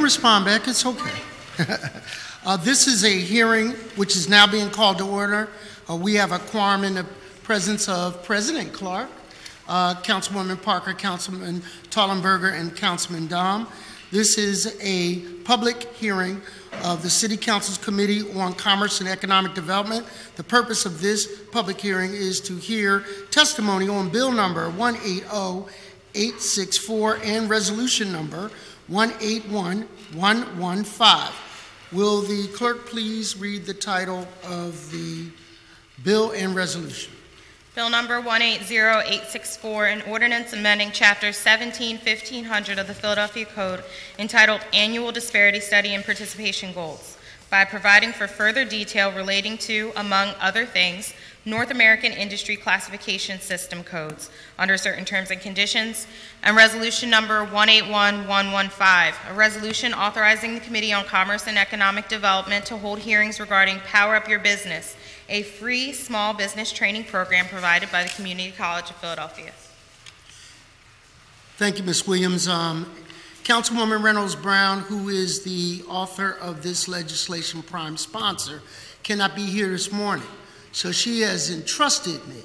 respond back, it's okay. This is a hearing which is now being called to order. We have a quorum in the presence of President Clark, Councilwoman Parker, Councilman Tollenberger, and Councilman Dom. This is a public hearing of the City Council's Committee on Commerce and Economic Development. The purpose of this public hearing is to hear testimony on Bill number 180864 and Resolution number 181115. Will the clerk please read the title of the bill and resolution? Bill number 180864, an ordinance amending Chapter 17-1500 of the Philadelphia Code entitled Annual Disparity Study and Participation Goals by providing for further detail relating to, among other things, North American Industry Classification System codes under certain terms and conditions, and Resolution number 181115, a resolution authorizing the Committee on Commerce and Economic Development to hold hearings regarding Power Up Your Business, a free small business training program provided by the Community College of Philadelphia. Thank you, Ms. Williams. Councilwoman Reynolds Brown, who is the author of this legislation, prime sponsor, cannot be here this morning. So she has entrusted me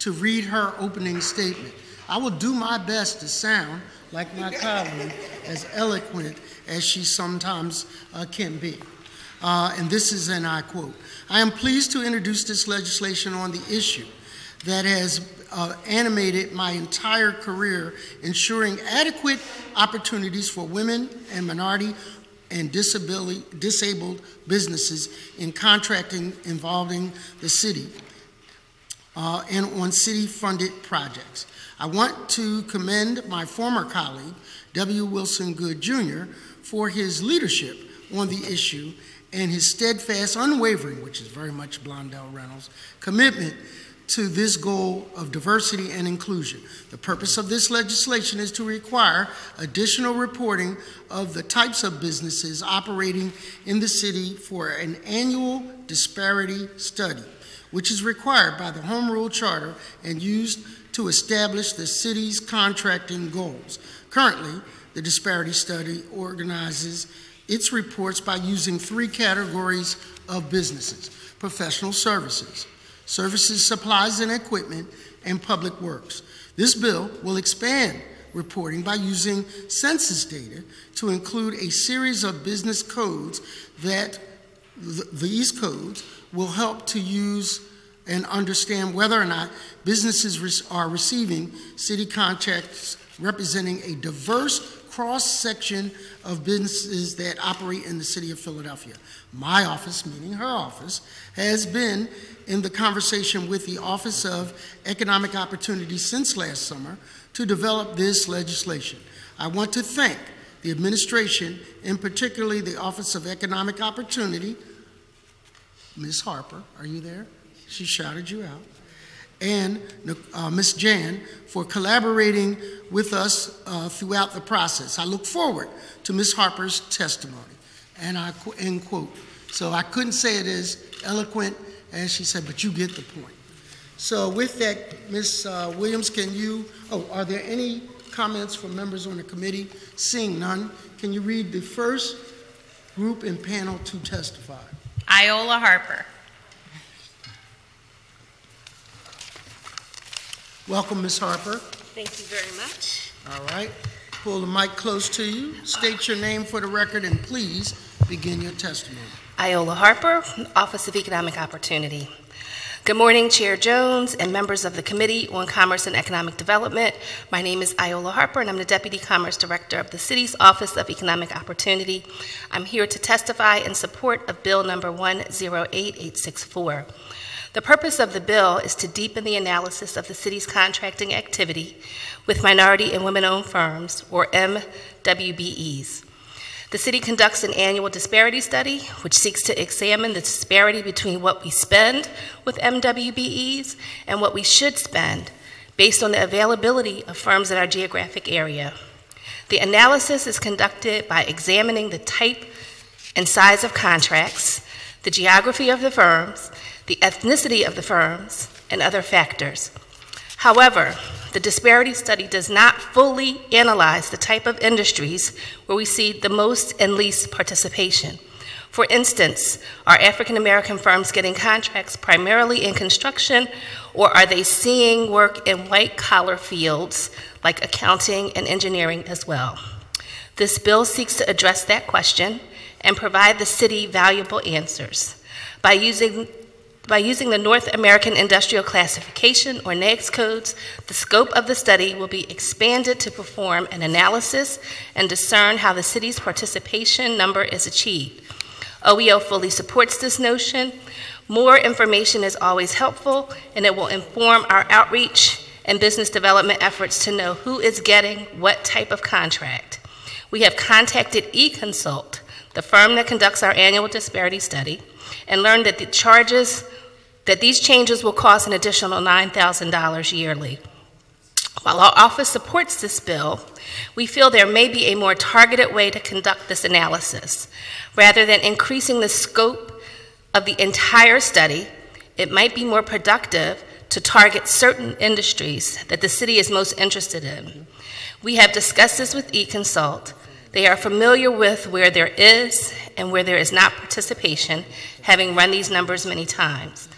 to read her opening statement. I will do my best to sound like my colleague, as eloquent as she sometimes can be. And this is, and I quote, "I am pleased to introduce this legislation on the issue that has animated my entire career, ensuring adequate opportunities for women and minority and disabled businesses in contracting involving the city and on city-funded projects. I want to commend my former colleague, W. Wilson Good, Jr., for his leadership on the issue and his steadfast, unwavering, which is very much Blondell Reynolds, commitment to this goal of diversity and inclusion. The purpose of this legislation is to require additional reporting of the types of businesses operating in the city for an annual disparity study, which is required by the Home Rule Charter and used to establish the city's contracting goals. Currently, the disparity study organizes its reports by using three categories of businesses: professional services, services, supplies and equipment, and public works. This bill will expand reporting by using census data to include a series of business codes that these codes will help to use and understand whether or not businesses are receiving city contracts representing a diverse cross-section of businesses that operate in the city of Philadelphia. My office, meaning her office, has been in the conversation with the Office of Economic Opportunity since last summer to develop this legislation. I want to thank the administration, and particularly the Office of Economic Opportunity. Ms. Harper, are you there? She shouted you out. And Ms. Jan, for collaborating with us throughout the process. I look forward to Ms. Harper's testimony. And I end quote. So I couldn't say it as eloquent as she said, but you get the point. So with that, Ms. Williams, can you, are there any comments from members on the committee? Seeing none, can you read the first group and panel to testify? Iola Harper. Welcome, Ms. Harper. Thank you very much. All right. Pull the mic close to you. State your name for the record, and please begin your testimony. Iola Harper, Office of Economic Opportunity. Good morning, Chair Jones and members of the Committee on Commerce and Economic Development. My name is Iola Harper, and I'm the Deputy Commerce Director of the City's Office of Economic Opportunity. I'm here to testify in support of Bill number 180864. The purpose of the bill is to deepen the analysis of the city's contracting activity with minority and women-owned firms, or MWBEs. The city conducts an annual disparity study, which seeks to examine the disparity between what we spend with MWBEs and what we should spend based on the availability of firms in our geographic area. The analysis is conducted by examining the type and size of contracts, the geography of the firms, the ethnicity of the firms, and other factors. However, the disparity study does not fully analyze the type of industries where we see the most and least participation. For instance, are African American firms getting contracts primarily in construction, or are they seeing work in white-collar fields like accounting and engineering as well? This bill seeks to address that question and provide the city valuable answers. By using the North American Industrial Classification, or NAICS codes, the scope of the study will be expanded to perform an analysis and discern how the city's participation number is achieved. OEO fully supports this notion. More information is always helpful, and it will inform our outreach and business development efforts to know who is getting what type of contract. We have contacted eConsult, the firm that conducts our annual disparity study, and learned that these changes will cost an additional $9,000 yearly. While our office supports this bill, we feel there may be a more targeted way to conduct this analysis. Rather than increasing the scope of the entire study, it might be more productive to target certain industries that the city is most interested in. We have discussed this with eConsult. They are familiar with where there is and where there is not participation, having run these numbers many times.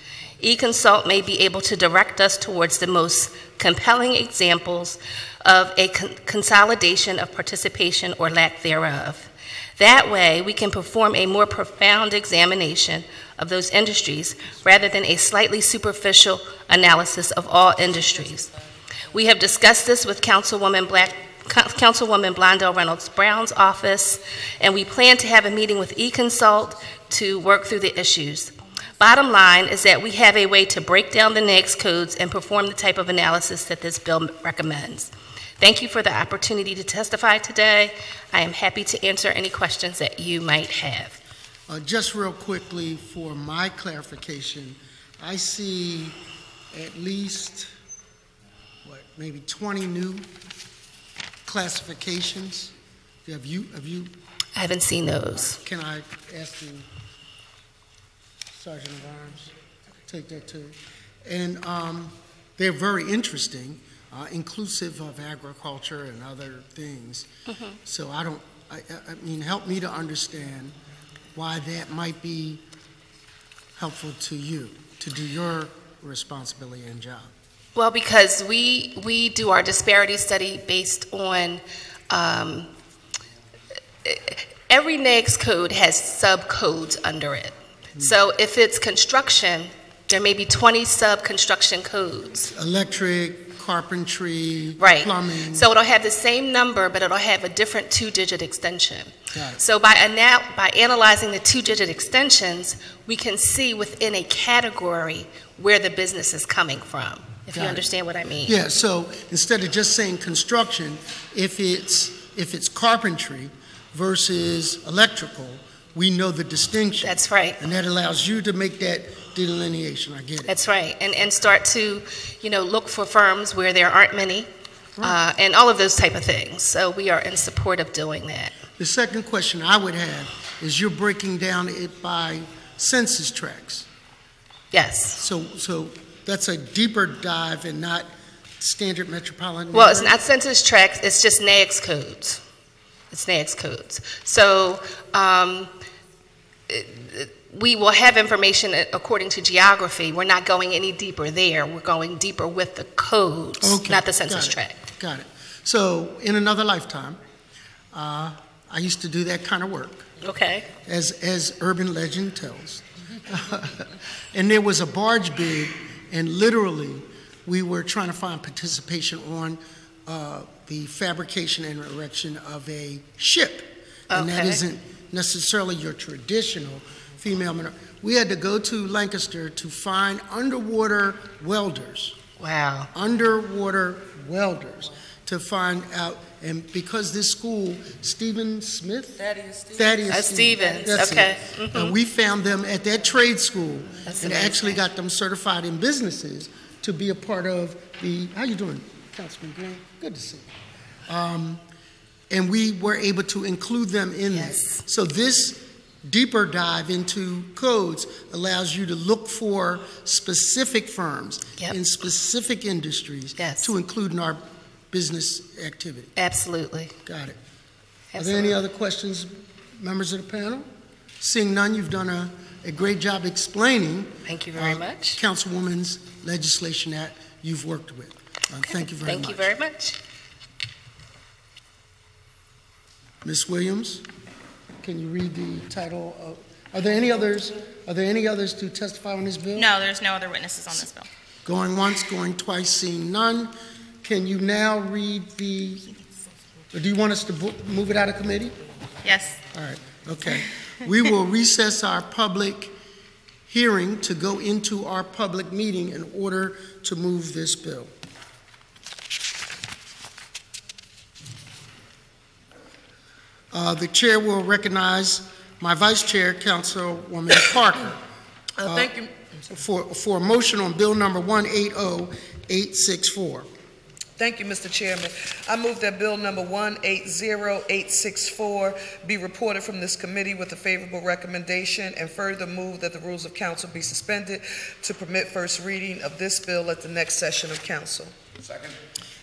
eConsult may be able to direct us towards the most compelling examples of a consolidation of participation or lack thereof. That way, we can perform a more profound examination of those industries rather than a slightly superficial analysis of all industries. We have discussed this with Councilwoman Blondell Reynolds Brown's office, and we plan to have a meeting with eConsult to work through the issues. Bottom line is that we have a way to break down the NAICS codes and perform the type of analysis that this bill recommends. Thank you for the opportunity to testify today. I am happy to answer any questions that you might have. Just real quickly for my clarification, I see at least, maybe 20 new classifications. Have you? I haven't seen those. Can I ask you, Sergeant of Arms, take that too? And they're very interesting, inclusive of agriculture and other things. Mm-hmm. So I mean, help me to understand why that might be helpful to you, to do your responsibility and job. Well, because we do our disparity study based on, every NAICS code has subcodes under it. Mm-hmm. So if it's construction, there may be 20 sub-construction codes. Electric, carpentry, right. Plumbing. So it'll have the same number, but it'll have a different 2-digit extension. Got it. So by analyzing the 2-digit extensions, we can see within a category where the business is coming from, if you understand what I mean. Yeah, so instead of just saying construction, if it's carpentry versus electrical, we know the distinction. That's right. And that allows you to make that delineation. I get it. That's right. And start to, look for firms where there aren't many, right. And all of those type of things. So we are in support of doing that. The second question I would have is you're breaking down it by census tracts. Yes. So that's a deeper dive and not standard metropolitan. Well, it's not census tracts. It's just NAICS codes. It's NAICS codes. So we will have information according to geography. We're not going any deeper there. We're going deeper with the codes, not the census tract. Got it. So in another lifetime, I used to do that kind of work. Okay. As urban legend tells. And there was a barge bid, and literally we were trying to find participation on the fabrication and erection of a ship. Okay. And that isn't necessarily your traditional female minority. We had to go to Lancaster to find underwater welders. Wow. Underwater welders to find out. And because this school, Thaddeus Stevens. That's okay. It. Mm-hmm. We found them at that trade school. That's and amazing. Actually got them certified in businesses to be a part of the, how you doing, Councilman Green? Good to see you. And we were able to include them in yes. there. So this deeper dive into codes allows you to look for specific firms in specific industries to include in our business activity. Absolutely. Got it. Absolutely. Are there any other questions, members of the panel? Seeing none, you've done a great job explaining. Thank you very much. Councilwoman's legislation that you've worked with. Thank you very much. Thank you very much. Ms. Williams, can you read the title of, are there any others to testify on this bill? No, there's no other witnesses on this bill. Going once, going twice, seeing none. Can you now read or do you want us to move it out of committee? Yes. All right, okay. We will recess our public hearing to go into our public meeting in order to move this bill. The chair will recognize my vice chair, Councilwoman Parker. Thank you. For a motion on bill number 180864. Thank you, Mr. Chairman. I move that bill number 180864 be reported from this committee with a favorable recommendation, and further move that the rules of council be suspended to permit first reading of this bill at the next session of council. Second.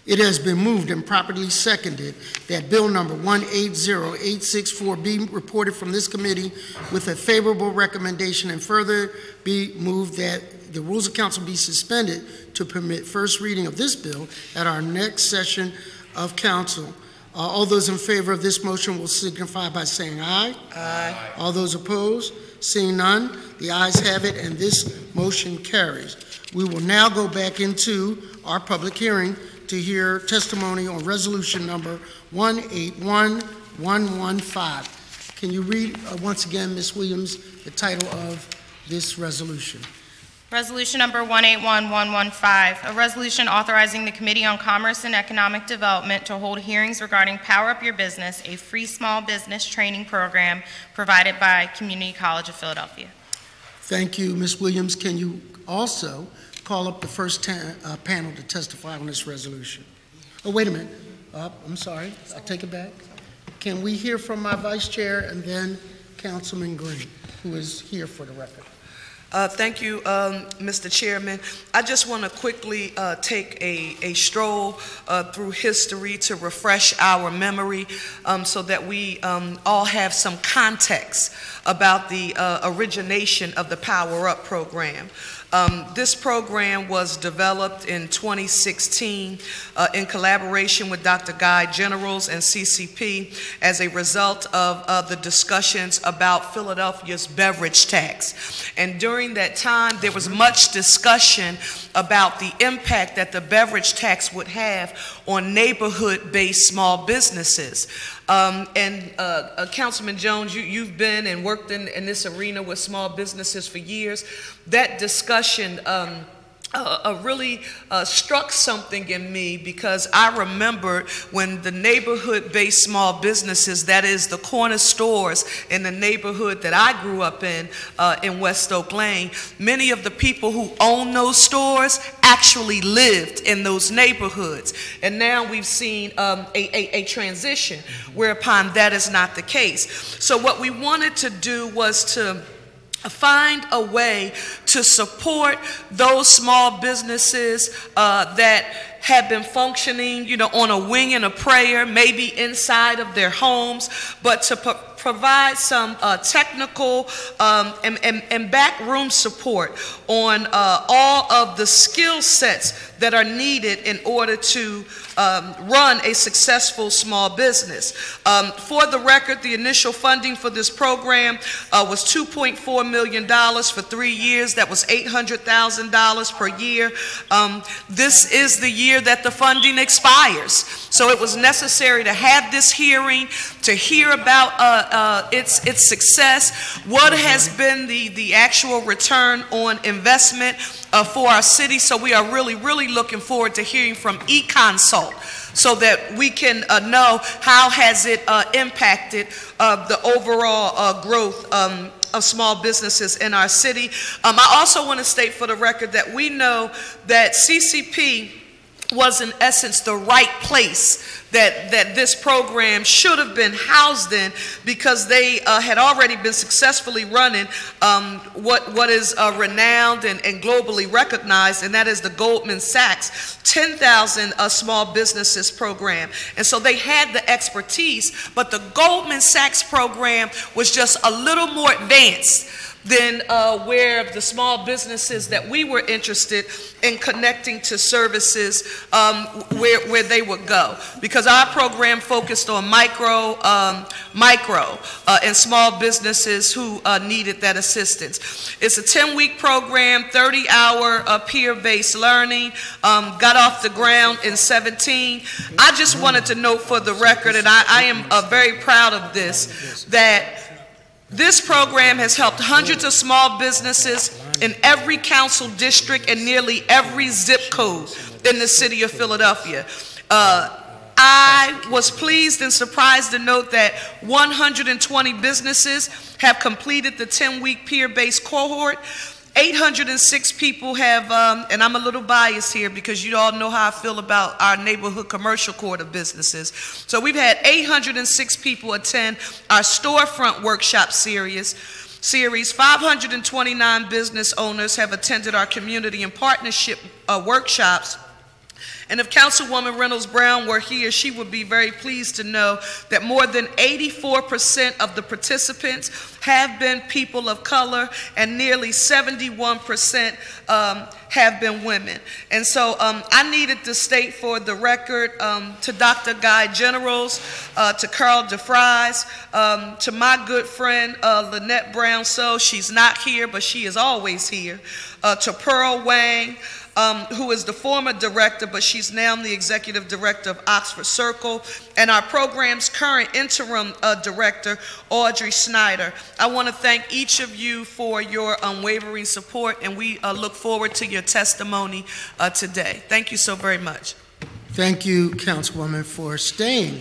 It has been moved and properly seconded that bill number 180864 be reported from this committee with a favorable recommendation, and further be moved that the rules of council be suspended to permit first reading of this bill at our next session of council. All those in favor of this motion will signify by saying aye. Aye. All those opposed? Seeing none, the ayes have it, and this motion carries. We will now go back into our public hearing to hear testimony on resolution number 181115. Can you read once again, Ms. Williams, the title of this resolution? Resolution number 181115, a resolution authorizing the Committee on Commerce and Economic Development to hold hearings regarding Power Up Your Business, a free small business training program provided by Community College of Philadelphia. Thank you, Ms. Williams. Can you also call up the first panel to testify on this resolution? Oh, wait a minute. I'm sorry. I take it back. Can we hear from my vice chair and then Councilman Green, who is here for the record? Thank you, Mr. Chairman. I just want to quickly take a stroll through history to refresh our memory so that we all have some context about the origination of the Power Up program. This program was developed in 2016 in collaboration with Dr. Guy Generals and CCP as a result of the discussions about Philadelphia's beverage tax. And during that time, there was much discussion about the impact that the beverage tax would have on neighborhood-based small businesses. Councilman Jones, you've been and worked in this arena with small businesses for years. That discussion really struck something in me, because I remembered when the neighborhood-based small businesses, that is the corner stores in the neighborhood that I grew up in West Oak Lane, many of the people who owned those stores actually lived in those neighborhoods. And now we've seen a transition whereupon that is not the case. So what we wanted to do was to find a way to support those small businesses that have been functioning, on a wing and a prayer, maybe inside of their homes, but to provide some technical and backroom support on all of the skill sets that are needed in order to run a successful small business. For the record, the initial funding for this program was $2.4 million for 3 years. That was $800,000 per year. This is the year that the funding expires. So it was necessary to have this hearing to hear about its success, what has been the actual return on investment for our city. So we are really looking forward to hearing from eConsult so that we can know how has it impacted the overall growth of small businesses in our city. I also want to state for the record that we know that CCP was in essence the right place that this program should have been housed in, because they had already been successfully running what is renowned and globally recognized, and that is the Goldman Sachs 10,000 Small Businesses program. And so they had the expertise, but the Goldman Sachs program was just a little more advanced than where the small businesses that we were interested in connecting to services where they would go, because our program focused on micro and small businesses who needed that assistance. It's a 10-week program, 30-hour peer-based learning, got off the ground in 17. I just wanted to note for the record, and I am very proud of this, that this program has helped hundreds of small businesses in every council district and nearly every zip code in the city of Philadelphia. I was pleased and surprised to note that 120 businesses have completed the 10-week peer-based cohort. 806 people have, and I'm a little biased here because you all know how I feel about our neighborhood commercial court of businesses. So we've had 806 people attend our storefront workshop series. 529 business owners have attended our community and partnership workshops. And if Councilwoman Reynolds Brown were here, she would be very pleased to know that more than 84% of the participants have been people of color, and nearly 71% have been women. And so I needed to state for the record to Dr. Guy Generals, to Carl DeFries, to my good friend Lynette Brown, so she's not here, but she is always here, to Pearl Wang, who is the former director, but she's now the executive director of Oxford Circle, and our program's current interim director, Audrey Snyder. I want to thank each of you for your unwavering support, and we look forward to your testimony today. Thank you so very much. Thank you, Councilwoman, for staying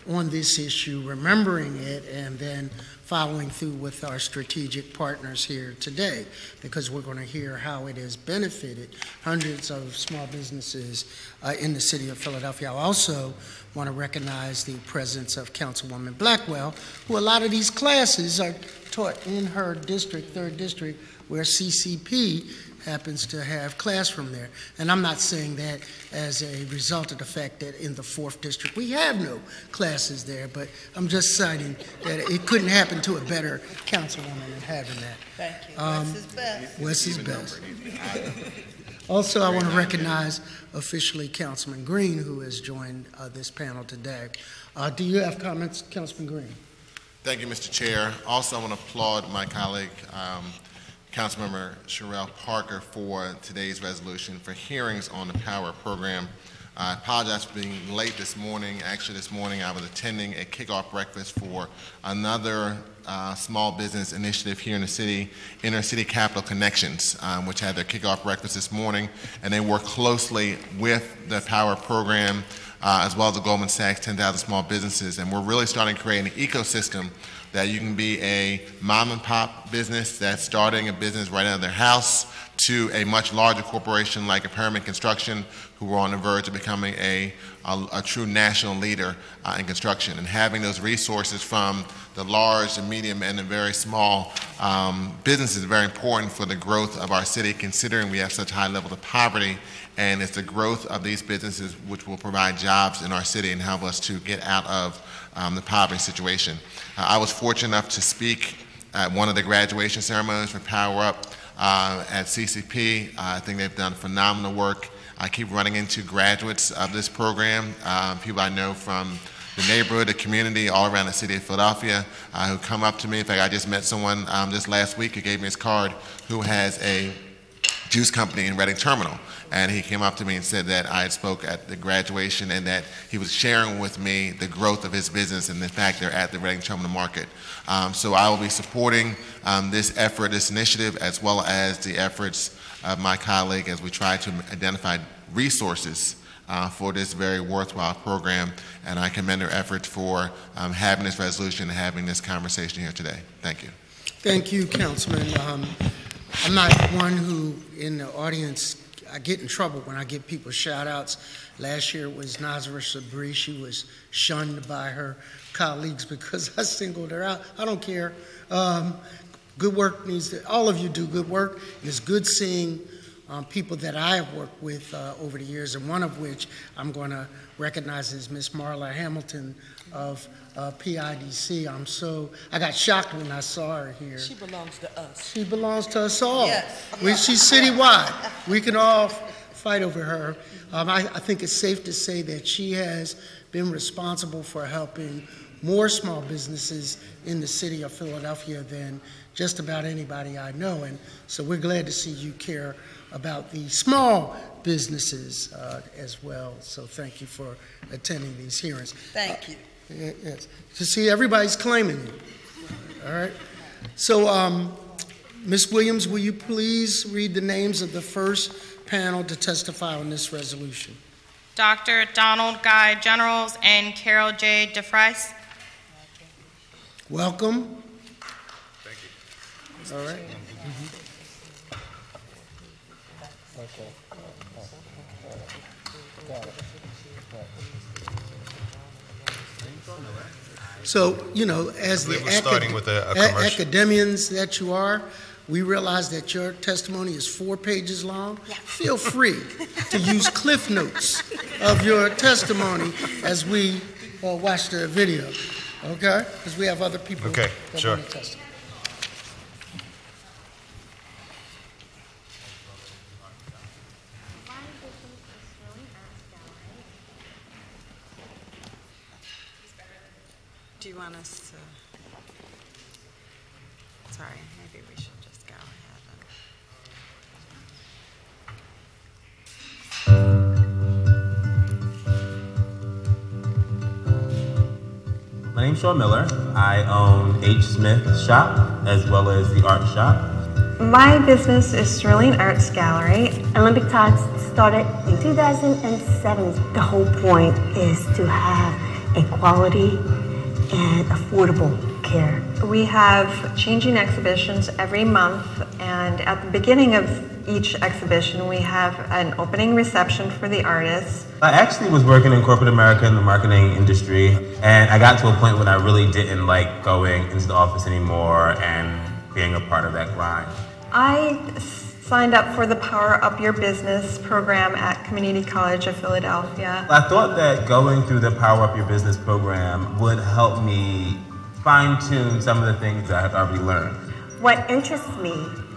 on this issue, remembering it, and then following through with our strategic partners here today, because we're going to hear how it has benefited hundreds of small businesses in the city of Philadelphia. I also want to recognize the presence of Councilwoman Blackwell, who a lot of these classes are taught in her district, 3rd District, where CCP happens to have class from there. And I'm not saying that as a result of the fact that in the 4th District we have no classes there, but I'm just citing that it couldn't happen to a better councilwoman than having that. Thank you. West is best. West is best. Also, I want to recognize officially Councilman Green, who has joined this panel today. Do you have comments, Councilman Green? Thank you, Mr. Chair. Also, I want to applaud my colleague, Councilmember Sherelle Parker, for today's resolution for hearings on the Power Program. I apologize for being late this morning. Actually, this morning I was attending a kickoff breakfast for another small business initiative here in the city, Inner City Capital Connections, which had their kickoff breakfast this morning, and they work closely with the Power Program as well as the Goldman Sachs 10,000 Small Businesses, and we're really starting to create an ecosystem that you can be a mom and pop business that's starting a business right out of their house to a much larger corporation like Pyramid Construction, who are on the verge of becoming a true national leader in construction. And having those resources from the large, the medium, and the very small businesses is very important for the growth of our city, considering we have such high levels of poverty. And it's the growth of these businesses which will provide jobs in our city and help us to get out of the poverty situation. I was fortunate enough to speak at one of the graduation ceremonies for Power Up at CCP. I think they've done phenomenal work. I keep running into graduates of this program, people I know from the neighborhood, the community, all around the city of Philadelphia, who come up to me. In fact, I just met someone just last week who gave me his card, who has a juice company in Reading Terminal. And he came up to me and said that I had spoke at the graduation and that he was sharing with me the growth of his business and the fact they're at the Reading Terminal Market. So I will be supporting this effort, this initiative, as well as the efforts of my colleague as we try to identify resources for this very worthwhile program. And I commend their efforts for having this resolution and having this conversation here today. Thank you. Thank you, Councilman. I'm not one who, in the audience, I get in trouble when I give people shout-outs. Last year it was Nazareth Sabri. She was shunned by her colleagues because I singled her out. I don't care. Good work all of you do good work. It's good seeing people that I have worked with over the years, and one of which I'm going to recognize is Miss Marla Hamilton of PIDC. I got shocked when I saw her here. She belongs to us. She belongs to us all. Yes. She's citywide. We can all fight over her. I think it's safe to say that she has been responsible for helping more small businesses in the city of Philadelphia than just about anybody I know. And so we're glad to see you care about the small businesses as well. So thank you for attending these hearings. Thank you. Yes. To see everybody's claiming you. All right. So, Ms. Williams, will you please read the names of the first panel to testify on this resolution? Dr. Donald Guy Generals and Carol J. DeFries. Welcome. Thank you. All right. Okay. Got it. So, as the starting with a commercial. academians that you are, we realize that your testimony is 4 pages long. Yeah. Feel free to use cliff notes of your testimony as we watch the video, okay? Because we have other people that sure. want to testify. Do you want us to? Sorry, maybe we should just go ahead. My name's Sean Miller. I own H. Smith Shop as well as the Art Shop. My business is Sterling Arts Gallery. Olympic Tots started in 2007. The whole point is to have a quality and affordable care. We have changing exhibitions every month, and at the beginning of each exhibition we have an opening reception for the artists. I actually was working in corporate America in the marketing industry, and I got to a point when I really didn't like going into the office anymore and being a part of that grind. I signed up for the Power Up Your Business program at Community College of Philadelphia. I thought that going through the Power Up Your Business program would help me fine-tune some of the things that I had already learned. What interests me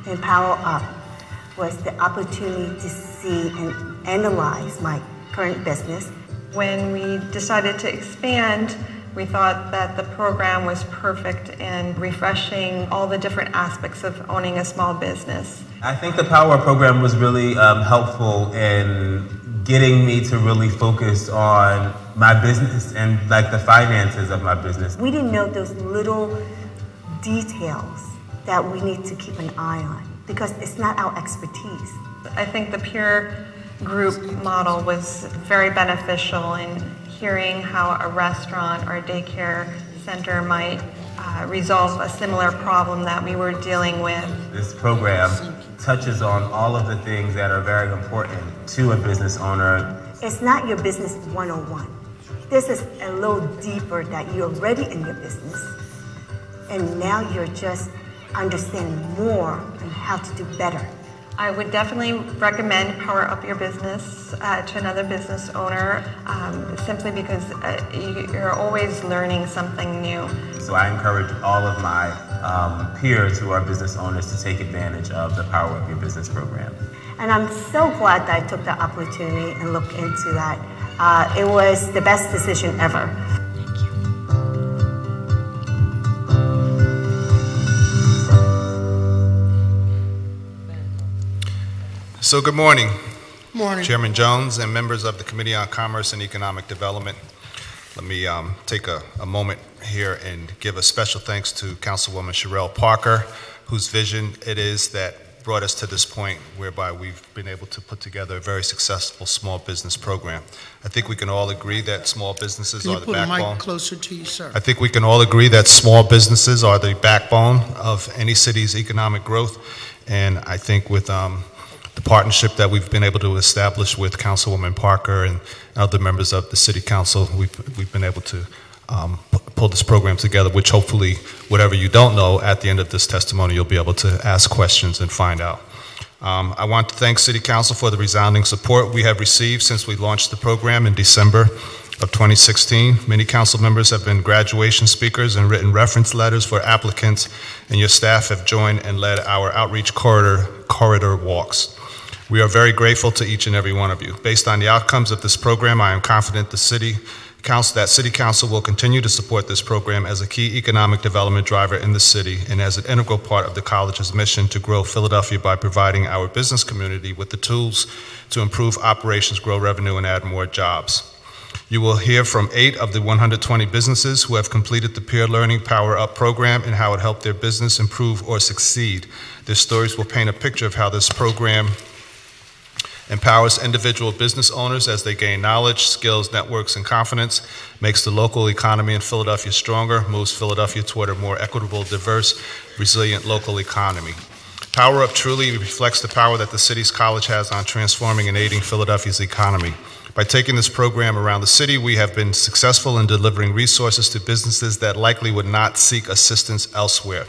in Power Up was the opportunity to see and analyze my current business. When we decided to expand, we thought that the program was perfect in refreshing all the different aspects of owning a small business. I think the Power Up program was really helpful in getting me to really focus on my business and the finances of my business. We didn't know those little details that we need to keep an eye on because it's not our expertise. I think the peer group model was very beneficial in hearing how a restaurant or a daycare center might resolve a similar problem that we were dealing with. This program touches on all of the things that are very important to a business owner. It's not your business 101. This is a little deeper that you're already in your business, and now you're just understanding more on how to do better. I would definitely recommend Power Up Your Business to another business owner simply because you're always learning something new. So I encourage all of my peers who are business owners to take advantage of the Power Up Your Business program. And I'm so glad that I took the opportunity and looked into that. It was the best decision ever. So good morning. Morning. Chairman Jones and members of the Committee on Commerce and Economic Development. Let me take a moment here and give a special thanks to Councilwoman Sherelle Parker, whose vision it is that brought us to this point whereby we've been able to put together a very successful small business program. I think we can all agree that small businesses are the backbone. Can you put a mic closer to you, sir? I think we can all agree that small businesses are the backbone of any city's economic growth. And I think with the partnership that we've been able to establish with Councilwoman Parker and other members of the City Council, we've been able to pull this program together, which hopefully, whatever you don't know, at the end of this testimony, you'll be able to ask questions and find out. I want to thank City Council for the resounding support we have received since we launched the program in December of 2016. Many council members have been graduation speakers and written reference letters for applicants, and your staff have joined and led our outreach corridor walks. We are very grateful to each and every one of you. Based on the outcomes of this program, I am confident that City Council will continue to support this program as a key economic development driver in the city and as an integral part of the college's mission to grow Philadelphia by providing our business community with the tools to improve operations, grow revenue, and add more jobs. You will hear from 8 of the 120 businesses who have completed the Peer Learning Power Up program and how it helped their business improve or succeed. Their stories will paint a picture of how this program empowers individual business owners as they gain knowledge, skills, networks, and confidence, makes the local economy in Philadelphia stronger, moves Philadelphia toward a more equitable, diverse, resilient local economy. Power Up truly reflects the power that the city's college has on transforming and aiding Philadelphia's economy. By taking this program around the city, we have been successful in delivering resources to businesses that likely would not seek assistance elsewhere.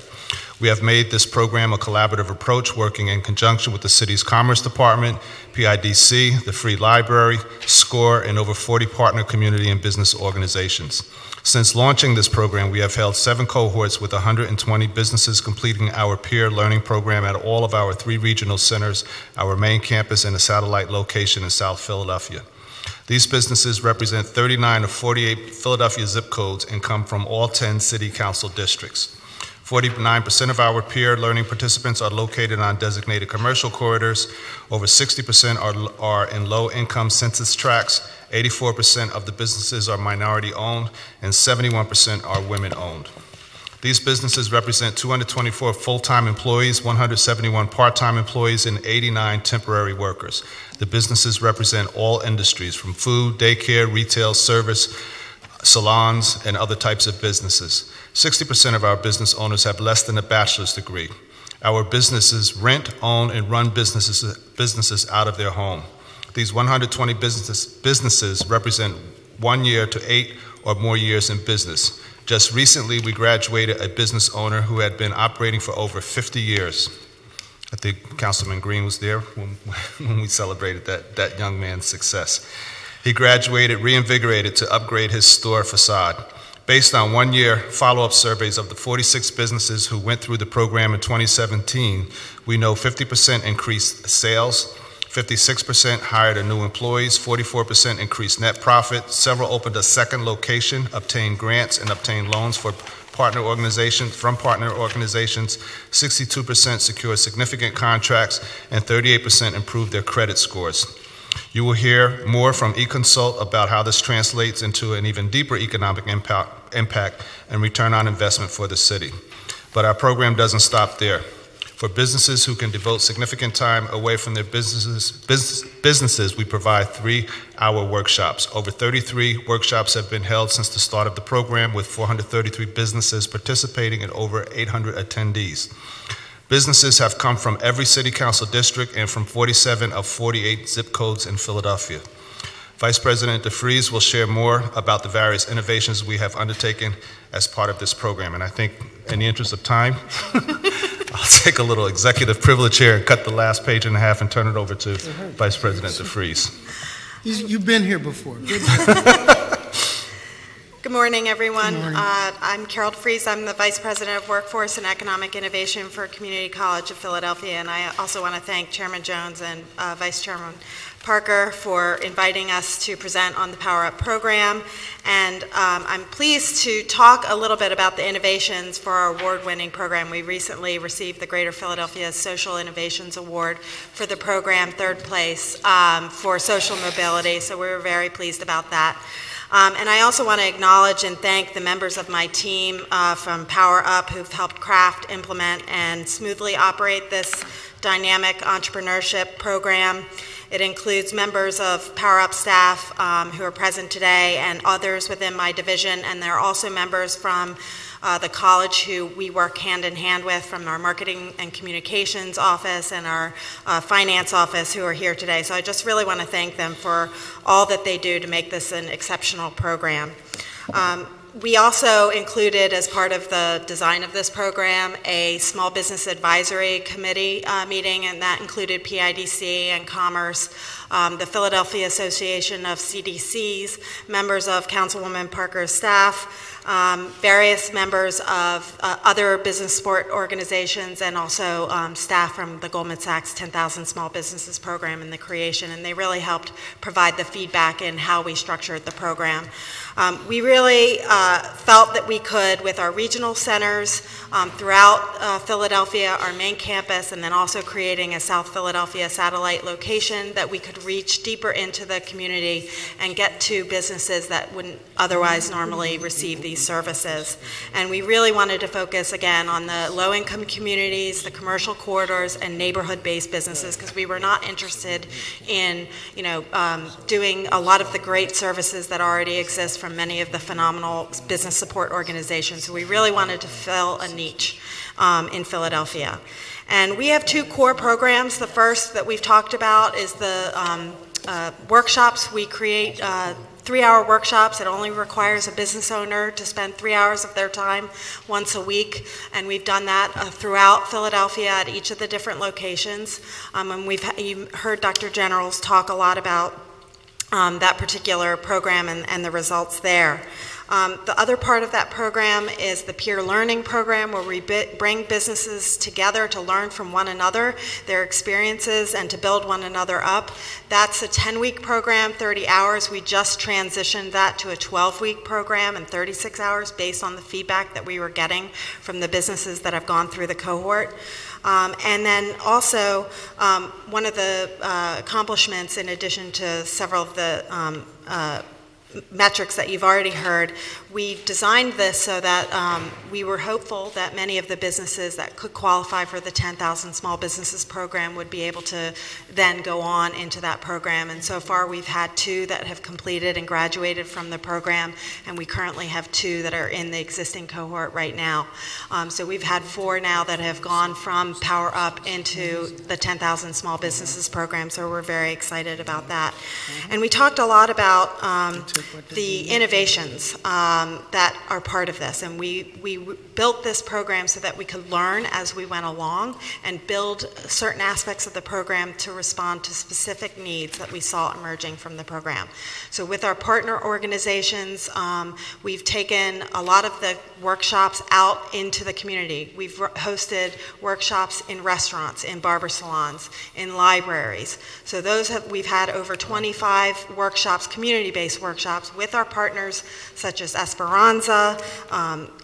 We have made this program a collaborative approach, working in conjunction with the city's Commerce Department, PIDC, the Free Library, SCORE, and over 40 partner community and business organizations. Since launching this program, we have held 7 cohorts with 120 businesses completing our peer learning program at all of our 3 regional centers, our main campus, and a satellite location in South Philadelphia. These businesses represent 39 of 48 Philadelphia zip codes and come from all 10 city council districts. 49% of our peer learning participants are located on designated commercial corridors. Over 60% are in low-income census tracts. 84% of the businesses are minority-owned, and 71% are women-owned. These businesses represent 224 full-time employees, 171 part-time employees, and 89 temporary workers. The businesses represent all industries, from food, daycare, retail, service, salons, and other types of businesses. 60% of our business owners have less than a bachelor's degree. Our businesses rent, own, and run businesses out of their home. These 120 businesses represent 1 year to 8 or more years in business. Just recently, we graduated a business owner who had been operating for over 50 years. I think Councilman Green was there when we celebrated that young man's success. He graduated reinvigorated to upgrade his store facade. Based on 1-year follow-up surveys of the 46 businesses who went through the program in 2017, we know 50% increased sales, 56% hired new employees, 44% increased net profit, several opened a second location, obtained grants, and obtained loans from partner organizations, 62% secured significant contracts, and 38% improved their credit scores. You will hear more from eConsult about how this translates into an even deeper economic impact and return on investment for the city. But our program doesn't stop there. For businesses who can devote significant time away from their businesses, we provide 3-hour workshops. Over 33 workshops have been held since the start of the program, with 433 businesses participating and over 800 attendees. Businesses have come from every city council district and from 47 of 48 zip codes in Philadelphia. Vice President DeFries will share more about the various innovations we have undertaken as part of this program. And I think, in the interest of time, I'll take a little executive privilege here and cut the last page and a half and turn it over to Vice President DeFries. You've been here before. Good morning, everyone. Good morning. I'm Carol DeFries. I'm the Vice President of Workforce and Economic Innovation for Community College of Philadelphia, and I also want to thank Chairman Jones and Vice Chairman Parker for inviting us to present on the Power Up program. And I'm pleased to talk a little bit about the innovations for our award-winning program. We recently received the Greater Philadelphia Social Innovations Award for the program, 3rd place for social mobility, so we were very pleased about that. And I also want to acknowledge and thank the members of my team from Power Up who've helped craft, implement, and smoothly operate this dynamic entrepreneurship program. It includes members of Power Up staff who are present today and others within my division, and there are also members from the college, who we work hand in hand with, from our marketing and communications office and our finance office, who are here today. So I just really want to thank them for all that they do to make this an exceptional program. We also included, as part of the design of this program, a small business advisory committee meeting, and that included PIDC and Commerce, the Philadelphia Association of CDCs, members of Councilwoman Parker's staff, various members of other business support organizations, and also staff from the Goldman Sachs 10,000 Small Businesses program and the creation, and they really helped provide the feedback in how we structured the program. We really felt that we could, with our regional centers throughout Philadelphia, our main campus, and then also creating a South Philadelphia satellite location, that we could reach deeper into the community and get to businesses that wouldn't otherwise normally receive these services. And we really wanted to focus, again, on the low-income communities, the commercial corridors, and neighborhood-based businesses, because we were not interested in, doing a lot of the great services that already exist from many of the phenomenal business support organizations. So we really wanted to fill a niche in Philadelphia. And we have two core programs. The first that we've talked about is the workshops. We create 3-hour workshops. It only requires a business owner to spend 3 hours of their time once a week, and we've done that throughout Philadelphia at each of the different locations. And you heard Dr. Generals talk a lot about that particular program and the results there. The other part of that program is the peer learning program, where we bring businesses together to learn from one another, their experiences, and to build one another up. That's a 10-week program, 30 hours. We just transitioned that to a 12-week program and 36 hours based on the feedback that we were getting from the businesses that have gone through the cohort. And then also, one of the accomplishments, in addition to several of the metrics that you've already heard, we designed this so that we were hopeful that many of the businesses that could qualify for the 10,000 Small Businesses program would be able to then go on into that program. And so far we've had 2 that have completed and graduated from the program, and we currently have 2 that are in the existing cohort right now. So we've had 4 now that have gone from Power Up into the 10,000 Small Businesses program, so we're very excited about that. And we talked a lot about the innovations that are part of this, and we built this program so that we could learn as we went along and build certain aspects of the program to respond to specific needs that we saw emerging from the program. So with our partner organizations, we've taken a lot of the workshops out into the community. We've hosted workshops in restaurants, in barber salons, in libraries. So we've had over 25 workshops, community-based workshops, with our partners such as Esperanza,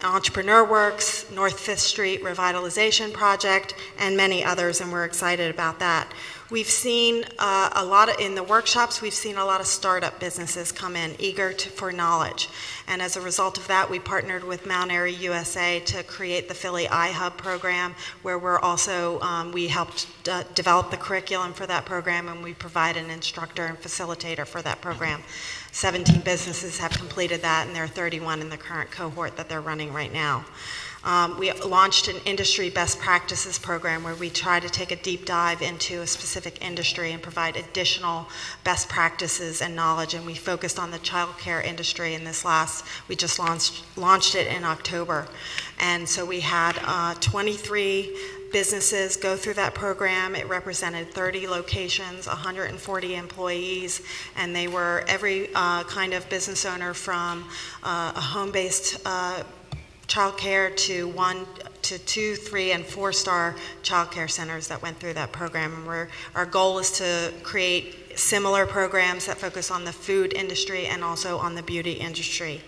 Entrepreneur Works, North 5th Street Revitalization Project, and many others, and we're excited about that. We've seen in the workshops, we've seen a lot of startup businesses come in eager for knowledge. And as a result of that, we partnered with Mount Airy USA to create the Philly iHub program, where we're also, we helped develop the curriculum for that program, and we provide an instructor and facilitator for that program. 17 businesses have completed that, and there are 31 in the current cohort that they're running right now. We launched an industry best practices program where we try to take a deep dive into a specific industry and provide additional best practices and knowledge, and we focused on the child care industry in this we just launched it in October. And so we had 23 businesses go through that program. It represented 30 locations, 140 employees, and they were every kind of business owner, from a home-based child care to 1 to 2, 3, and 4-star child care centers that went through that program. And our goal is to create similar programs that focus on the food industry and also on the beauty industry.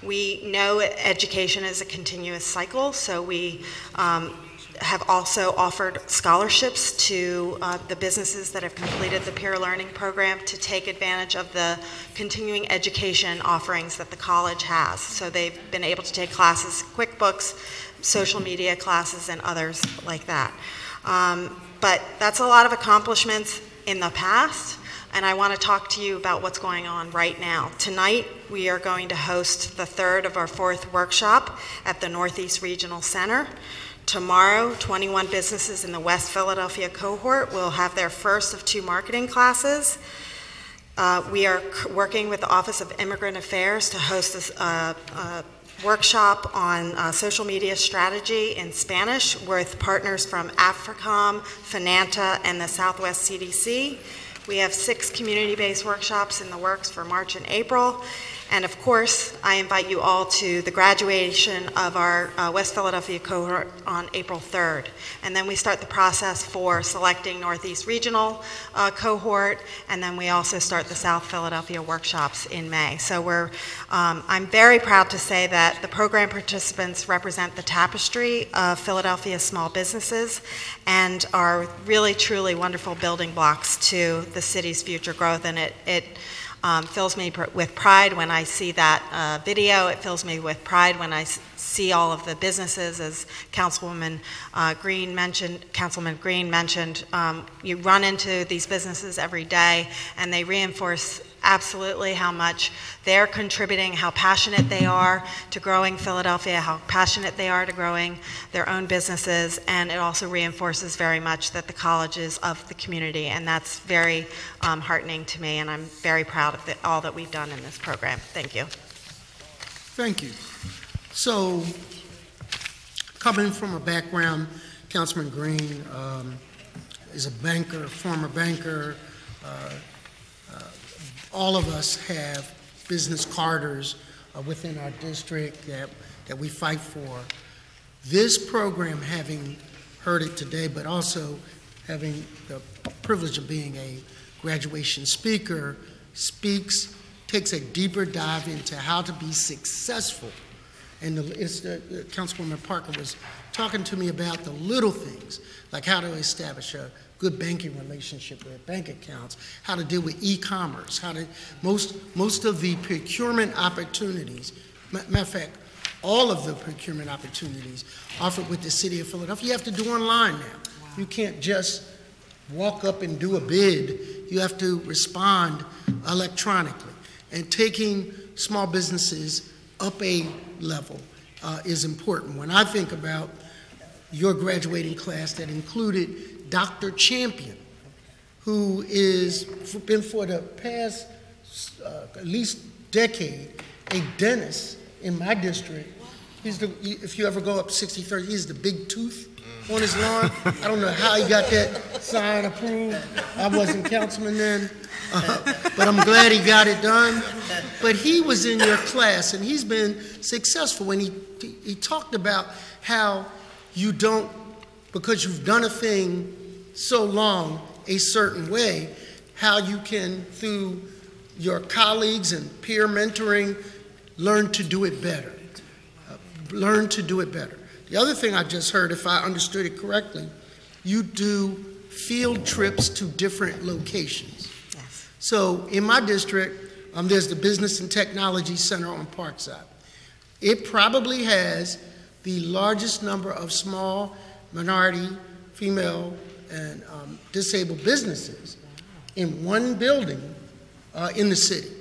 We know education is a continuous cycle, so we have also offered scholarships to the businesses that have completed the peer learning program to take advantage of the continuing education offerings that the college has. So they've been able to take classes, QuickBooks, social media classes, and others like that. But that's a lot of accomplishments in the past. and I want to talk to you about what's going on right now. Tonight, we are going to host the third of our fourth workshop at the Northeast Regional Center. Tomorrow, 21 businesses in the West Philadelphia cohort will have their first of 2 marketing classes. We are working with the Office of Immigrant Affairs to host this workshop on social media strategy in Spanish with partners from AFRICOM, Finanta, and the Southwest CDC. We have 6 community-based workshops in the works for March and April. And of course, I invite you all to the graduation of our West Philadelphia cohort on April 3rd. And then we start the process for selecting Northeast Regional cohort, and then we also start the South Philadelphia workshops in May. So I'm very proud to say that the program participants represent the tapestry of Philadelphia small businesses and are really, truly wonderful building blocks to the city's future growth. And it fills me with pride when I see that video. It fills me with pride when I see all of the businesses, as Councilman Green mentioned. You run into these businesses every day, and they reinforce absolutely how much they're contributing, how passionate they are to growing Philadelphia, how passionate they are to growing their own businesses, and it also reinforces very much that the college is of the community, and that's very heartening to me, and I'm very proud of all that we've done in this program. Thank you. Thank you. So, coming from a background, Councilman Green is a banker, former banker. All of us have business charters within our district that we fight for. This program, having heard it today, but also having the privilege of being a graduation speaker, takes a deeper dive into how to be successful. And Councilwoman Parker was talking to me about the little things, like how to establish a good banking relationship with bank accounts, how to deal with e-commerce, most of the procurement opportunities, matter of fact, all of the procurement opportunities offered with the City of Philadelphia, you have to do online now. Wow. You can't just walk up and do a bid. You have to respond electronically. And taking small businesses up a level is important. When I think about your graduating class that included Dr. Champion, who is been for the past at least decade a dentist in my district. If you ever go up 63rd, he's the big tooth on his lawn. I don't know how he got that sign approved. I wasn't councilman then, but I'm glad he got it done. But he was in your class, and he's been successful. And he talked about how you don't, because you've done a thing so long a certain way, how you can, through your colleagues and peer mentoring, learn to do it better. Learn to do it better. The other thing I just heard, if I understood it correctly, you do field trips to different locations. Yes. So in my district, there's the Business and Technology Center on Parkside. It probably has the largest number of small, minority, female, and disabled businesses in one building in the city.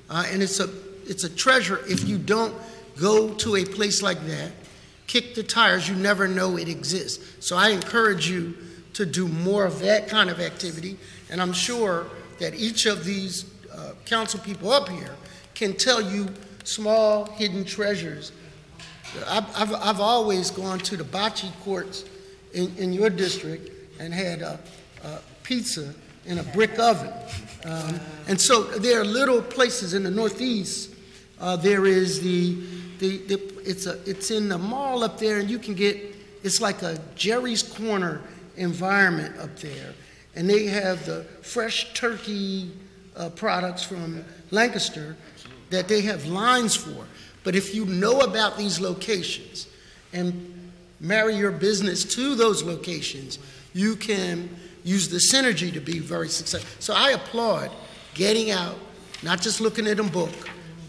And it's a treasure. If you don't go to a place like that, kick the tires, you never know it exists. So I encourage you to do more of that kind of activity, and I'm sure that each of these council people up here can tell you small hidden treasures. I've always gone to the bocce courts in your district and had pizza in a brick oven. And so there are little places in the Northeast. There is it's in the mall up there, and you can get, it's like a Jerry's Corner environment up there. And they have the fresh turkey products from Lancaster that they have lines for. But if you know about these locations and marry your business to those locations, you can use the synergy to be very successful. So I applaud getting out, not just looking at a book,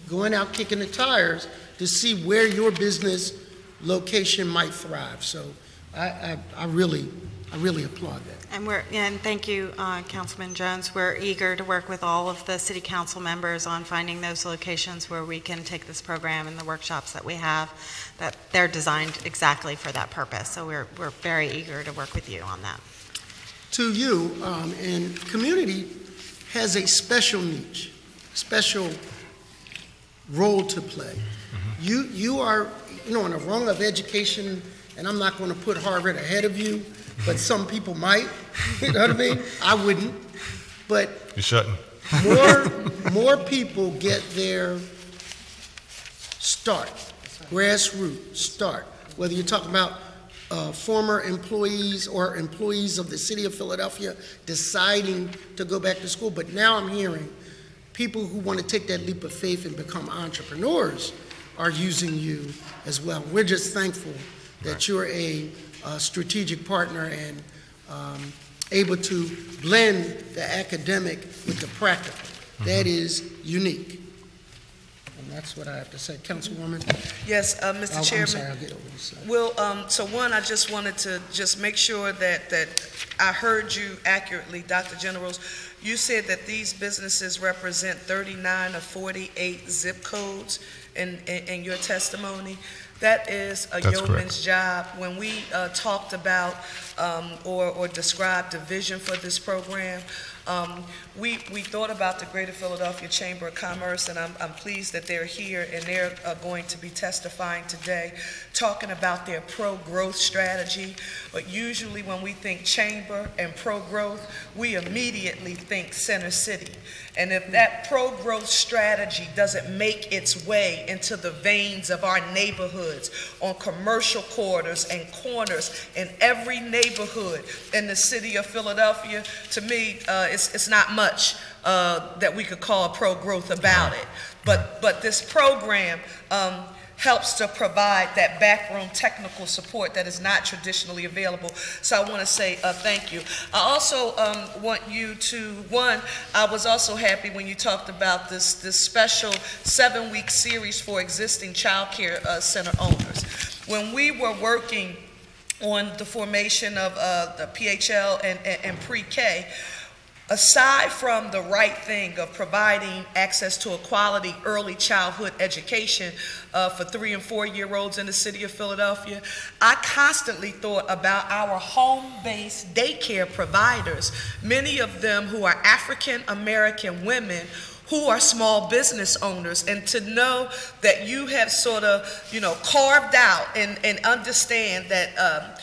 going out kicking the tires to see where your business location might thrive. So I really I really applaud that. And thank you, Councilman Jones. We're eager to work with all of the city council members on finding those locations where we can take this program and the workshops that we have, that they're designed exactly for that purpose. So we're very eager to work with you on that. To you, and Community has a special niche, special role to play. You are, on a rung of education, and I'm not going to put Harvard ahead of you, but some people might. You know what I mean? I wouldn't. But you shouldn't. more people get their start, grassroots start. Whether you're talking about former employees or employees of the city of Philadelphia deciding to go back to school, but now I'm hearing people who want to take that leap of faith and become entrepreneurs are using you as well. We're just thankful that you're a strategic partner and able to blend the academic with the practical. That is unique. And that's what I have to say. Councilwoman? Yes, Mr. Chairman. I'm sorry, I'll get over this. Well, so one, I just wanted to just make sure that I heard you accurately, Dr. Generals. You said that these businesses represent 39 of 48 zip codes in your testimony. That is a yeoman's job. When we talked about or described the vision for this program, we thought about the Greater Philadelphia Chamber of Commerce, and I'm pleased that they're here and they're going to be testifying today, talking about their pro-growth strategy. But usually when we think chamber and pro-growth, we immediately think Center City. And if that pro-growth strategy doesn't make its way into the veins of our neighborhoods, on commercial corridors and corners in every neighborhood in the city of Philadelphia, to me, it's not much that we could call pro-growth about it. But this program helps to provide that backroom technical support that is not traditionally available. So I want to say thank you. I also want you to, one, I was also happy when you talked about this special 7-week series for existing child care center owners. When we were working on the formation of the PHL and pre-K, aside from the right thing of providing access to a quality early childhood education for 3- and 4-year-olds in the city of Philadelphia, I constantly thought about our home-based daycare providers, many of them who are African American women who are small business owners, and to know that you have sort of, carved out and understand that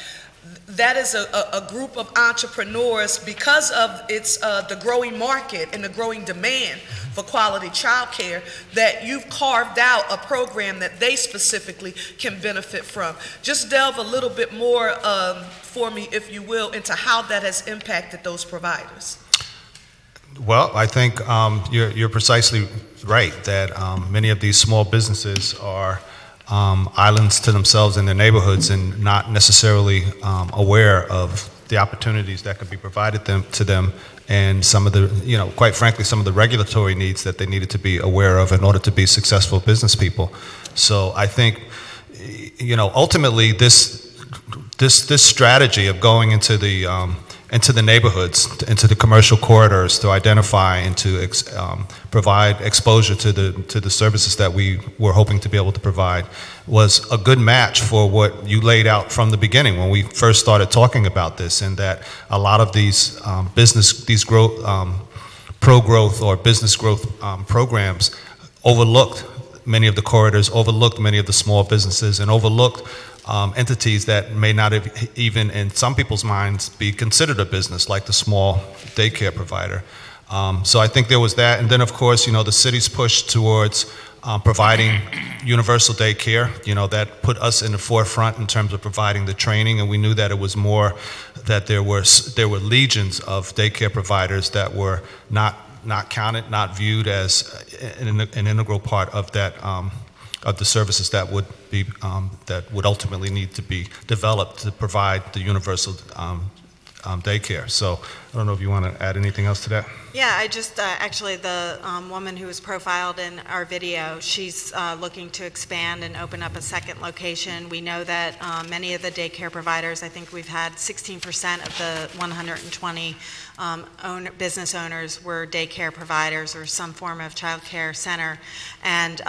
that is a group of entrepreneurs because of its the growing market and the growing demand for quality child care, that you've carved out a program that they specifically can benefit from. Just delve a little bit more for me, if you will, into how that has impacted those providers. Well, I think you're precisely right that many of these small businesses are islands to themselves in their neighborhoods and not necessarily aware of the opportunities that could be provided to them and some of the, quite frankly, some of the regulatory needs that they needed to be aware of in order to be successful business people. So I think, ultimately this strategy of going into the neighborhoods, into the commercial corridors to identify and to provide exposure to the services that we were hoping to be able to provide was a good match for what you laid out from the beginning when we first started talking about this, and that a lot of these pro-growth or business growth programs overlooked many of the corridors, overlooked many of the small businesses, and overlooked entities that may not have even in some people's minds be considered a business, like the small daycare provider. So I think there was that, and then of course, the city's push towards providing universal daycare, that put us in the forefront in terms of providing the training, and we knew that it was more that there were legions of daycare providers that were not counted, not viewed as an integral part of that of the services that would be that would ultimately need to be developed to provide the universal daycare. So I don't know if you want to add anything else to that. Yeah, I just, actually, the woman who was profiled in our video, she's looking to expand and open up a second location. We know that many of the daycare providers, I think we've had 16% of the 120 business owners were daycare providers or some form of child care center, and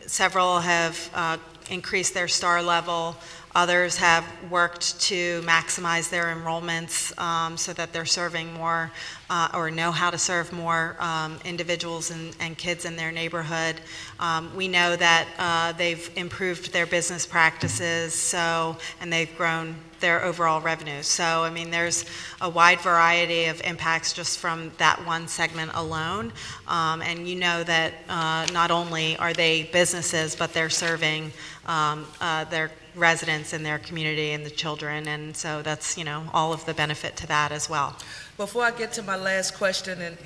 several have increased their star level. Others have worked to maximize their enrollments so that they're serving more or know how to serve more individuals and kids in their neighborhood. We know that they've improved their business practices, and they've grown their overall revenue. So, I mean, there's a wide variety of impacts just from that one segment alone. And you know that not only are they businesses, but they're serving their residents in their community and the children, and so that's, all of the benefit to that as well. Before I get to my last question, and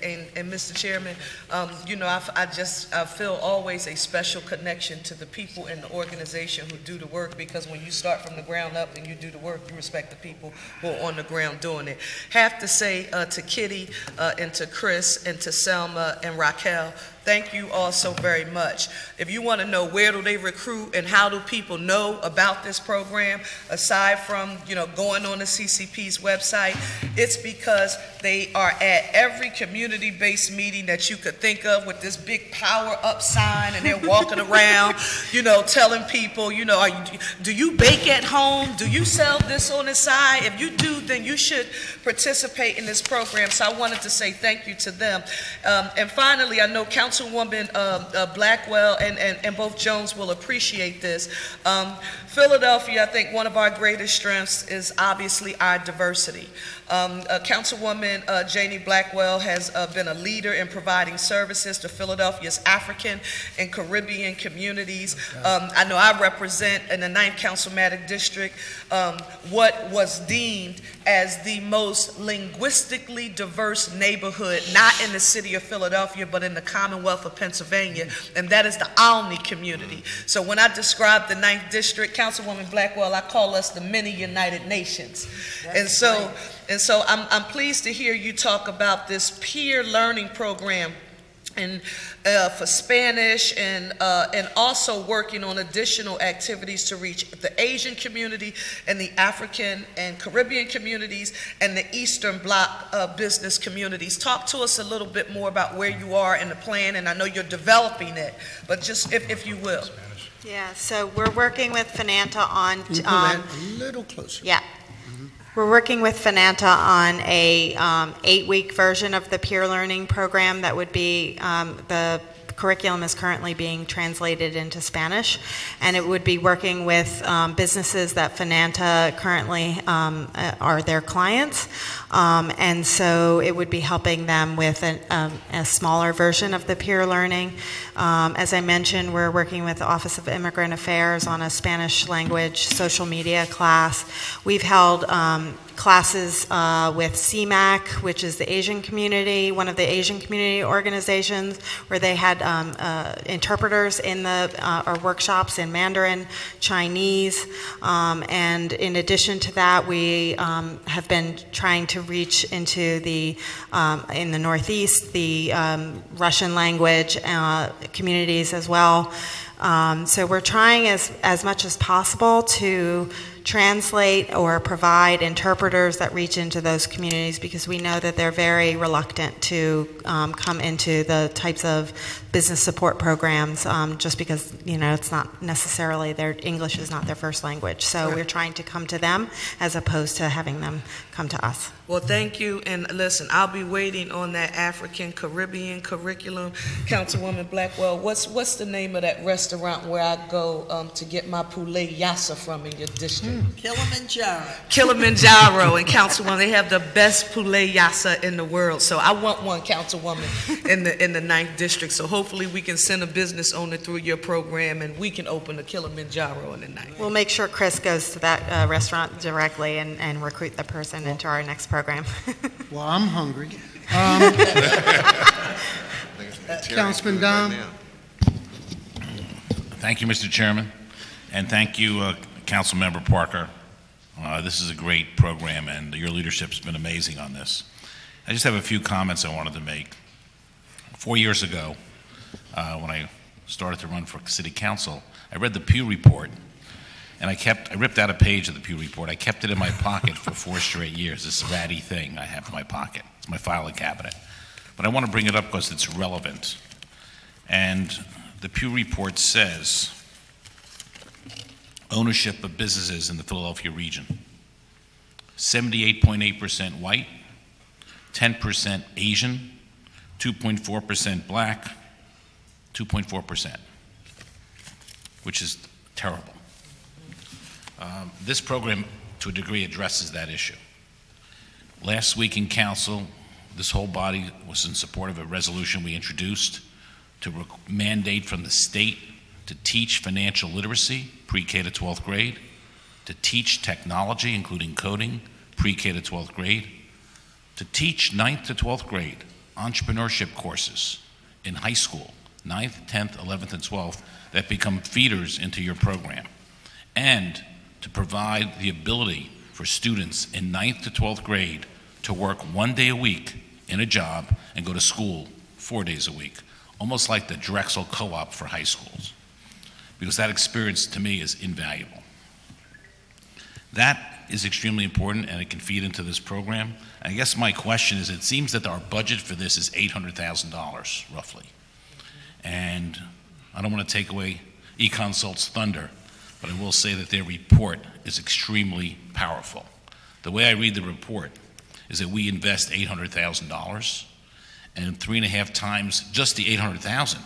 Mr. Chairman, I feel always a special connection to the people in the organization who do the work, because when you start from the ground up and you do the work, you respect the people who are on the ground doing it. Have to say to Kitty and to Chris and to Selma and Raquel, thank you all so very much. If you want to know where do they recruit and how do people know about this program, aside from, going on the CCP's website, it's because they are at every community-based meeting that you could think of with this big power up sign, and they're walking around, telling people, do you bake at home? Do you sell this on the side? If you do, then you should participate in this program. So I wanted to say thank you to them. And finally, I know Councilwoman Blackwell and both Jones will appreciate this. Philadelphia, I think one of our greatest strengths is obviously our diversity. Councilwoman Janie Blackwell has been a leader in providing services to Philadelphia's African and Caribbean communities. I know I represent in the 9th Councilmatic District what was deemed as the most linguistically diverse neighborhood, not in the city of Philadelphia, but in the Commonwealth of Pennsylvania, and that is the Olney community. So when I describe the 9th District, Councilwoman Blackwell, I call us the mini United Nations. And so I'm pleased to hear you talk about this peer learning program and for Spanish, and also working on additional activities to reach the Asian community and the African and Caribbean communities and the Eastern Bloc business communities. Talk to us a little bit more about where you are in the plan, and I know you're developing it, but just if you will. Yeah, so we're working with Finanta on... Can you pull that a little closer? Yeah. We're working with Finanta on a 8-week version of the peer learning program that would be, the curriculum is currently being translated into Spanish, and it would be working with businesses that Finanta currently are their clients, and so it would be helping them with a smaller version of the peer learning. As I mentioned, we're working with the Office of Immigrant Affairs on a Spanish language social media class. We've held classes with CMAC, which is the Asian community, one of the Asian community organizations, where they had interpreters in our workshops in Mandarin, Chinese, and in addition to that, we have been trying to reach into in the Northeast, the Russian language communities as well. So we're trying as much as possible to translate or provide interpreters that reach into those communities, because we know that they're very reluctant to come into the types of business support programs just because, it's not necessarily their English is not their first language. So we're trying to come to them as opposed to having them come to us. Well, thank you, and listen, I'll be waiting on that African Caribbean curriculum. Councilwoman Blackwell, what's the name of that restaurant where I go to get my poulet yassa from in your district? Kilimanjaro. Kilimanjaro, and Councilwoman, they have the best poulet yassa in the world. So I want one, Councilwoman, in the 9th District. So hopefully we can send a business owner through your program, and we can open a Kilimanjaro in the 9th. We'll make sure Chris goes to that restaurant directly and recruit the person into our next program. Well, I'm hungry. Councilman Dom. Thank you, Mr. Chairman, and thank you, Councilmember Parker. This is a great program, and your leadership's been amazing on this. I just have a few comments I wanted to make. 4 years ago, when I started to run for city council, I read the Pew Report, and I ripped out a page of the Pew Report. I kept it in my pocket for 4 straight years, this ratty thing I have in my pocket. It's my filing cabinet. But I want to bring it up because it's relevant. And the Pew Report says, ownership of businesses in the Philadelphia region, 78.8% white, 10% Asian, 2.4% black, 2.4%, which is terrible. This program, to a degree, addresses that issue. Last week in council, this whole body was in support of a resolution we introduced to mandate from the state to teach financial literacy, pre-K to 12th grade, to teach technology, including coding, pre-K to 12th grade, to teach 9th to 12th grade entrepreneurship courses in high school, 9th, 10th, 11th, and 12th, that become feeders into your program, and to provide the ability for students in 9th to 12th grade to work 1 day a week in a job and go to school 4 days a week, almost like the Drexel Co-op for high schools, because that experience to me is invaluable. That is extremely important, and it can feed into this program. And I guess my question is, it seems that our budget for this is $800,000 roughly. And I don't want to take away eConsult's thunder, but I will say that their report is extremely powerful. The way I read the report is that we invest $800,000, and 3.5 times just the $800,000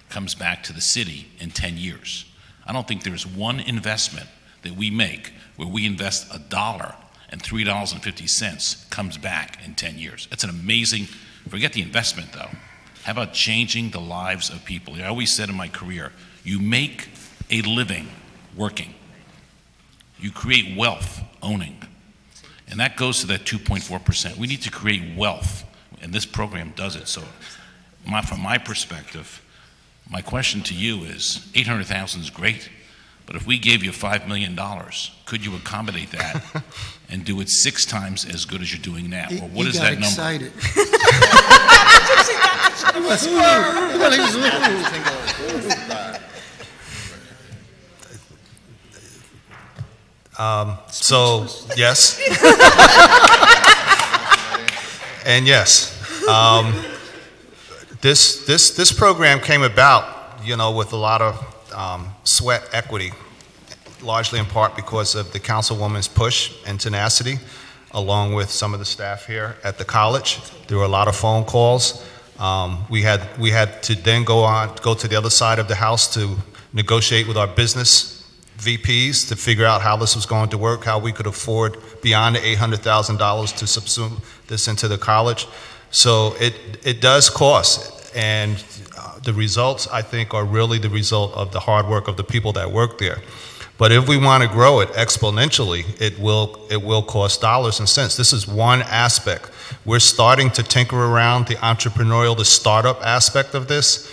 comes back to the city in 10 years. I don't think there's one investment that we make where we invest $1 and $3.50 comes back in 10 years. That's an amazing, forget the investment though. How about changing the lives of people? I always said in my career, you make a living working. You create wealth owning. And that goes to that 2.4%. We need to create wealth, and this program does it. So from my perspective, my question to you is, $800,000 is great, but if we gave you $5 million, could you accommodate that and do it 6 times as good as you're doing now? Or what is that number? Excited. So, yes. And yes. This program came about, with a lot of sweat equity, largely in part because of the councilwoman's push and tenacity, along with some of the staff here at the college. There were a lot of phone calls. We had to then go to the other side of the house to negotiate with our business VPs to figure out how this was going to work, how we could afford beyond the $800,000 to subsume this into the college. So it does cost, and the results, I think, are really the result of the hard work of the people that work there. But if we want to grow it exponentially, it will cost dollars and cents. This is one aspect. We're starting to tinker around the entrepreneurial, the startup aspect of this.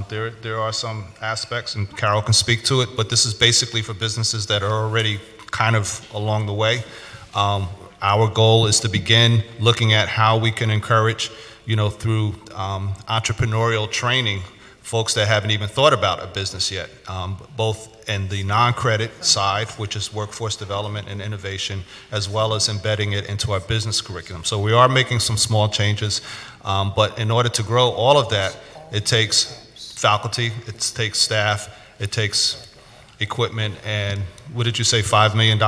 There are some aspects, and Carol can speak to it, but this is basically for businesses that are already kind of along the way. Our goal is to begin looking at how we can encourage, through entrepreneurial training, folks that haven't even thought about a business yet, both in the non-credit side, which is workforce development and innovation, as well as embedding it into our business curriculum. So we are making some small changes, but in order to grow all of that, it takes faculty, it takes staff, it takes equipment, and what did you say, $5 million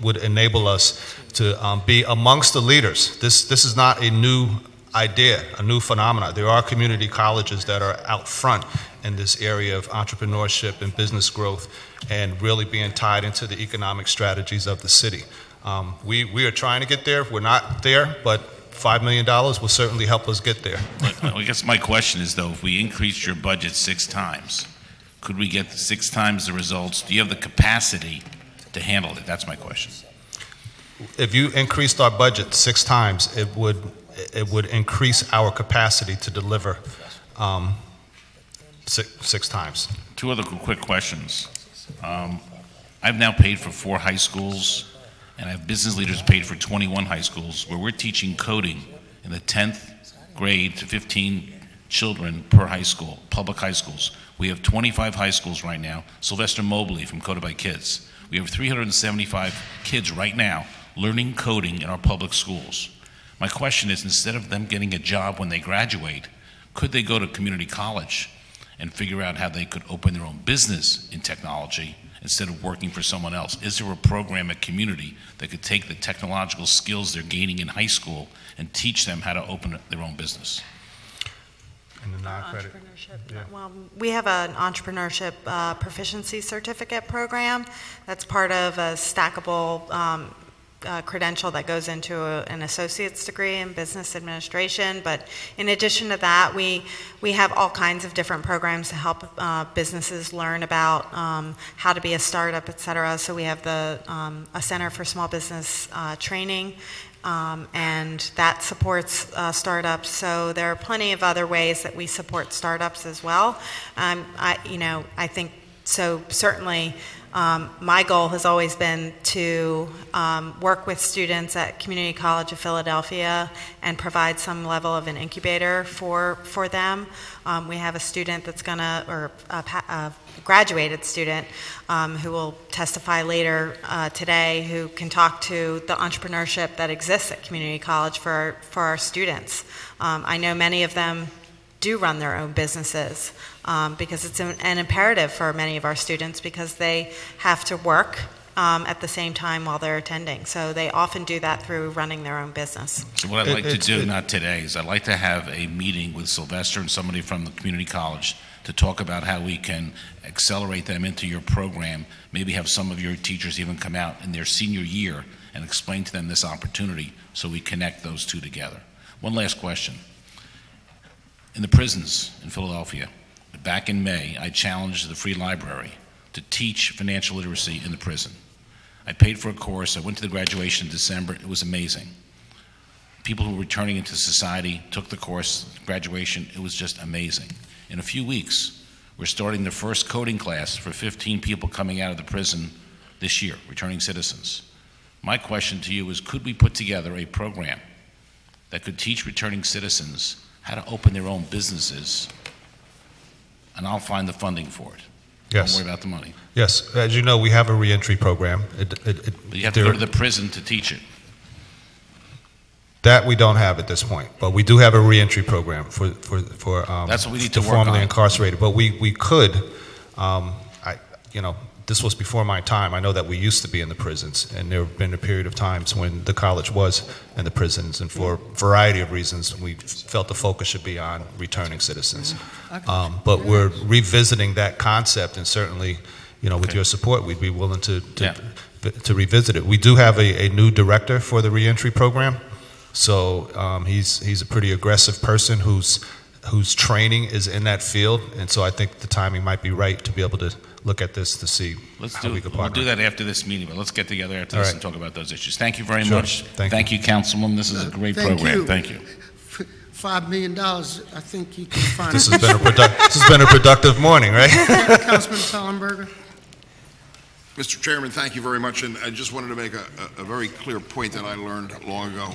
would enable us to be amongst the leaders. This is not a new idea, a new phenomenon. There are community colleges that are out front in this area of entrepreneurship and business growth and really being tied into the economic strategies of the city. We are trying to get there. We're not there, but $5 million will certainly help us get there. I guess my question is, though, if we increased your budget 6 times, could we get 6 times the results? Do you have the capacity to handle it? That's my question. If you increased our budget 6 times, it would increase our capacity to deliver 6 times. 2 other quick questions. I've now paid for 4 high schools. and I have business leaders paid for 21 high schools where we're teaching coding in the 10th grade to 15 children per high school, public high schools. We have 25 high schools right now. Sylvester Mobley from Coded by Kids. We have 375 kids right now learning coding in our public schools. My question is, instead of them getting a job when they graduate, could they go to community college and figure out how they could open their own business in technology instead of working for someone else? Is there a program at Community that could take the technological skills they're gaining in high school and teach them how to open their own business? And the non-credit? Well, we have an entrepreneurship proficiency certificate program that's part of a stackable credential that goes into an associate's degree in business administration. But in addition to that, we have all kinds of different programs to help businesses learn about how to be a startup, et cetera. So we have a Center for Small Business Training, and that supports startups. So there are plenty of other ways that we support startups as well. I think so. Certainly, my goal has always been to work with students at Community College of Philadelphia and provide some level of an incubator for them. We have a student that's or a graduated student who will testify later today, who can talk to the entrepreneurship that exists at Community College for our students. I know many of them do run their own businesses because it's an imperative for many of our students because they have to work at the same time while they're attending. So they often do that through running their own business. So what I'd like to do, not today, is I'd like to have a meeting with Sylvester and somebody from the community college to talk about how we can accelerate them into your program, maybe have some of your teachers even come out in their senior year and explain to them this opportunity so we connect those two together. One last question. In the prisons in Philadelphia, back in May, I challenged the Free Library to teach financial literacy in the prison. I paid for a course. I went to the graduation in December. It was amazing. People who were returning into society took the course, graduation. It was just amazing. In a few weeks, we're starting the first coding class for 15 people coming out of the prison this year, returning citizens. My question to you is, could we put together a program that could teach returning citizens how to open their own businesses, and I'll find the funding for it. Yes. Don't worry about the money. Yes. As you know, we have a reentry program. But you have to go to the prison to teach it. That we don't have at this point, but we do have a reentry program for That's what we need to work formerly on. incarcerated. But we could, this was before my time. I know that we used to be in the prisons, and there have been a period of times when the college was in the prisons, and for a variety of reasons, we felt the focus should be on returning citizens. But we're revisiting that concept, and certainly, with your support, we'd be willing to revisit it. We do have a new director for the reentry program, so he's a pretty aggressive person whose training is in that field, and so I think the timing might be right to be able to look at this to see how we could partner. We'll do that after this meeting, but let's get together after this and talk about those issues. Thank you very much. Thank you. Councilwoman. This is a great program. Thank you. $5 million, I think you can find. This has been a productive morning, right? Councilman Tallenberger. Mr. Chairman, thank you very much, and I just wanted to make a very clear point that I learned long ago.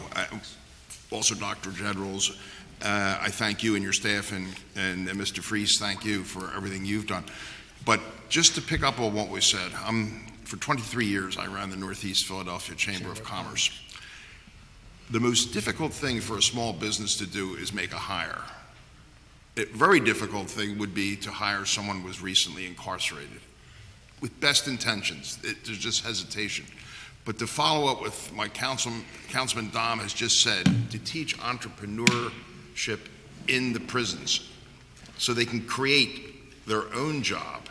Also, Dr. Generals, I thank you and your staff, and Mr. Freese, thank you for everything you've done. But just to pick up on what we said, for 23 years I ran the Northeast Philadelphia Chamber of Commerce. The most difficult thing for a small business to do is make a hire. A very difficult thing would be to hire someone who was recently incarcerated. With best intentions, there's just hesitation. But to follow up with my Councilman Dom has just said, to teach entrepreneurship in the prisons so they can create their own job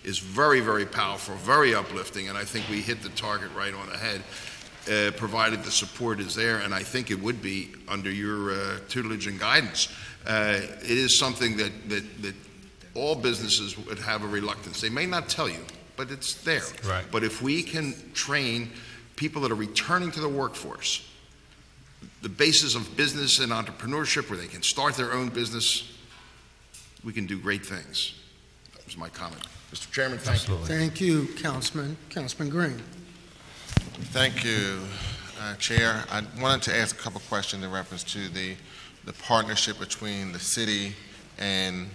is very, very powerful, very uplifting, and I think we hit the target right on the head, provided the support is there, and I think it would be under your tutelage and guidance. It is something that all businesses would have a reluctance. They may not tell you, but it's there. Right. But if we can train people that are returning to the workforce, the basis of business and entrepreneurship where they can start their own business, we can do great things. That was my comment. Mr. Chairman, thank you. Thank you, Councilman. Councilman Green. Thank you, Chair. I wanted to ask a couple questions in reference to the partnership between the city and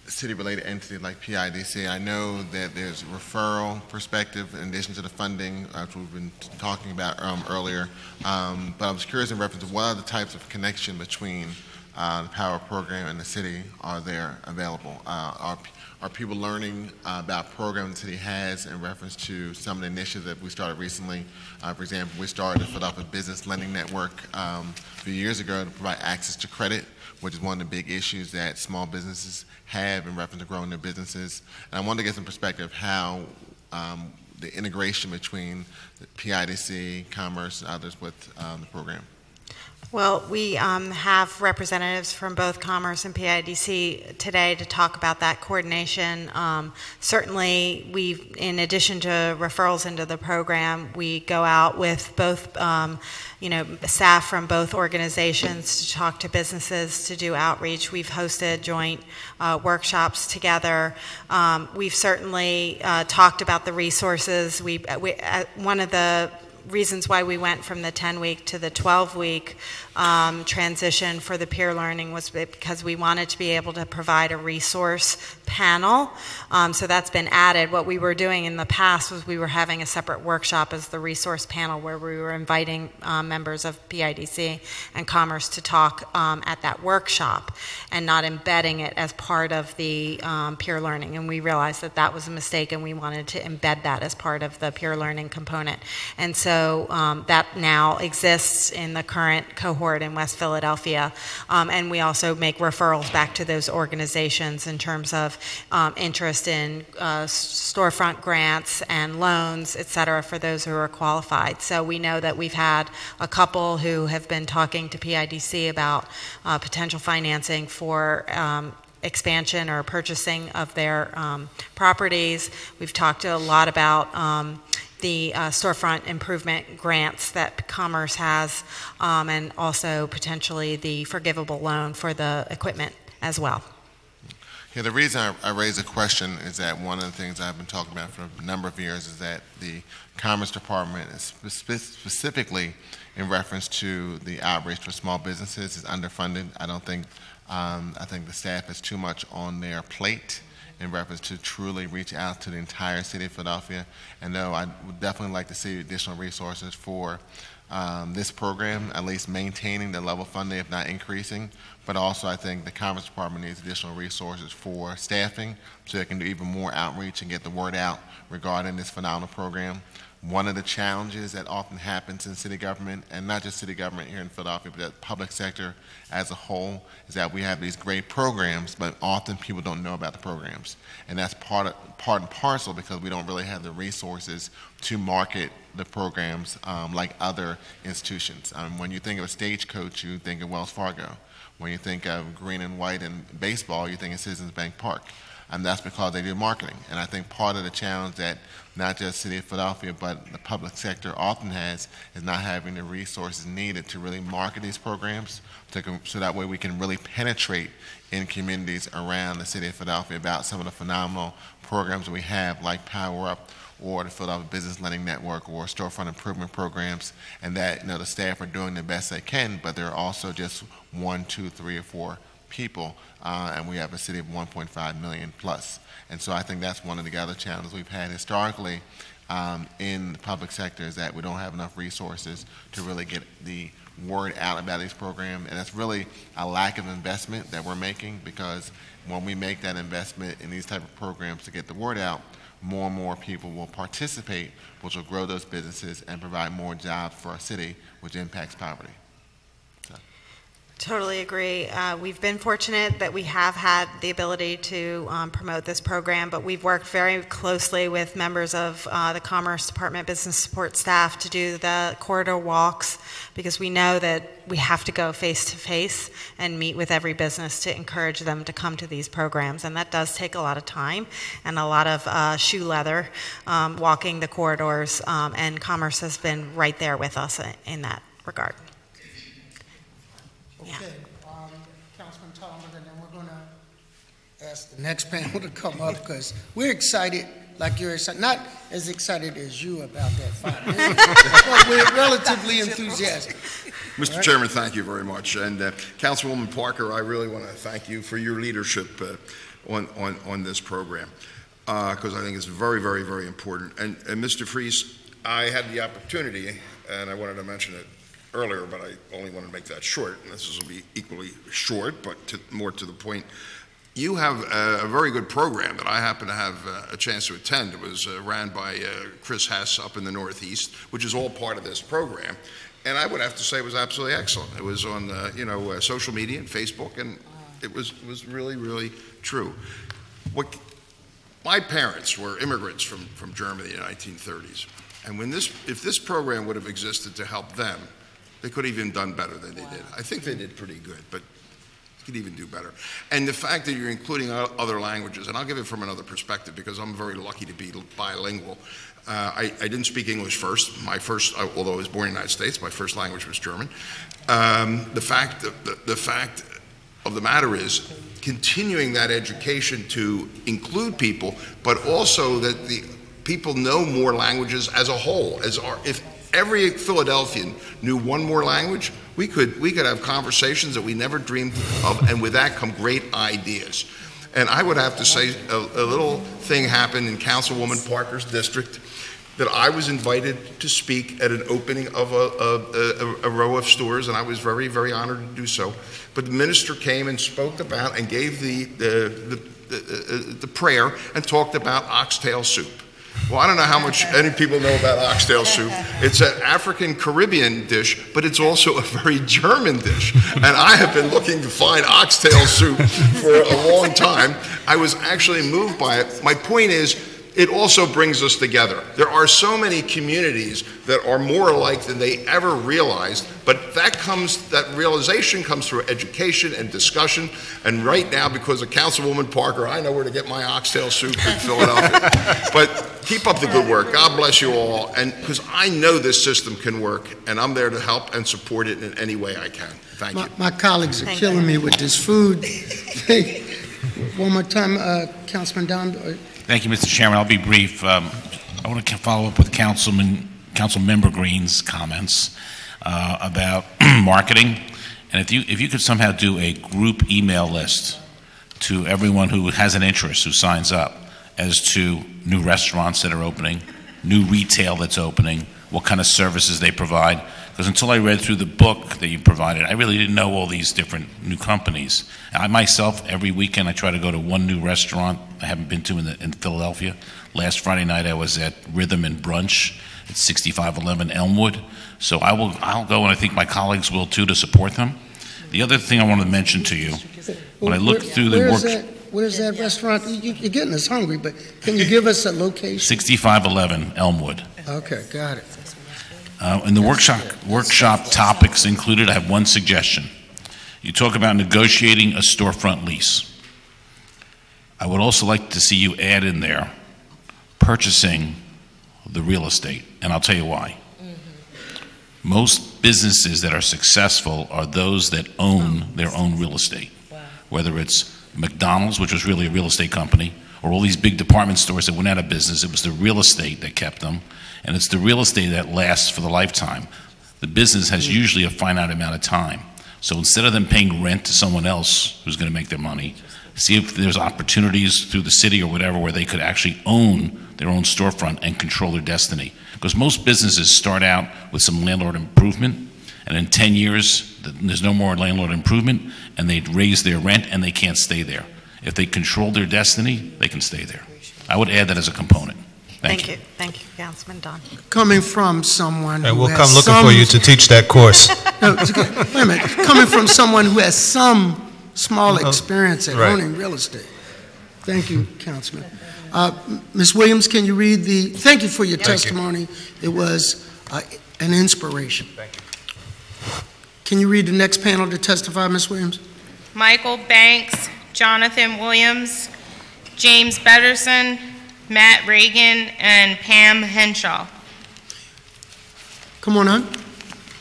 city-related entities like PIDC. I know that there's a referral perspective in addition to the funding, which we've been talking about earlier. But I was curious in reference to what other types of connection between the POWER program and the city are there available? Are people learning about programs the city has in reference to some of the initiatives that we started recently? For example, we started the Philadelphia Business Lending Network a few years ago to provide access to credit, which is one of the big issues that small businesses have in reference to growing their businesses. And I wanted to get some perspective of how the integration between the PIDC, Commerce, and others with the program. Well, we have representatives from both Commerce and PIDC today to talk about that coordination. Certainly, in addition to referrals into the program, we go out with both, staff from both organizations to talk to businesses, to do outreach. We've hosted joint workshops together. We've certainly talked about the resources. One of the reasons why we went from the 10-week to the 12-week transition for the peer learning was because we wanted to be able to provide a resource panel. So that's been added. What we were doing in the past was we were having a separate workshop as the resource panel where we were inviting members of PIDC and Commerce to talk at that workshop and not embedding it as part of the peer learning. And we realized that that was a mistake and we wanted to embed that as part of the peer learning component. And so that now exists in the current cohort in West Philadelphia. And we also make referrals back to those organizations in terms of interest in storefront grants and loans, et cetera, for those who are qualified. So we know that we've had a couple who have been talking to PIDC about potential financing for expansion or purchasing of their properties. We've talked a lot about the storefront improvement grants that Commerce has, and also potentially the forgivable loan for the equipment as well. Yeah, the reason I raise the question is that one of the things I've been talking about for a number of years is that the Commerce Department, is specifically in reference to the outreach for small businesses, is underfunded. I think the staff is too much on their plate in reference to truly reach out to the entire city of Philadelphia. And though I would definitely like to see additional resources for this program, at least maintaining the level of funding, if not increasing. But also I think the Commerce Department needs additional resources for staffing so they can do even more outreach and get the word out regarding this phenomenal program. One of the challenges that often happens in city government, and not just city government here in Philadelphia, but the public sector as a whole, is that we have these great programs, but often people don't know about the programs. And that's part and parcel because we don't really have the resources to market the programs like other institutions. When you think of a Stagecoach, you think of Wells Fargo. When you think of green and white and baseball, you think of Citizens Bank Park. And that's because they do marketing. And I think part of the challenge that not just the city of Philadelphia, but the public sector often has is not having the resources needed to really market these programs so that way we can really penetrate in communities around the city of Philadelphia about some of the phenomenal programs that we have like Power Up or the Philadelphia Business Lending Network or storefront improvement programs, and that the staff are doing the best they can, but they're also just 1, 2, 3, or 4 people, and we have a city of 1.5 million plus. And so I think that's one of the other challenges we've had historically in the public sector is that we don't have enough resources to really get the word out about these programs, and that's really a lack of investment that we're making, because when we make that investment in these type of programs to get the word out, more and more people will participate, which will grow those businesses and provide more jobs for our city, which impacts poverty. Totally agree. We've been fortunate that we have had the ability to promote this program, but we've worked very closely with members of the Commerce Department business support staff to do the corridor walks, because we know that we have to go face to face and meet with every business to encourage them to come to these programs. And that does take a lot of time and a lot of shoe leather walking the corridors, and Commerce has been right there with us in that regard. Okay, Councilman Tolliver, and then we're going to ask the next panel to come up because we're excited, like you're excited, not as excited as you about that 5 million, but we're relatively enthusiastic. Mr. Chairman, thank you very much. And Councilwoman Parker, I really want to thank you for your leadership on this program because I think it's very, very, very important. And Mr. Freese, I had the opportunity, and I wanted to mention it earlier, but I only want to make that short, and this will be equally short, but more to the point. You have a very good program that I happen to have a chance to attend. It was ran by Chris Hess up in the Northeast, which is all part of this program. And I would have to say it was absolutely excellent. It was on, social media and Facebook, and it was really, really true. My parents were immigrants from Germany in the 1930s, and if this program would have existed to help them, they could have even done better than they did. I think they did pretty good, but could even do better. And the fact that you're including other languages, and I'll give it from another perspective because I'm very lucky to be bilingual. I didn't speak English first. Although I was born in the United States, my first language was German. The fact of the matter is continuing that education to include people, but also that the people know more languages as a whole. If every Philadelphian knew one more language, we could have conversations that we never dreamed of, and with that come great ideas. And I would have to say a little thing happened in Councilwoman Parker's district that I was invited to speak at an opening of a row of stores, and I was very, very honored to do so. But the minister came and spoke about and gave the prayer and talked about oxtail soup. Well, I don't know how much any people know about oxtail soup. It's an African Caribbean dish, but it's also a very German dish. And I have been looking to find oxtail soup for a long time. I was actually moved by it. My point is, it also brings us together. There are so many communities that are more alike than they ever realized, but that realization comes through education and discussion. And right now, because of Councilwoman Parker, I know where to get my oxtail soup in Philadelphia. But keep up the good work. God bless you all. And because I know this system can work, and I'm there to help and support it in any way I can. Thank you. My colleagues are killing me with this food. One more time, Councilman Don. Thank you, Mr. Chairman. I'll be brief. I want to follow up with Councilmember Green's comments about marketing. And if you could somehow do a group email list to everyone who has an interest, who signs up, as to new restaurants that are opening, new retail that's opening, what kind of services they provide. Because until I read through the book that you provided, I really didn't know all these different new companies. I myself, every weekend, I try to go to one new restaurant I haven't been to in Philadelphia. Last Friday night, I was at Rhythm and Brunch at 6511 Elmwood. So I'll go, and I think my colleagues will too, to support them. The other thing I wanted to mention to you, when I looked through the work... Where's that restaurant? You're getting us hungry, but can you give us a location? 6511 Elmwood. Okay, got it. In the workshop topics included, I have one suggestion. You talk about negotiating a storefront lease. I would also like to see you add in there purchasing the real estate, and I'll tell you why. Most businesses that are successful are those that own their own real estate, whether it's McDonald's, which was really a real estate company, or all these big department stores that went out of business. It was the real estate that kept them, and it's the real estate that lasts for the lifetime. The business has usually a finite amount of time. So instead of them paying rent to someone else who's going to make their money, see if there's opportunities through the city or whatever where they could actually own their own storefront and control their destiny. Because most businesses start out with some landlord improvement, and in 10 years, there's no more landlord improvement, and they raise their rent, and they can't stay there. If they control their destiny, they can stay there. I would add that as a component. Thank you. Thank you, Councilman Don. Coming from someone And who we'll has come looking some, for you to teach that course. No, it's okay. Wait a minute. Coming from someone who has some small experience at owning real estate. Thank you, Councilman. Ms. Williams, can you read thank you for your testimony. It was an inspiration. Thank you. Can you read the next panel to testify, Ms. Williams? Michael Banks, Jonathan Williams, James Betterson, Matt Reagan, and Pam Henshaw. Come on up.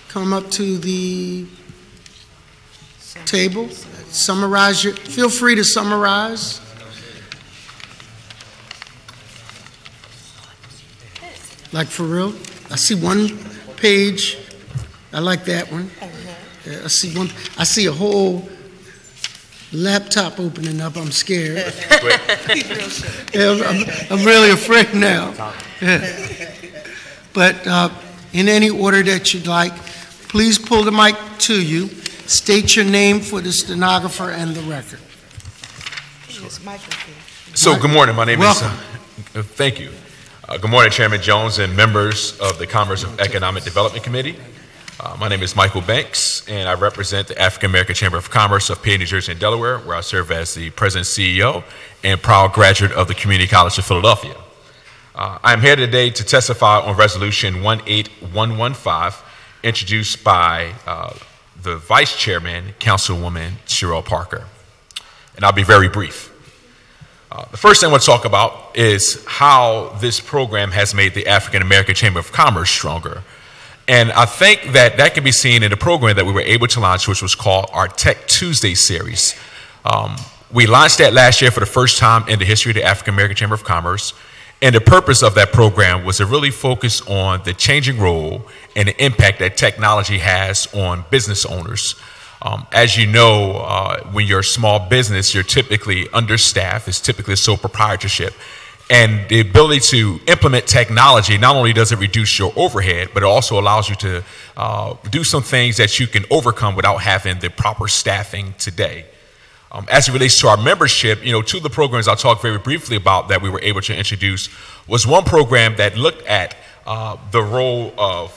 Come up to the table. Feel free to summarize Like for real? I see one page. I like that one. Yeah, I see one. I see a whole laptop opening up. I'm scared. Yeah, I'm really afraid now. Yeah. But in any order that you'd like, please pull the mic to you. State your name for the stenographer and the record. So, good morning. My name Welcome. is. Thank you. Good morning, Chairman Jones and members of the Commerce and Economic Development Committee. My name is Michael Banks, and I represent the African American Chamber of Commerce of PA, New Jersey, and Delaware, where I serve as the President CEO and proud graduate of the Community College of Philadelphia. I am here today to testify on Resolution 18115, introduced by the Vice Chairman, Councilwoman Sherelle Parker. And I'll be very brief. The first thing I want to talk about is how this program has made the African American Chamber of Commerce stronger. And I think that that can be seen in the program that we were able to launch, which was called our Tech Tuesday series. We launched that last year for the first time in the history of the African American Chamber of Commerce. And the purpose of that program was to really focus on the changing role and the impact that technology has on business owners. As you know, when you're a small business, you're typically understaffed. It's typically a sole proprietorship. And the ability to implement technology, not only does it reduce your overhead, but it also allows you to do some things that you can overcome without having the proper staffing today. As it relates to our membership, two of the programs I'll talk very briefly about that we were able to introduce was one program that looked at the role of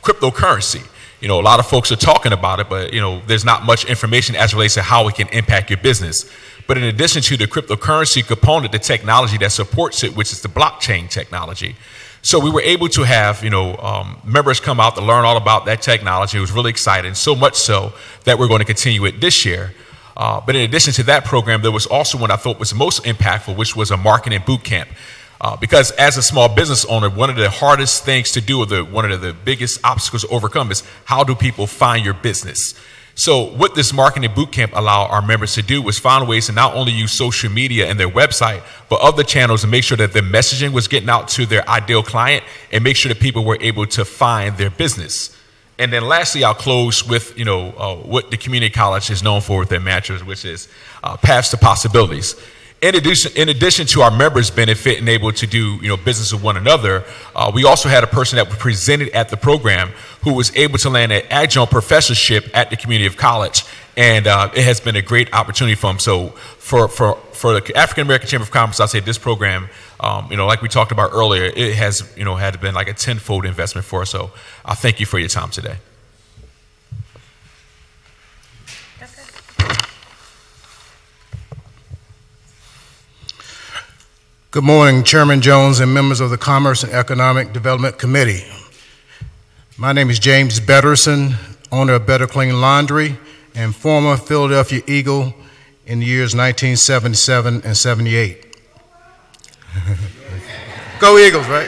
cryptocurrency. A lot of folks are talking about it, but, there's not much information as it relates to how it can impact your business. But in addition to the cryptocurrency component, the technology that supports it, which is the blockchain technology. So we were able to have, members come out to learn all about that technology. It was really exciting, so much so that we're going to continue it this year. But in addition to that program, there was also one I thought was most impactful, which was a marketing boot camp. Because as a small business owner, one of the hardest things to do, or one of the biggest obstacles to overcome, is how do people find your business? So what this marketing boot camp allowed our members to do was find ways to not only use social media and their website, but other channels, and make sure that their messaging was getting out to their ideal client, and make sure that people were able to find their business. And then lastly, I'll close with, what the community college is known for with their mantras, which is paths to possibilities. In addition to our members benefiting and able to do business with one another, we also had a person that presented at the program who was able to land an adjunct professorship at the community college, and it has been a great opportunity for him. So for the African American Chamber of Commerce, I'll say this program, like we talked about earlier, it has had been like a tenfold investment for us. So I thank you for your time today. Good morning, Chairman Jones and members of the Commerce and Economic Development Committee. My name is James Betterson, owner of Better Clean Laundry and former Philadelphia Eagle in the years 1977 and 78. Go Eagles, right?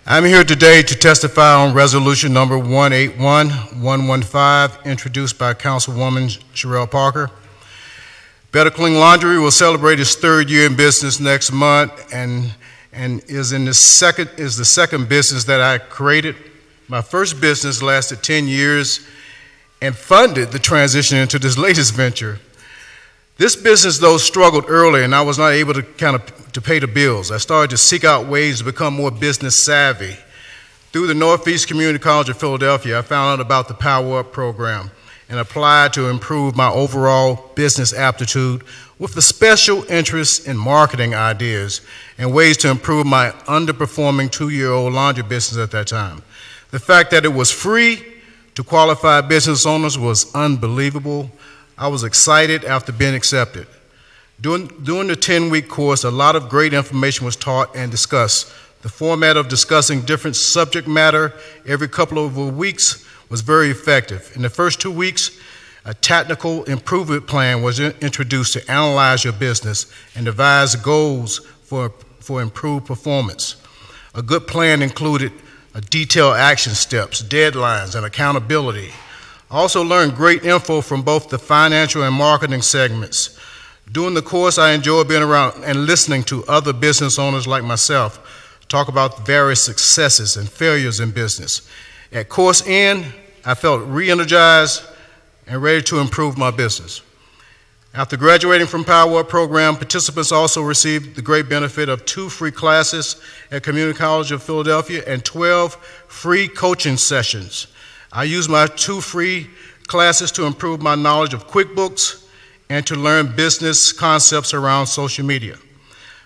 I'm here today to testify on resolution number 181-115, introduced by Councilwoman Sherelle Parker. Better Clean Laundry will celebrate its third year in business next month, and is the second business that I created. My first business lasted 10 years and funded the transition into this latest venture. This business, though, struggled early, and I was not able to pay the bills. I started to seek out ways to become more business savvy. Through the Northeast Community College of Philadelphia, I found out about the Power Up program and applied to improve my overall business aptitude with a special interest in marketing ideas and ways to improve my underperforming 2-year-old laundry business at that time. The fact that it was free to qualified business owners was unbelievable. I was excited after being accepted. During the 10-week course, a lot of great information was taught and discussed. The format of discussing different subject matter every couple of weeks was very effective. In the first 2 weeks, a technical improvement plan was introduced to analyze your business and devise goals for improved performance. A good plan included detailed action steps, deadlines, and accountability. I also learned great info from both the financial and marketing segments. During the course, I enjoy being around and listening to other business owners like myself talk about various successes and failures in business. At course end, I felt re-energized and ready to improve my business. After graduating from Power Up program, participants also received the great benefit of 2 free classes at Community College of Philadelphia and 12 free coaching sessions. I used my 2 free classes to improve my knowledge of QuickBooks and to learn business concepts around social media.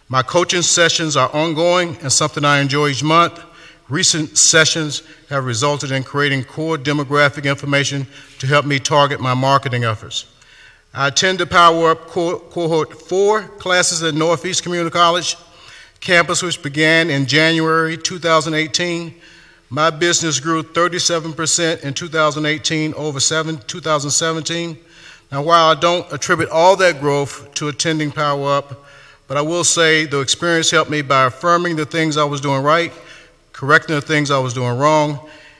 My coaching sessions are ongoing and something I enjoy each month. Recent sessions have resulted in creating core demographic information to help me target my marketing efforts. I attended Power Up Cohort 4 classes at Northeast Community College campus, which began in January 2018. My business grew 37% in 2018 over 2017. Now, while I don't attribute all that growth to attending Power Up, but I will say the experience helped me by affirming the things I was doing right, correcting the things I was doing wrong,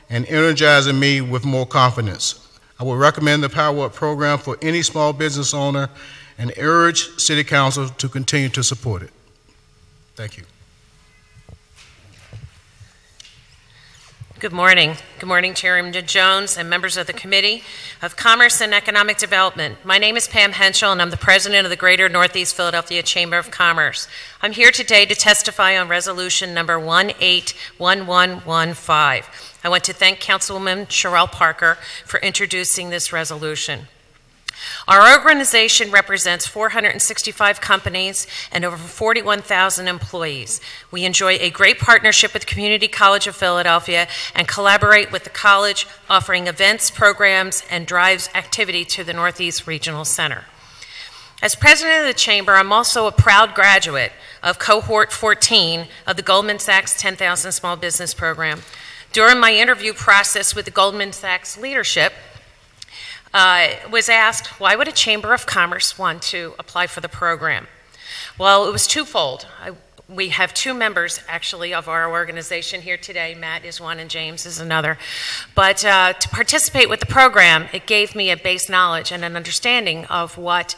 and energizing me with more confidence. I would recommend the Power Up program for any small business owner and urge City Council to continue to support it. Thank you. Good morning. Good morning, Chairman Jones and members of the Committee of Commerce and Economic Development. My name is Pam Henschel, and I'm the president of the Greater Northeast Philadelphia Chamber of Commerce. I'm here today to testify on resolution number 181115. I want to thank Councilwoman Sherelle Parker for introducing this resolution. Our organization represents 465 companies and over 41,000 employees. We enjoy a great partnership with Community College of Philadelphia and collaborate with the college, offering events, programs, and drives activity to the Northeast Regional Center. As president of the Chamber, I'm also a proud graduate of Cohort 14 of the Goldman Sachs 10,000 Small Business Program. During my interview process with the Goldman Sachs leadership, was asked, why would a Chamber of Commerce want to apply for the program? Well, it was twofold. We have 2 members, actually, of our organization here today. Matt is one and James is another. But to participate with the program, it gave me a base knowledge and an understanding of what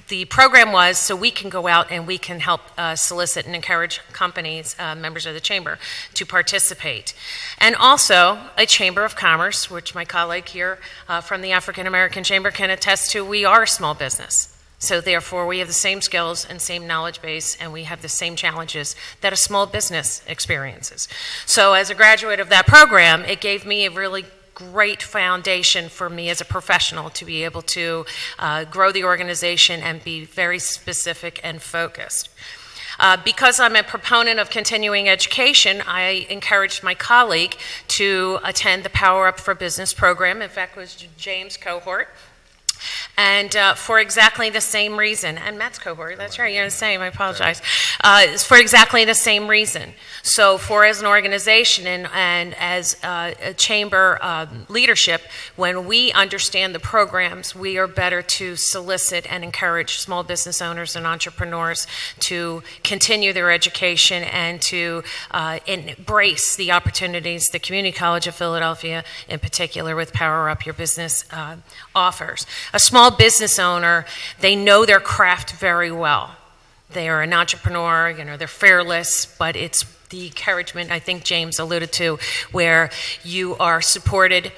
the program was, so we can go out and we can help solicit and encourage companies, members of the Chamber, to participate. And also, a Chamber of Commerce, which my colleague here from the African American Chamber can attest to, we are a small business. So therefore, we have the same skills and same knowledge base, and we have the same challenges that a small business experiences. So as a graduate of that program, it gave me a really great foundation for me as a professional to be able to grow the organization and be very specific and focused. Because I'm a proponent of continuing education, I encouraged my colleague to attend the Power Up for Business program. In fact, it was James' cohort. And for exactly the same reason, and Matt's cohort, that's right, you're the same, I apologize. It's for exactly the same reason. So as an organization and as a chamber leadership, when we understand the programs, we are better to solicit and encourage small business owners and entrepreneurs to continue their education and to embrace the opportunities the Community College of Philadelphia, in particular with Power Up Your Business, offers. A small business owner, they know their craft very well. They are an entrepreneur, they're fearless, but it's the encouragement I think James alluded to, where you are supported,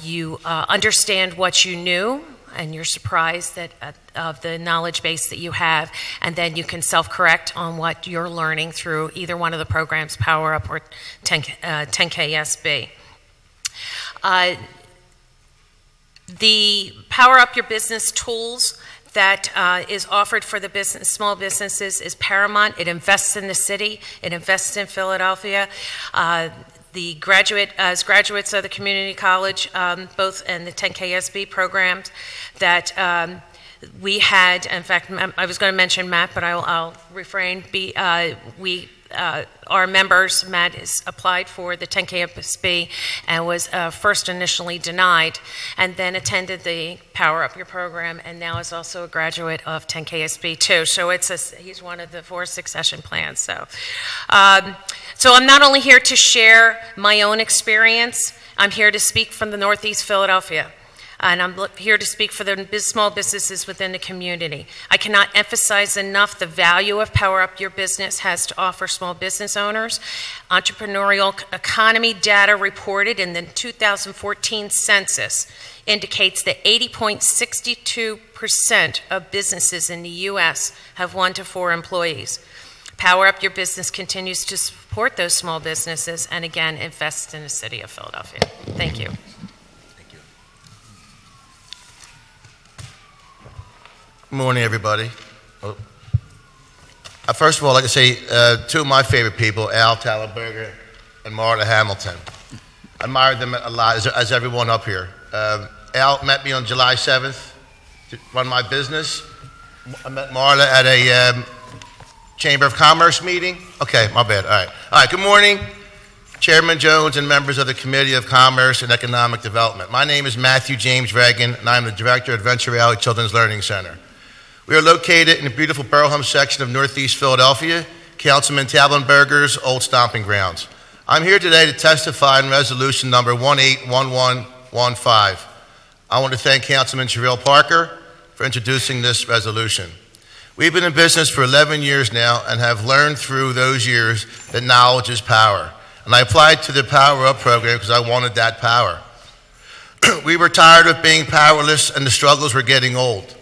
you understand what you knew, and you're surprised of the knowledge base that you have, and then you can self-correct on what you're learning through either one of the programs, Power Up or 10KSB. The Power Up Your Business tools that is offered for the small businesses is paramount. It invests in the city. It invests in Philadelphia. As graduates of the community college, both in the 10KSB programs, that we had, in fact, I was going to mention Matt, but I'll refrain. Our members, Matt has applied for the 10KSB and was first initially denied, and then attended the Power Up Your program, and now is also a graduate of 10KSB too. So he's one of the 4 succession plans. So I'm not only here to share my own experience, I'm here to speak from the Northeast Philadelphia. and I'm here to speak for the small businesses within the community. I cannot emphasize enough the value of Power Up Your Business has to offer small business owners. Entrepreneurial economy data reported in the 2014 census indicates that 80.62% of businesses in the U.S. have 1 to 4 employees. Power Up Your Business continues to support those small businesses and, again, invest in the city of Philadelphia. Thank you. Good morning, everybody. First of all, I'd like to say two of my favorite people, Al Tallenberger and Marla Hamilton. I admired them a lot, as everyone up here. Al met me on July 7th to run my business. I met Marla at a Chamber of Commerce meeting. Okay, my bad. All right, good morning, Chairman Jones and members of the Committee of Commerce and Economic Development. My name is Matthew James Reagan, and I'm the Director at Venture Valley Children's Learning Center. We are located in the beautiful Burlham section of Northeast Philadelphia, Councilman Tallenberger's old stomping grounds. I'm here today to testify on resolution number 181115. I want to thank Councilman Sherrill Parker for introducing this resolution. We've been in business for 11 years now and have learned through those years that knowledge is power. And I applied to the Power Up program because I wanted that power. We were tired of being powerless and the struggles were getting old.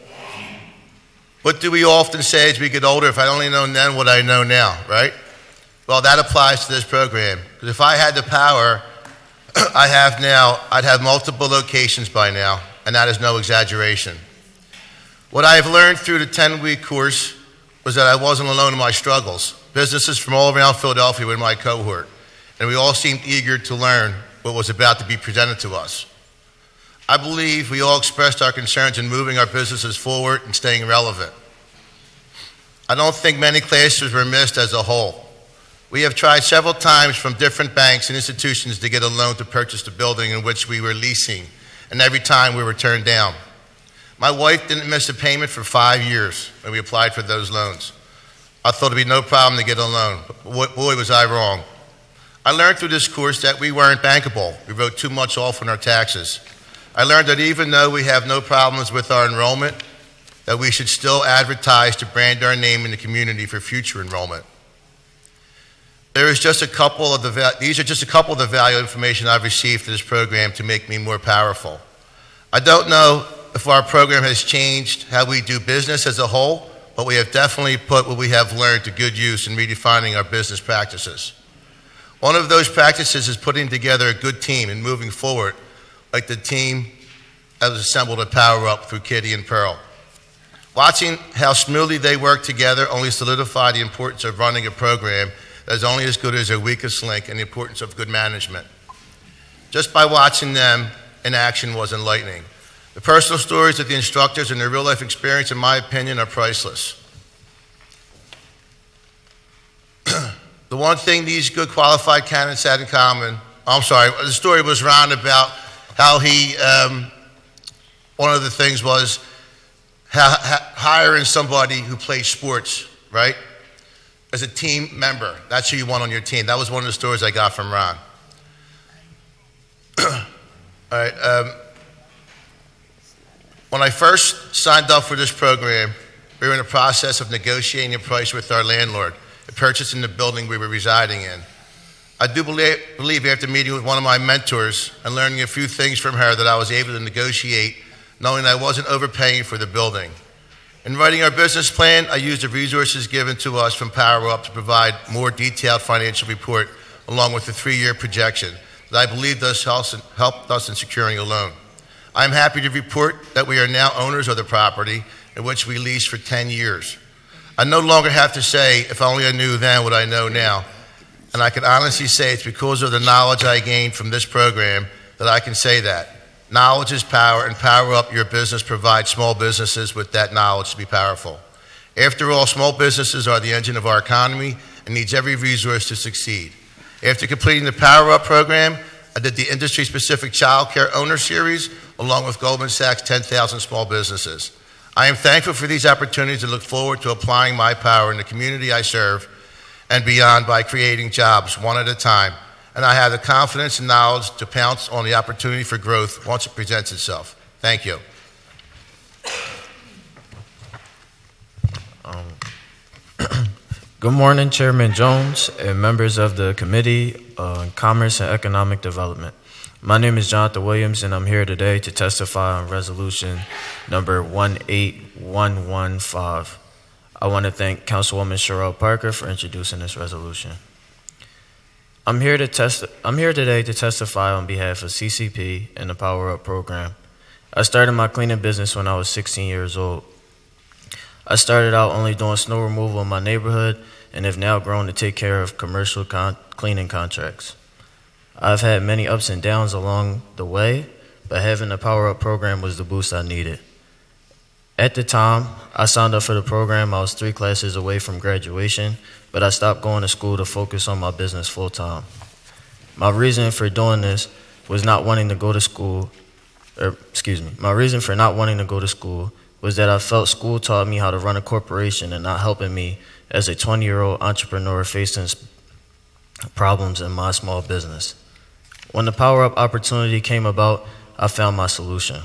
What do we often say as we get older? If I'd only known then what I know now, right? Well, that applies to this program. Because if I had the power I have now, I'd have multiple locations by now, and that is no exaggeration. What I have learned through the 10-week course was that I wasn't alone in my struggles. Businesses from all around Philadelphia were in my cohort, and we all seemed eager to learn what was about to be presented to us. I believe we all expressed our concerns in moving our businesses forward and staying relevant. I don't think many classes were missed as a whole. We have tried several times from different banks and institutions to get a loan to purchase the building in which we were leasing, and every time we were turned down. My wife didn't miss a payment for 5 years when we applied for those loans. I thought it'd be no problem to get a loan, but boy was I wrong. I learned through this course that we weren't bankable. We wrote too much off on our taxes. I learned that even though we have no problems with our enrollment, that we should still advertise to brand our name in the community for future enrollment. These are just a couple of the valuable information I've received through this program to make me more powerful. I don't know if our program has changed how we do business as a whole, but we have definitely put what we have learned to good use in redefining our business practices. One of those practices is putting together a good team and moving forward, like the team that was assembled at Power Up through Kitty and Pearl. Watching how smoothly they work together only solidified the importance of running a program that is only as good as their weakest link and the importance of good management. Just by watching them in action was enlightening. The personal stories of the instructors and their real-life experience, in my opinion, are priceless. The one thing these good qualified candidates had in common, the story was Ron about how he, one of the things was hiring somebody who plays sports, right? As a team member. That's who you want on your team. That was one of the stories I got from Ron. All right. When I first signed up for this program, we were in the process of negotiating a price with our landlord and purchasing the building we were residing in. I do believe after meeting with one of my mentors and learning a few things from her that I was able to negotiate, knowing I wasn't overpaying for the building. In writing our business plan, I used the resources given to us from Power Up to provide more detailed financial report along with the 3-year projection that I believe helped us in securing a loan. I'm happy to report that we are now owners of the property in which we leased for 10 years. I no longer have to say, if only I knew then what I know now. And I can honestly say it's because of the knowledge I gained from this program that I can say that. Knowledge is power, and Power Up Your Business provides small businesses with that knowledge to be powerful. After all, small businesses are the engine of our economy and needs every resource to succeed. After completing the Power Up program, I did the industry-specific Child Care Owner Series along with Goldman Sachs 10,000 Small Businesses. I am thankful for these opportunities and look forward to applying my power in the community I serve and beyond by creating jobs one at a time. And I have the confidence and knowledge to pounce on the opportunity for growth once it presents itself. Thank you. Good morning, Chairman Jones and members of the Committee on Commerce and Economic Development. My name is Jonathan Williams, and I'm here today to testify on resolution number 18115. I want to thank Councilwoman Sherelle Parker for introducing this resolution. I'm here today to testify on behalf of CCP and the Power Up program. I started my cleaning business when I was 16 years old. I started out only doing snow removal in my neighborhood and have now grown to take care of commercial cleaning contracts. I've had many ups and downs along the way, but having the Power Up program was the boost I needed. At the time I signed up for the program, I was 3 classes away from graduation, but I stopped going to school to focus on my business full time. My reason for doing this was not wanting to go to school, my reason for not wanting to go to school was that I felt school taught me how to run a corporation and not helping me as a 20-year-old entrepreneur facing problems in my small business. When the Power Up opportunity came about, I found my solution.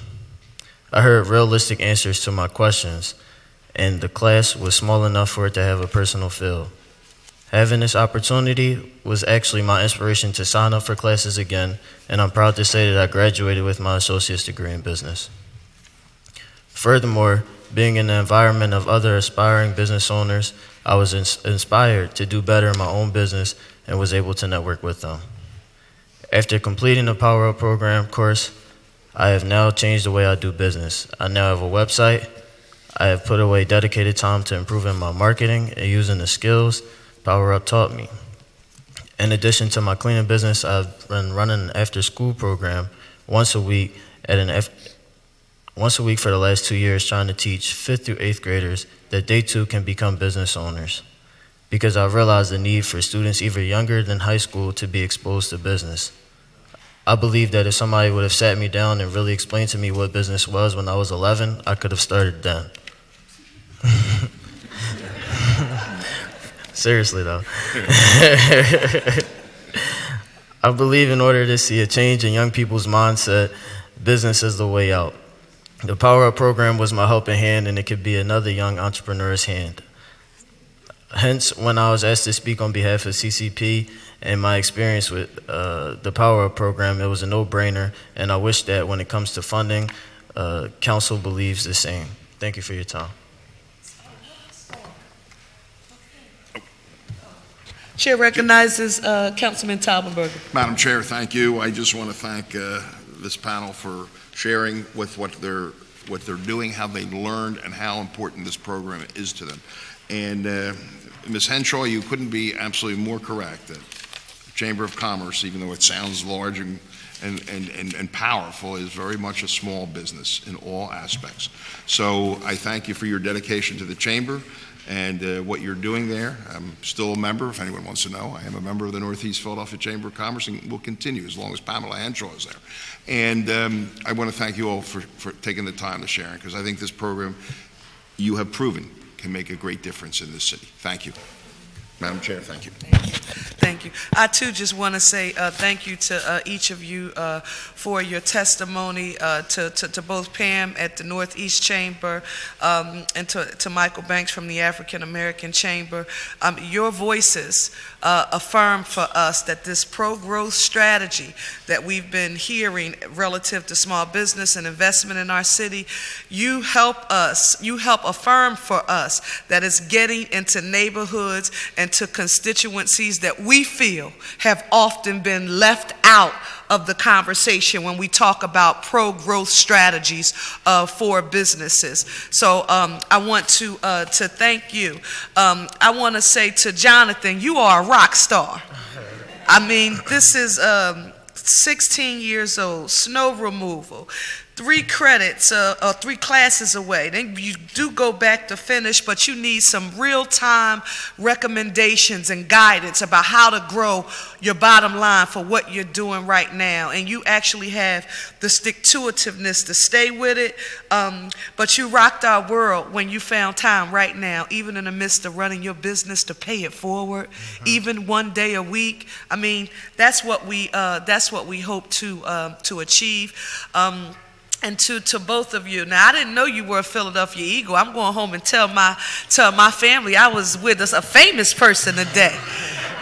I heard realistic answers to my questions, and the class was small enough for it to have a personal feel. Having this opportunity was actually my inspiration to sign up for classes again, and I'm proud to say that I graduated with my associate's degree in business. Furthermore, being in the environment of other aspiring business owners, I was inspired to do better in my own business and was able to network with them. After completing the Power Up program course, I have now changed the way I do business. I now have a website. I have put away dedicated time to improving my marketing and using the skills Power Up taught me. In addition to my cleaning business, I've been running an after-school program once a week for the last 2 years, trying to teach 5th through 8th graders that they too can become business owners, because I realized the need for students even younger than high school to be exposed to business. I believe that if somebody would have sat me down and really explained to me what business was when I was 11, I could have started then. Seriously though. I believe in order to see a change in young people's mindset, business is the way out. The Power Up program was my helping hand, and it could be another young entrepreneur's hand. Hence, when I was asked to speak on behalf of CCP and my experience with the Power Up program, it was a no-brainer, and I wish that when it comes to funding, Council believes the same. Thank you for your time. Chair recognizes Councilman Taubenberger. Madam Chair, thank you. I just want to thank this panel for sharing with what they're doing, how they learned, and how important this program is to them. And Ms. Henshaw, you couldn't be absolutely more correct. The Chamber of Commerce, even though it sounds large and powerful, is very much a small business in all aspects. So I thank you for your dedication to the Chamber and what you're doing there. I'm still a member, if anyone wants to know. I am a member of the Northeast Philadelphia Chamber of Commerce and will continue as long as Pamela Henshaw is there. And I want to thank you all for taking the time to share, because I think this program, you have proven, can make a great difference in this city. Thank you. Madam Chair, thank you. Thank you. I too just want to say thank you to each of you for your testimony, to both Pam at the Northeast Chamber and to Michael Banks from the African American Chamber. Your voices affirm for us that this pro-growth strategy that we've been hearing relative to small business and investment in our city, you help affirm for us that it's getting into neighborhoods and to constituencies that we feel have often been left out of the conversation when we talk about pro-growth strategies for businesses. So I want to thank you. I want to say to Jonathan, you are a rock star. I mean, this is 16 years old, snow removal, 3 credits or 3 classes away. Then you do go back to finish, but you need some real-time recommendations and guidance about how to grow your bottom line for what you're doing right now. And you actually have the stick-to-itiveness to stay with it. But you rocked our world when you found time right now, even in the midst of running your business, to pay it forward, even one day a week. I mean, that's what we hope to achieve. And to both of you. Now, I didn't know you were a Philadelphia Eagle. I'm going home and tell my family I was with a famous person today,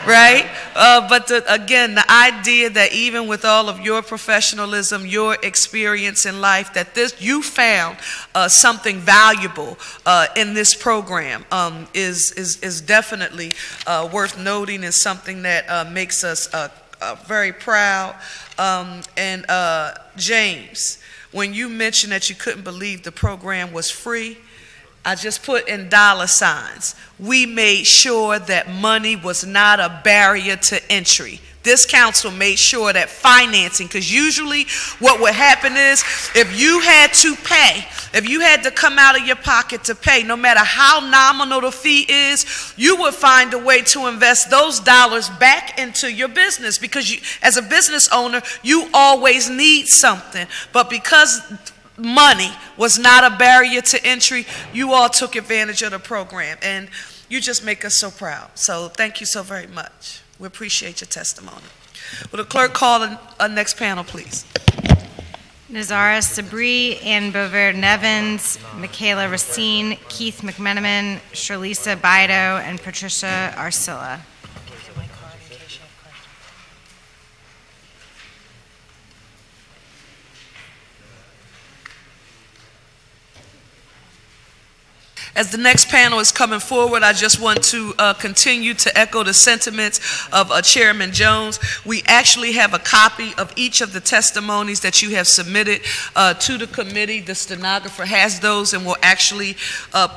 right? But again, the idea that even with all of your professionalism, your experience in life, that you found something valuable in this program is definitely worth noting, and something that makes us very proud. And James, when you mentioned that you couldn't believe the program was free, I just put in dollar signs. We made sure that money was not a barrier to entry. This council made sure that financing, because usually what would happen is if you had to pay, if you had to come out of your pocket to pay, no matter how nominal the fee is, you would find a way to invest those dollars back into your business, because you, as a business owner, you always need something. But because money was not a barrier to entry, you all took advantage of the program, and you just make us so proud. So thank you so very much. We appreciate your testimony. Will the clerk call the next panel, please? Nazara Sabri, Ann Bover Nevins, Michaela Racine, Keith McMenamin, Sherlisa Bido, and Patricia Arcilla. As the next panel is coming forward, I just want to continue to echo the sentiments of Chairman Jones. We actually have a copy of each of the testimonies that you have submitted to the committee. The stenographer has those and will actually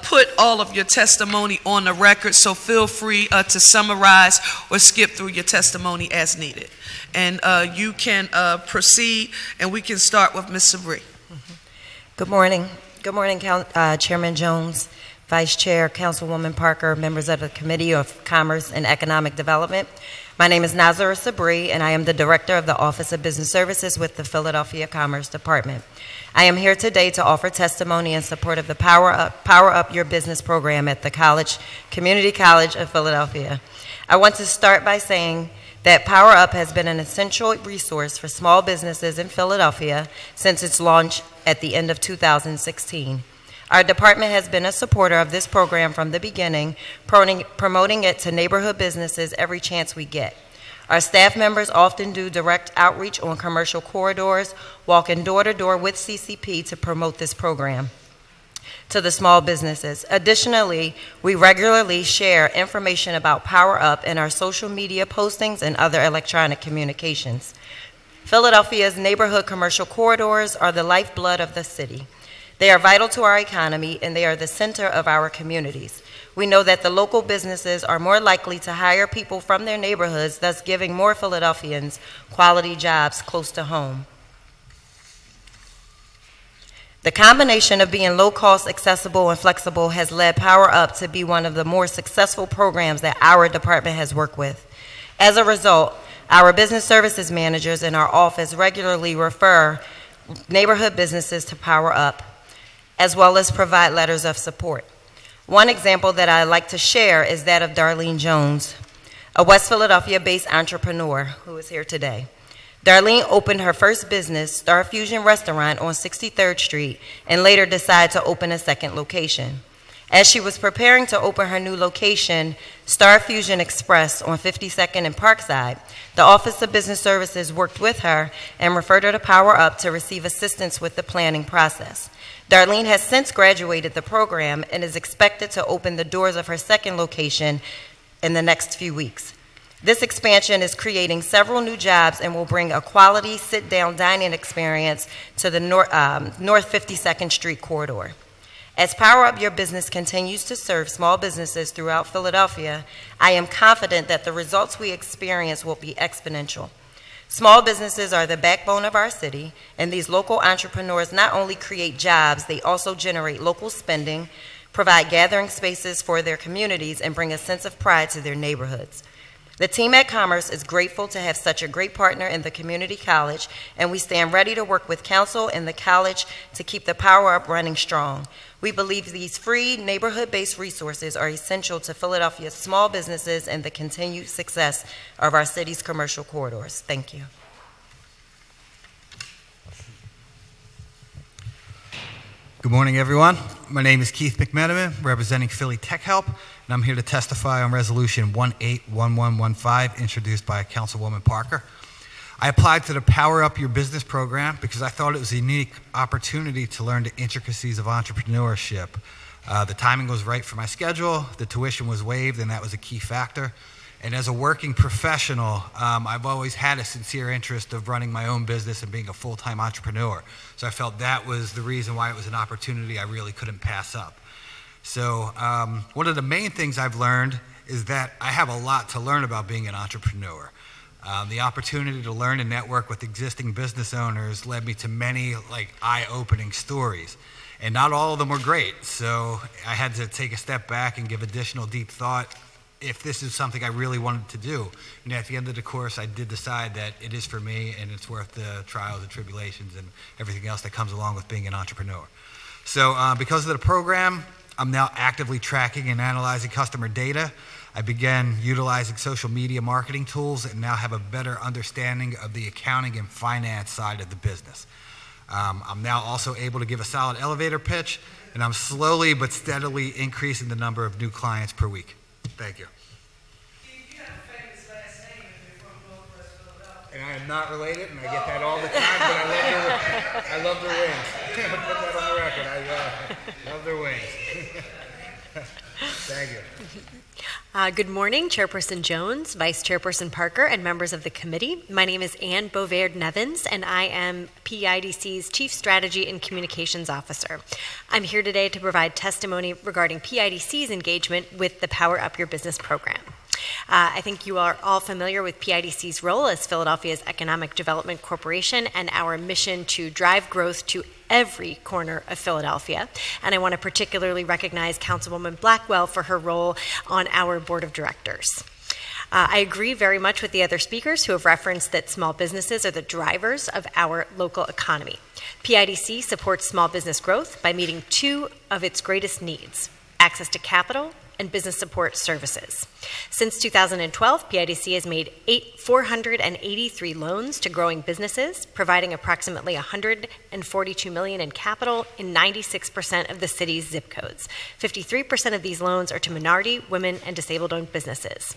put all of your testimony on the record, so feel free to summarize or skip through your testimony as needed. And you can proceed, and we can start with Ms. Sabri. Good morning. Good morning, Chairman Jones, Vice Chair, Councilwoman Parker, members of the Committee of Commerce and Economic Development. My name is Nazara Sabri, and I am the Director of the Office of Business Services with the Philadelphia Commerce Department. I am here today to offer testimony in support of the Power Up Your Business program at the Community College of Philadelphia. I want to start by saying that Power Up has been an essential resource for small businesses in Philadelphia since its launch at the end of 2016. Our department has been a supporter of this program from the beginning, promoting it to neighborhood businesses every chance we get. Our staff members often do direct outreach on commercial corridors, walking door to door with CCP to promote this program to the small businesses. Additionally, we regularly share information about Power Up in our social media postings and other electronic communications. Philadelphia's neighborhood commercial corridors are the lifeblood of the city. They are vital to our economy, and they are the center of our communities. We know that the local businesses are more likely to hire people from their neighborhoods, thus giving more Philadelphians quality jobs close to home. The combination of being low-cost, accessible, and flexible has led Power Up to be one of the more successful programs that our department has worked with. As a result, our business services managers in our office regularly refer neighborhood businesses to Power Up, as well as provide letters of support. One example that I'd like to share is that of Darlene Jones, a West Philadelphia-based entrepreneur who is here today. Darlene opened her first business, Star Fusion Restaurant, on 63rd Street, and later decided to open a second location. As she was preparing to open her new location, Star Fusion Express on 52nd and Parkside, the Office of Business Services worked with her and referred her to Power Up to receive assistance with the planning process. Darlene has since graduated the program and is expected to open the doors of her second location in the next few weeks. This expansion is creating several new jobs and will bring a quality sit-down dining experience to the North 52nd Street corridor. As Power Up Your Business continues to serve small businesses throughout Philadelphia, I am confident that the results we experience will be exponential. Small businesses are the backbone of our city, and these local entrepreneurs not only create jobs, they also generate local spending, provide gathering spaces for their communities, and bring a sense of pride to their neighborhoods. The team at Commerce is grateful to have such a great partner in the community college, and we stand ready to work with council and the college to keep the Power Up running strong. We believe these free, neighborhood-based resources are essential to Philadelphia's small businesses and the continued success of our city's commercial corridors. Thank you. Good morning, everyone. My name is Keith McMenamin, representing Philly Tech Help, and I'm here to testify on Resolution 181115, introduced by Councilwoman Parker. I applied to the Power Up Your Business program because I thought it was a unique opportunity to learn the intricacies of entrepreneurship. The timing was right for my schedule, the tuition was waived, and that was a key factor. And as a working professional, I've always had a sincere interest of running my own business and being a full-time entrepreneur. So I felt that was the reason why it was an opportunity I really couldn't pass up. So one of the main things I've learned is that I have a lot to learn about being an entrepreneur. The opportunity to learn and network with existing business owners led me to many eye-opening stories. And not all of them were great, so I had to take a step back and give additional deep thought if this is something I really wanted to do. And at the end of the course, I did decide that it is for me and it's worth the trials and tribulations and everything else that comes along with being an entrepreneur. So because of the program, I'm now actively tracking and analyzing customer data. I began utilizing social media marketing tools and now have a better understanding of the accounting and finance side of the business. I'm now also able to give a solid elevator pitch, and I'm slowly but steadily increasing the number of new clients per week. Thank you. And I am not related, and I get that all the time, but I love their wings. Put that on the record. I love their wings. Thank you. Good morning, Chairperson Jones, Vice Chairperson Parker, and members of the committee. My name is Ann Bovaird-Nevins, and I am PIDC's Chief Strategy and Communications Officer. I'm here today to provide testimony regarding PIDC's engagement with the Power Up Your Business program. I think you are all familiar with PIDC's role as Philadelphia's Economic Development Corporation and our mission to drive growth to every corner of Philadelphia. And I want to particularly recognize Councilwoman Blackwell for her role on our board of directors. I agree very much with the other speakers who have referenced that small businesses are the drivers of our local economy. PIDC supports small business growth by meeting two of its greatest needs: access to capital and business support services. Since 2012, PIDC has made 483 loans to growing businesses, providing approximately $142 million in capital in 96% of the city's zip codes. 53% of these loans are to minority, women, and disabled-owned businesses.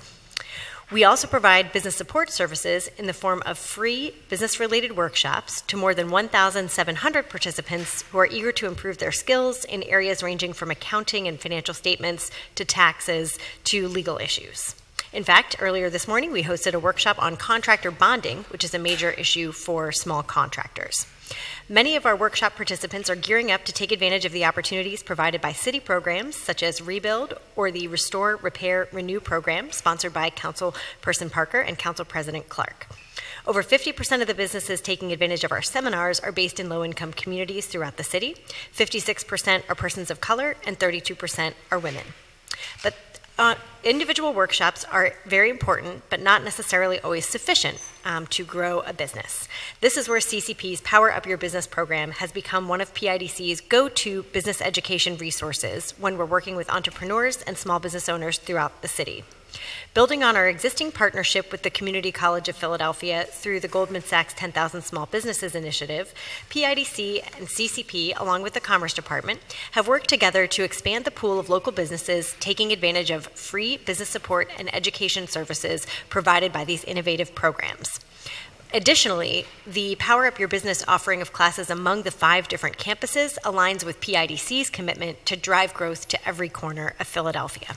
We also provide business support services in the form of free business-related workshops to more than 1,700 participants who are eager to improve their skills in areas ranging from accounting and financial statements to taxes to legal issues. In fact, earlier this morning, we hosted a workshop on contractor bonding, which is a major issue for small contractors. Many of our workshop participants are gearing up to take advantage of the opportunities provided by city programs such as Rebuild or the Restore, Repair, Renew program sponsored by Councilperson Parker and Council President Clark. Over 50% of the businesses taking advantage of our seminars are based in low-income communities throughout the city. 56% are persons of color and 32% are women. But individual workshops are very important, but not necessarily always sufficient to grow a business. This is where CCP's Power Up Your Business program has become one of PIDC's go-to business education resources when we're working with entrepreneurs and small business owners throughout the city. Building on our existing partnership with the Community College of Philadelphia through the Goldman Sachs 10,000 Small Businesses Initiative, PIDC and CCP, along with the Commerce Department, have worked together to expand the pool of local businesses taking advantage of free business support and education services provided by these innovative programs. Additionally, the Power Up Your Business offering of classes among the 5 different campuses aligns with PIDC's commitment to drive growth to every corner of Philadelphia.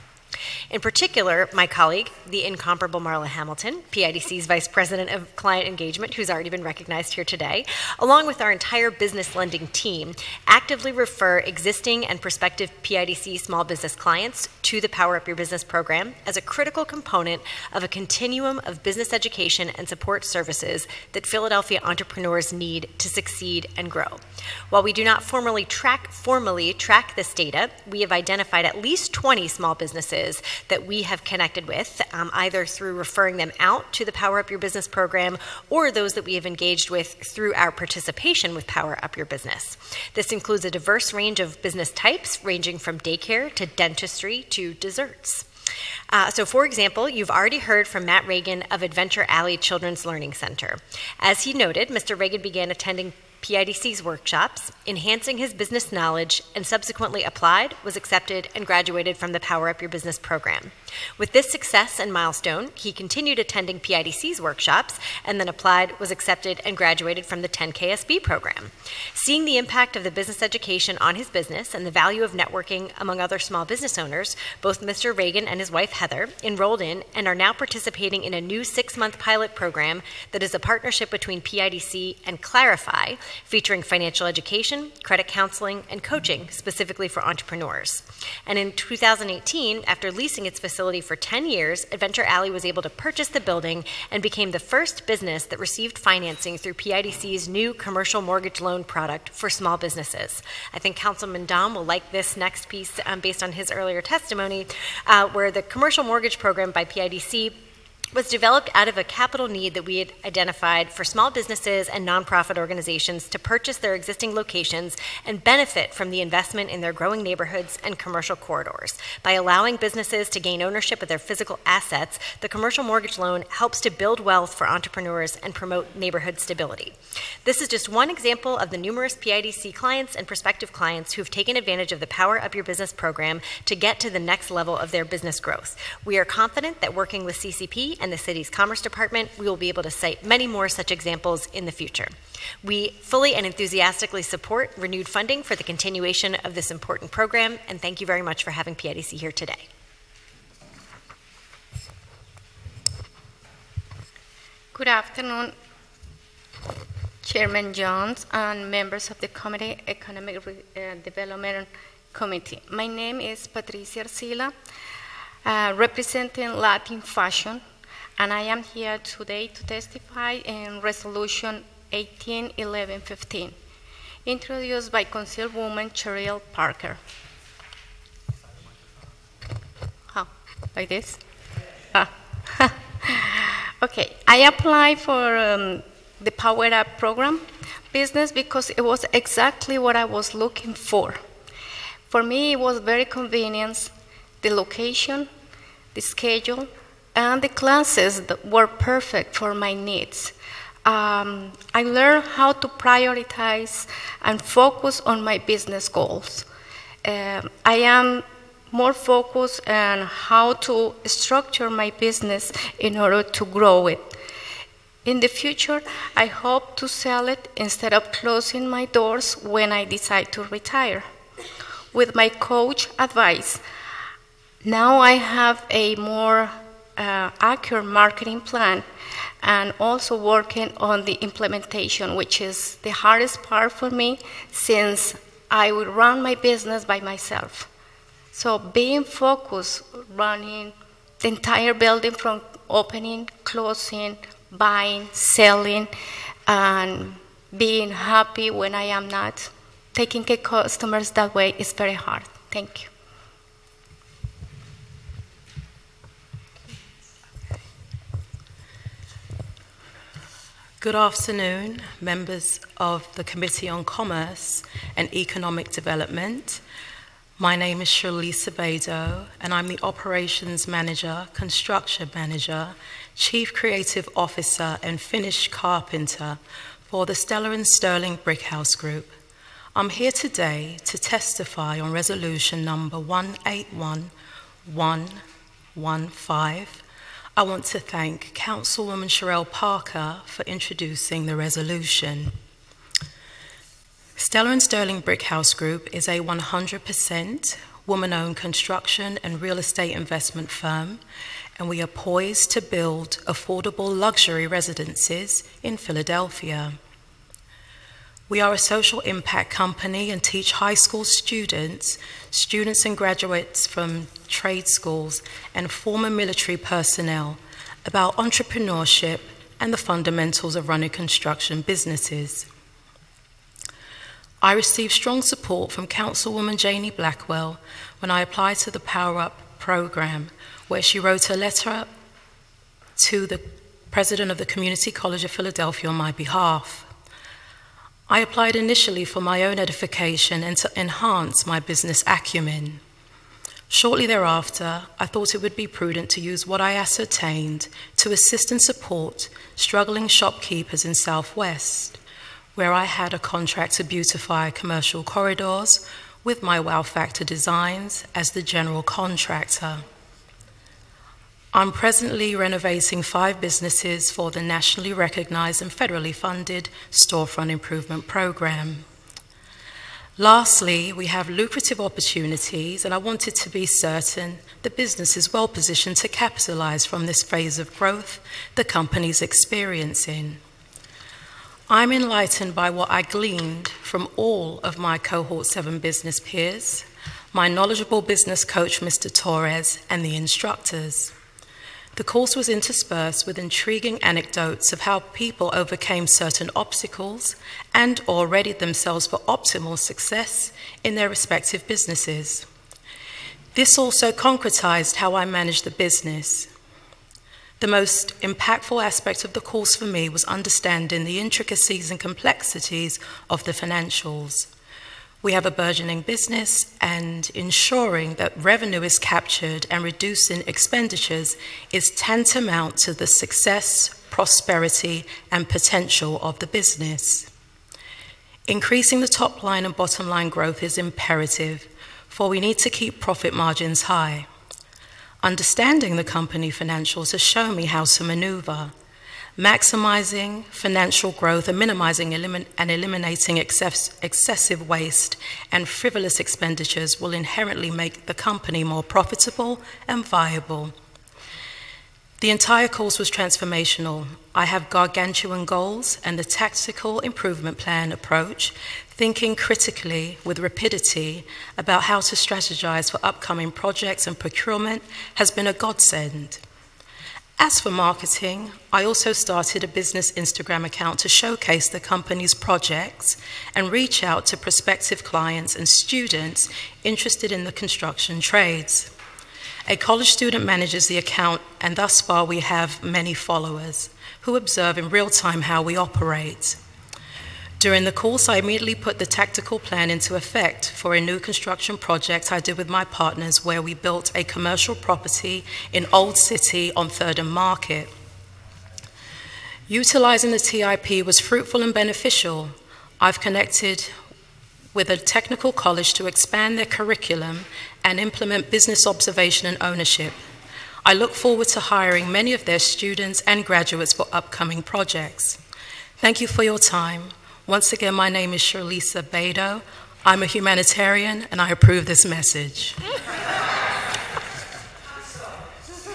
In particular, my colleague, the incomparable Marla Hamilton, PIDC's Vice President of Client Engagement, who's already been recognized here today, along with our entire business lending team, actively refer existing and prospective PIDC small business clients to the Power Up Your Business program as a critical component of a continuum of business education and support services that Philadelphia entrepreneurs need to succeed and grow. While we do not formally track this data, we have identified at least 20 small businesses that we have connected with, either through referring them out to the Power Up Your Business program or those that we have engaged with through our participation with Power Up Your Business. This includes a diverse range of business types, ranging from daycare to dentistry to desserts. So for example, you've already heard from Matt Reagan of Adventure Alley Children's Learning Center. As he noted, Mr. Reagan began attending PIDC's workshops, enhancing his business knowledge, and subsequently applied, was accepted, and graduated from the Power Up Your Business program. With this success and milestone, he continued attending PIDC's workshops, and then applied, was accepted, and graduated from the 10KSB program. Seeing the impact of the business education on his business and the value of networking among other small business owners, both Mr. Reagan and his wife Heather enrolled in and are now participating in a new 6-month pilot program that is a partnership between PIDC and Clarify, featuring financial education, credit counseling, and coaching specifically for entrepreneurs. And in 2018, after leasing its facility for 10 years, Adventure Alley was able to purchase the building and became the first business that received financing through PIDC's new commercial mortgage loan product for small businesses. I think Councilman Dom will like this next piece based on his earlier testimony, where the commercial mortgage program by PIDC was developed out of a capital need that we had identified for small businesses and nonprofit organizations to purchase their existing locations and benefit from the investment in their growing neighborhoods and commercial corridors. By allowing businesses to gain ownership of their physical assets, the commercial mortgage loan helps to build wealth for entrepreneurs and promote neighborhood stability. This is just one example of the numerous PIDC clients and prospective clients who have taken advantage of the Power Up Your Business program to get to the next level of their business growth. We are confident that working with CCP and the city's Commerce Department, we will be able to cite many more such examples in the future. We fully and enthusiastically support renewed funding for the continuation of this important program, and thank you very much for having PIDC here today. Good afternoon, Chairman Jones and members of the Committee Economic Development Committee. My name is Patricia Arcila, representing Latin Fashion, and I am here today to testify in Resolution 181115, introduced by Councilwoman Cheryl Parker. How? Like this? Okay, I applied for the Power Up program business because it was exactly what I was looking for. For me, it was very convenient. The location, the schedule, and the classes that were perfect for my needs. I learned how to prioritize and focus on my business goals. I am more focused on how to structure my business in order to grow it. In the future, I hope to sell it instead of closing my doors when I decide to retire. With my coach advice, now I have a more accurate marketing plan and also working on the implementation, which is the hardest part for me since I would run my business by myself. So being focused, running the entire building from opening, closing, buying, selling, and being happy when I am not taking care of customers that way is very hard. Thank you. Good afternoon, members of the Committee on Commerce and Economic Development. My name is Shalisa Bado, and I'm the Operations Manager, Construction Manager, Chief Creative Officer, and Finish Carpenter for the Stellar & Sterling Brickhouse Group. I'm here today to testify on resolution number 181115. I want to thank Councilwoman Cheryl Parker for introducing the resolution. Stellar & Sterling Brickhouse Group is a 100% woman-owned construction and real estate investment firm, and we are poised to build affordable luxury residences in Philadelphia. We are a social impact company and teach high school students and graduates from trade schools, and former military personnel about entrepreneurship and the fundamentals of running construction businesses. I received strong support from Councilwoman Janie Blackwell when I applied to the Power Up program, where she wrote a letter to the President of the Community College of Philadelphia on my behalf. I applied initially for my own edification and to enhance my business acumen. Shortly thereafter, I thought it would be prudent to use what I ascertained to assist and support struggling shopkeepers in Southwest. where I had a contract to beautify commercial corridors with my Wow Factor Designs as the general contractor. I'm presently renovating 5 businesses for the nationally recognized and federally funded Storefront Improvement Program. Lastly, we have lucrative opportunities, and I wanted to be certain the business is well positioned to capitalize from this phase of growth the company is experiencing. I'm enlightened by what I gleaned from all of my Cohort 7 business peers, my knowledgeable business coach, Mr. Torres, and the instructors. The course was interspersed with intriguing anecdotes of how people overcame certain obstacles and or readied themselves for optimal success in their respective businesses. This also concretized how I managed the business. The most impactful aspect of the course for me was understanding the intricacies and complexities of the financials. We have a burgeoning business, and ensuring that revenue is captured and reducing expenditures is tantamount to the success, prosperity, and potential of the business. Increasing the top line and bottom line growth is imperative, for we need to keep profit margins high. Understanding the company financials has shown me how to maneuver. Maximizing financial growth and minimizing and eliminating excessive waste and frivolous expenditures will inherently make the company more profitable and viable. The entire course was transformational. I have gargantuan goals, and the tactical improvement plan approach, thinking critically with rapidity about how to strategize for upcoming projects and procurement, has been a godsend. As for marketing, I also started a business Instagram account to showcase the company's projects and reach out to prospective clients and students interested in the construction trades. A college student manages the account, and thus far we have many followers who observe in real time how we operate. During the course, I immediately put the tactical plan into effect for a new construction project I did with my partners, where we built a commercial property in Old City on 3rd and Market. Utilizing the TIP was fruitful and beneficial. I've connected with a technical college to expand their curriculum and implement business observation and ownership. I look forward to hiring many of their students and graduates for upcoming projects. Thank you for your time. Once again, my name is Charlisa Beto. I'm a humanitarian, and I approve this message.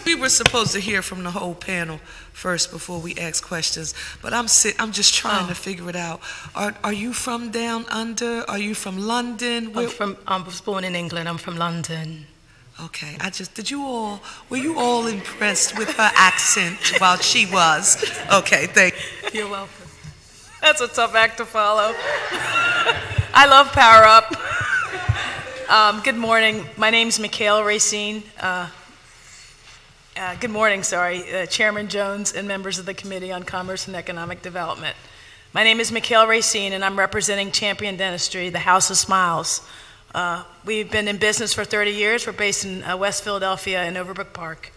We were supposed to hear from the whole panel first before we ask questions, but I'm just trying to figure it out. Are you from down under? Are you from London? I was born in England. I'm from London. Okay, were you all impressed with her accent while she was? Okay, thank you. You're welcome. That's a tough act to follow. I love Power Up. Good morning. My name's Michaela Racine. Good morning, Chairman Jones and members of the Committee on Commerce and Economic Development. My name is Michaela Racine, and I'm representing Champion Dentistry, the House of Smiles. We've been in business for 30 years. We're based in West Philadelphia in Overbrook Park.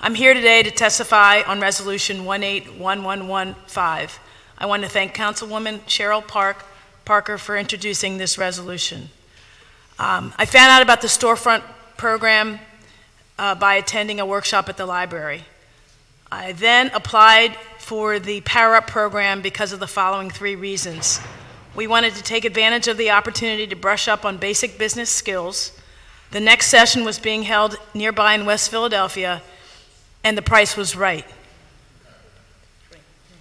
I'm here today to testify on Resolution 181115. I want to thank Councilwoman Cheryl Parker for introducing this resolution. I found out about the storefront program by attending a workshop at the library. I then applied for the Power Up program because of the following 3 reasons. We wanted to take advantage of the opportunity to brush up on basic business skills. The next session was being held nearby in West Philadelphia, and the price was right.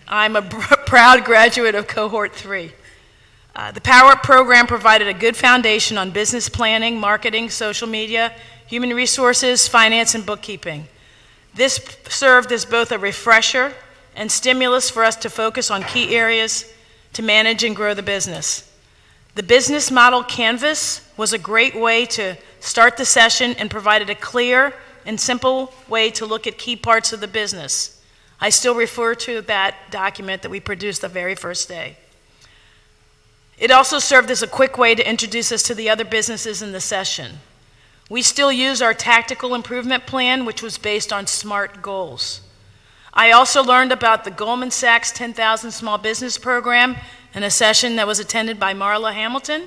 I'm a proud graduate of Cohort 3. The Power Up program provided a good foundation on business planning, marketing, social media, human resources, finance, and bookkeeping. This served as both a refresher and stimulus for us to focus on key areas to manage and grow the business. The business model canvas was a great way to start the session and provided a clear and simple way to look at key parts of the business. I still refer to that document that we produced the very first day. It also served as a quick way to introduce us to the other businesses in the session. We still use our tactical improvement plan, which was based on SMART goals. I also learned about the Goldman Sachs 10,000 Small Business Program in a session that was attended by Marla Hamilton,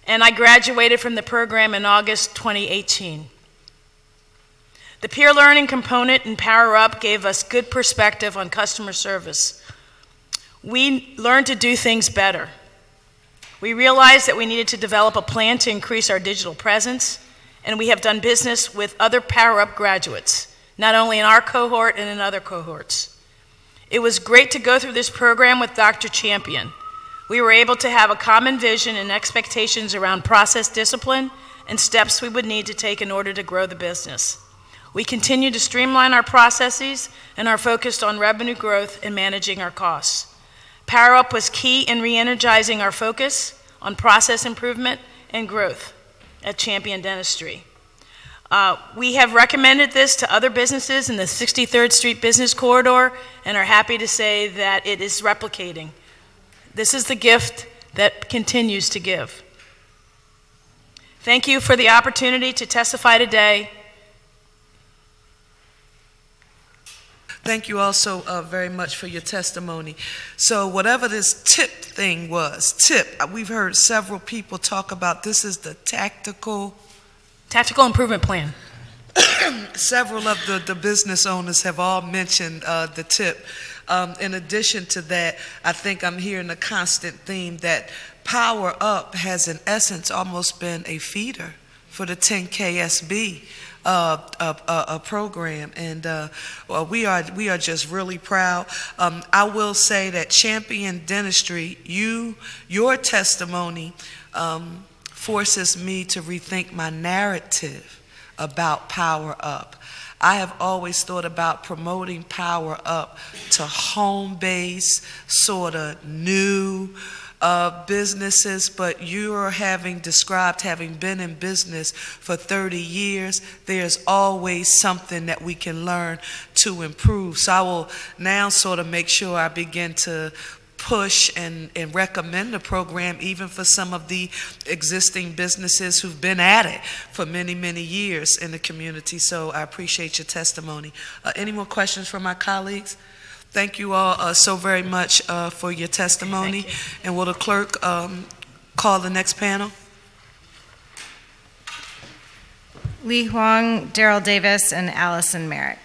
and I graduated from the program in August 2018. The peer learning component in Power Up gave us good perspective on customer service. We learned to do things better. We realized that we needed to develop a plan to increase our digital presence, and we have done business with other Power Up graduates, not only in our cohort and in other cohorts. It was great to go through this program with Dr. Champion. We were able to have a common vision and expectations around process discipline and steps we would need to take in order to grow the business. We continue to streamline our processes and are focused on revenue growth and managing our costs. Power Up was key in re-energizing our focus on process improvement and growth at Champion Dentistry. We have recommended this to other businesses in the 63rd Street Business Corridor and are happy to say that it is replicating. This is the gift that continues to give. Thank you for the opportunity to testify today. Thank you also very much for your testimony. So whatever this TIP thing was, we've heard several people talk about this is the Tactical Improvement Plan. Several of the business owners have all mentioned the TIP. In addition to that, I think I'm hearing a constant theme that Power Up has in essence almost been a feeder for the 10KSB a program, and well, we are just really proud. I will say that Champion Dentistry, your testimony forces me to rethink my narrative about Power Up. I have always thought about promoting Power Up to home-based, sort of new businesses, but you're having been in business for 30 years, there's always something that we can learn to improve. So I will now sort of make sure I begin to push and recommend the program even for some of the existing businesses who've been at it for many, many years in the community. So I appreciate your testimony. Any more questions from my colleagues? Thank you all so very much for your testimony. And will the clerk call the next panel? Lee Huang, Daryl Davis, and Allison Merrick.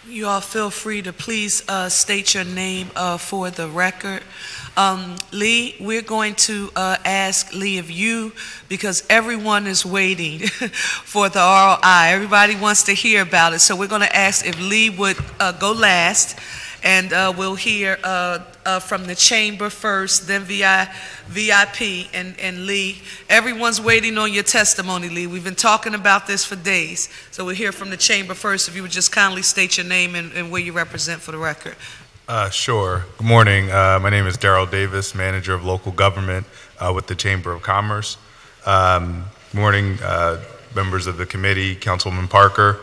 You all feel free to please state your name for the record. Lee, we're going to ask Lee if you, because everyone is waiting for the ROI. Everybody wants to hear about it. So we're going to ask if Lee would go last, and we'll hear from the chamber first, then VIP, and Lee. Everyone's waiting on your testimony, Lee. We've been talking about this for days. So we'll hear from the chamber first. If you would just kindly state your name and where you represent for the record. Sure. Good morning. My name is Daryl Davis, Manager of Local Government with the Chamber of Commerce. Good morning, members of the committee, Councilwoman Parker.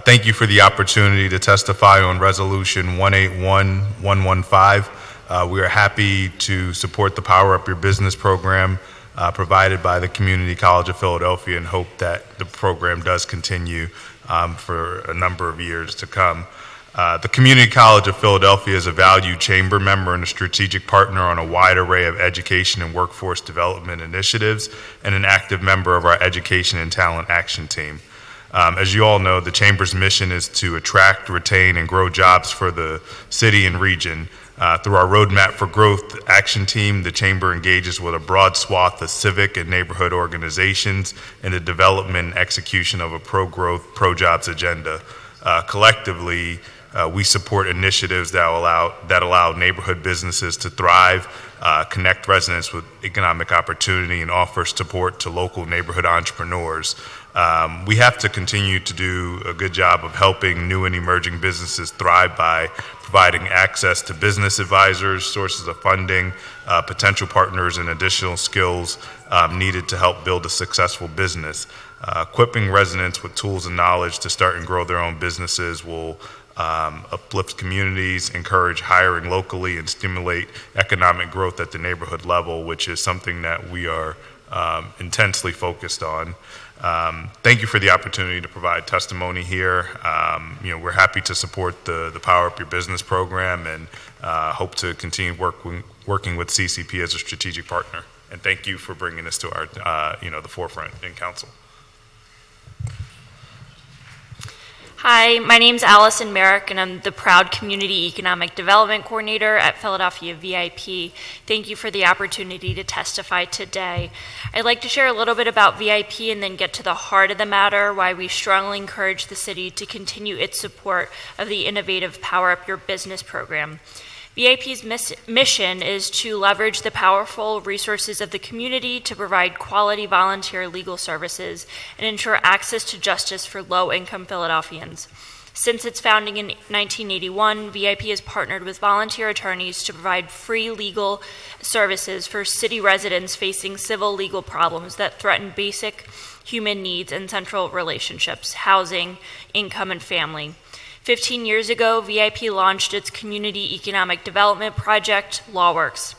Thank you for the opportunity to testify on Resolution 181115. We are happy to support the Power Up Your Business program provided by the Community College of Philadelphia and hope that the program does continue for a number of years to come. The Community College of Philadelphia is a valued chamber member and a strategic partner on a wide array of education and workforce development initiatives and an active member of our Education and Talent Action Team. As you all know, the Chamber's mission is to attract, retain, and grow jobs for the city and region. Through our Roadmap for Growth Action Team, the Chamber engages with a broad swath of civic and neighborhood organizations in the development and execution of a pro-growth, pro-jobs agenda. Collectively, we support initiatives that allow neighborhood businesses to thrive, connect residents with economic opportunity, and offer support to local neighborhood entrepreneurs. We have to continue to do a good job of helping new and emerging businesses thrive by providing access to business advisors, sources of funding, potential partners, and additional skills needed to help build a successful business. Equipping residents with tools and knowledge to start and grow their own businesses will uplift communities, encourage hiring locally, and stimulate economic growth at the neighborhood level, which is something that we are intensely focused on. Thank you for the opportunity to provide testimony here. We're happy to support the Power Up Your Business program and hope to continue working with CCP as a strategic partner. And thank you for bringing this to our, the forefront in council. Hi, my name's Allison Merrick, and I'm the proud Community Economic Development Coordinator at Philadelphia VIP. Thank you for the opportunity to testify today. I'd like to share a little bit about VIP and then get to the heart of the matter, why we strongly encourage the city to continue its support of the innovative Power Up Your Business program. VIP's mission is to leverage the powerful resources of the community to provide quality volunteer legal services and ensure access to justice for low-income Philadelphians. Since its founding in 1981, VIP has partnered with volunteer attorneys to provide free legal services for city residents facing civil legal problems that threaten basic human needs and central relationships, housing, income, and family. 15 years ago, VIP launched its community economic development project, LawWorks.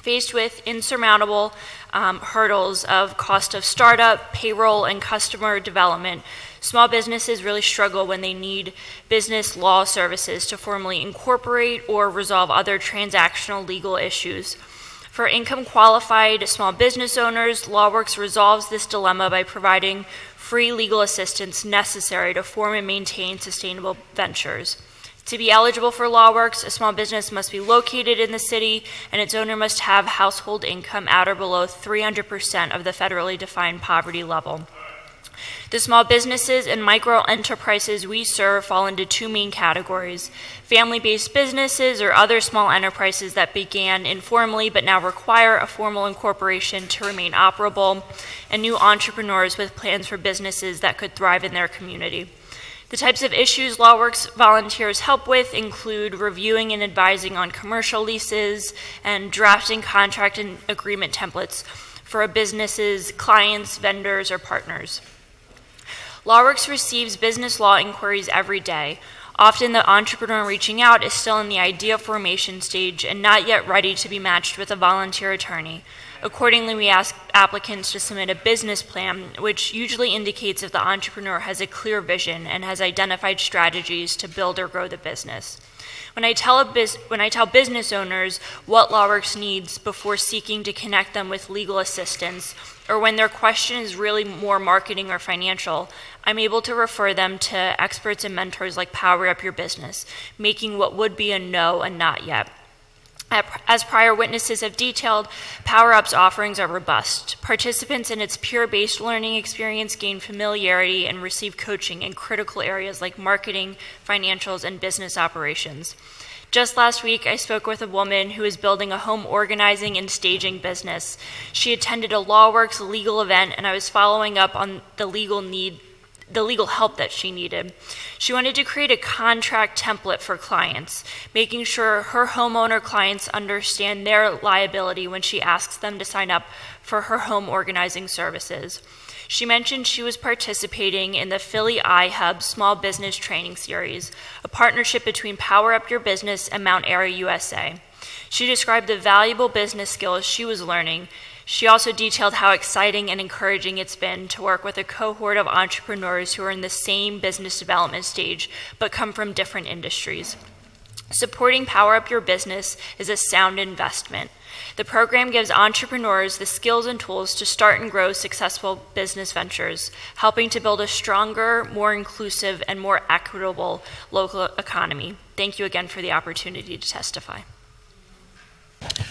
Faced with insurmountable hurdles of cost of startup, payroll, and customer development, small businesses really struggle when they need business law services to formally incorporate or resolve other transactional legal issues. For income-qualified small business owners, LawWorks resolves this dilemma by providing free legal assistance necessary to form and maintain sustainable ventures. To be eligible for LawWorks, a small business must be located in the city, and its owner must have household income at or below 300% of the federally defined poverty level. The small businesses and micro enterprises we serve fall into two main categories: family-based businesses or other small enterprises that began informally but now require a formal incorporation to remain operable, and new entrepreneurs with plans for businesses that could thrive in their community. The types of issues LawWorks volunteers help with include reviewing and advising on commercial leases and drafting contract and agreement templates for a business's clients, vendors, or partners. LawWorks receives business law inquiries every day. Often the entrepreneur reaching out is still in the idea formation stage and not yet ready to be matched with a volunteer attorney. Accordingly, we ask applicants to submit a business plan, which usually indicates if the entrepreneur has a clear vision and has identified strategies to build or grow the business. When I tell business owners what LawWorks needs before seeking to connect them with legal assistance, or when their question is really more marketing or financial, I'm able to refer them to experts and mentors like Power Up Your Business, making what would be a no a not yet. As prior witnesses have detailed, Power Up's offerings are robust. Participants in its peer-based learning experience gain familiarity and receive coaching in critical areas like marketing, financials, and business operations. Just last week, I spoke with a woman who is building a home organizing and staging business. She attended a LawWorks legal event, and I was following up on the legal help that she needed. She wanted to create a contract template for clients, making sure her homeowner clients understand their liability when she asks them to sign up for her home organizing services. She mentioned she was participating in the Philly iHub Small Business Training Series, a partnership between Power Up Your Business and Mount Airy USA. She described the valuable business skills she was learning. She also detailed how exciting and encouraging it's been to work with a cohort of entrepreneurs who are in the same business development stage but come from different industries. Supporting Power Up Your Business is a sound investment. The program gives entrepreneurs the skills and tools to start and grow successful business ventures, helping to build a stronger, more inclusive, and more equitable local economy. Thank you again for the opportunity to testify.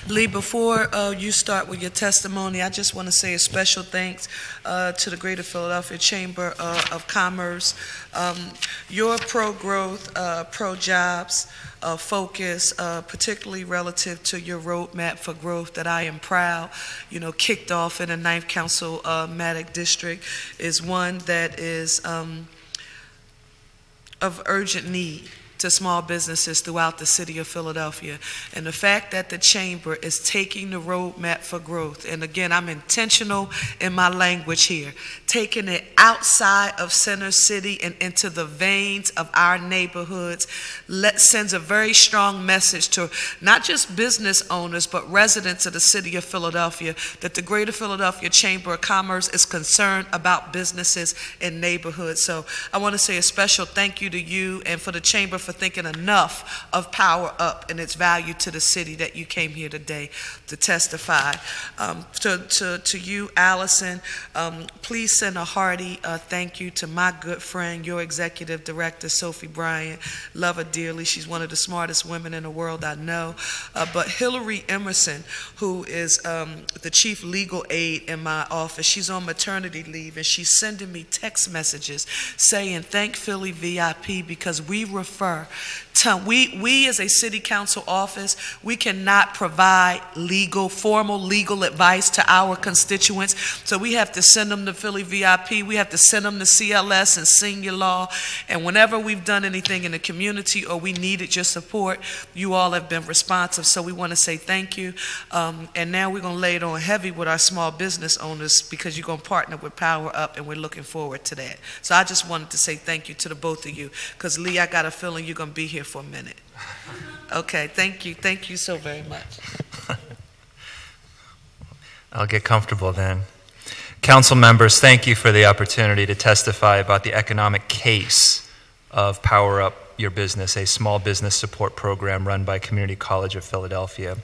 Lee, before you start with your testimony, I just want to say a special thanks to the Greater Philadelphia Chamber of Commerce. Your pro-growth, pro-jobs focus, particularly relative to your roadmap for growth that I am proud, kicked off in the 9th Council-matic District, is one that is of urgent need. to small businesses throughout the city of Philadelphia. And the fact that the Chamber is taking the roadmap for growth, and again, I'm intentional in my language here, taking it outside of Center City and into the veins of our neighborhoods, sends a very strong message to not just business owners, but residents of the city of Philadelphia, that the Greater Philadelphia Chamber of Commerce is concerned about businesses and neighborhoods. So I want to say a special thank you to you and for the Chamber for thinking enough of Power Up and its value to the city that you came here today to testify. To you, Allison, please send a hearty thank you to my good friend, your executive director, Sophie Bryant. Love her dearly. She's one of the smartest women in the world I know. But Hillary Emerson, who is the chief legal aide in my office, she's on maternity leave, and she's sending me text messages saying, thank Philly VIP, because we refer to, we as a city council office, we cannot provide formal legal advice to our constituents. So we have to send them to Philly VIP. We have to send them to CLS and senior law. And whenever we've done anything in the community or we needed your support, you all have been responsive. So we want to say thank you. And now we're going to lay it on heavy with our small business owners, because you're going to partner with Power Up, and we're looking forward to that. So I just wanted to say thank you to the both of you, because Lee, I got a feeling you're going to be here for a minute. Okay, thank you. Thank you so very much. I'll get comfortable then. Council members, thank you for the opportunity to testify about the economic case of Power Up Your Business, a small business support program run by Community College of Philadelphia.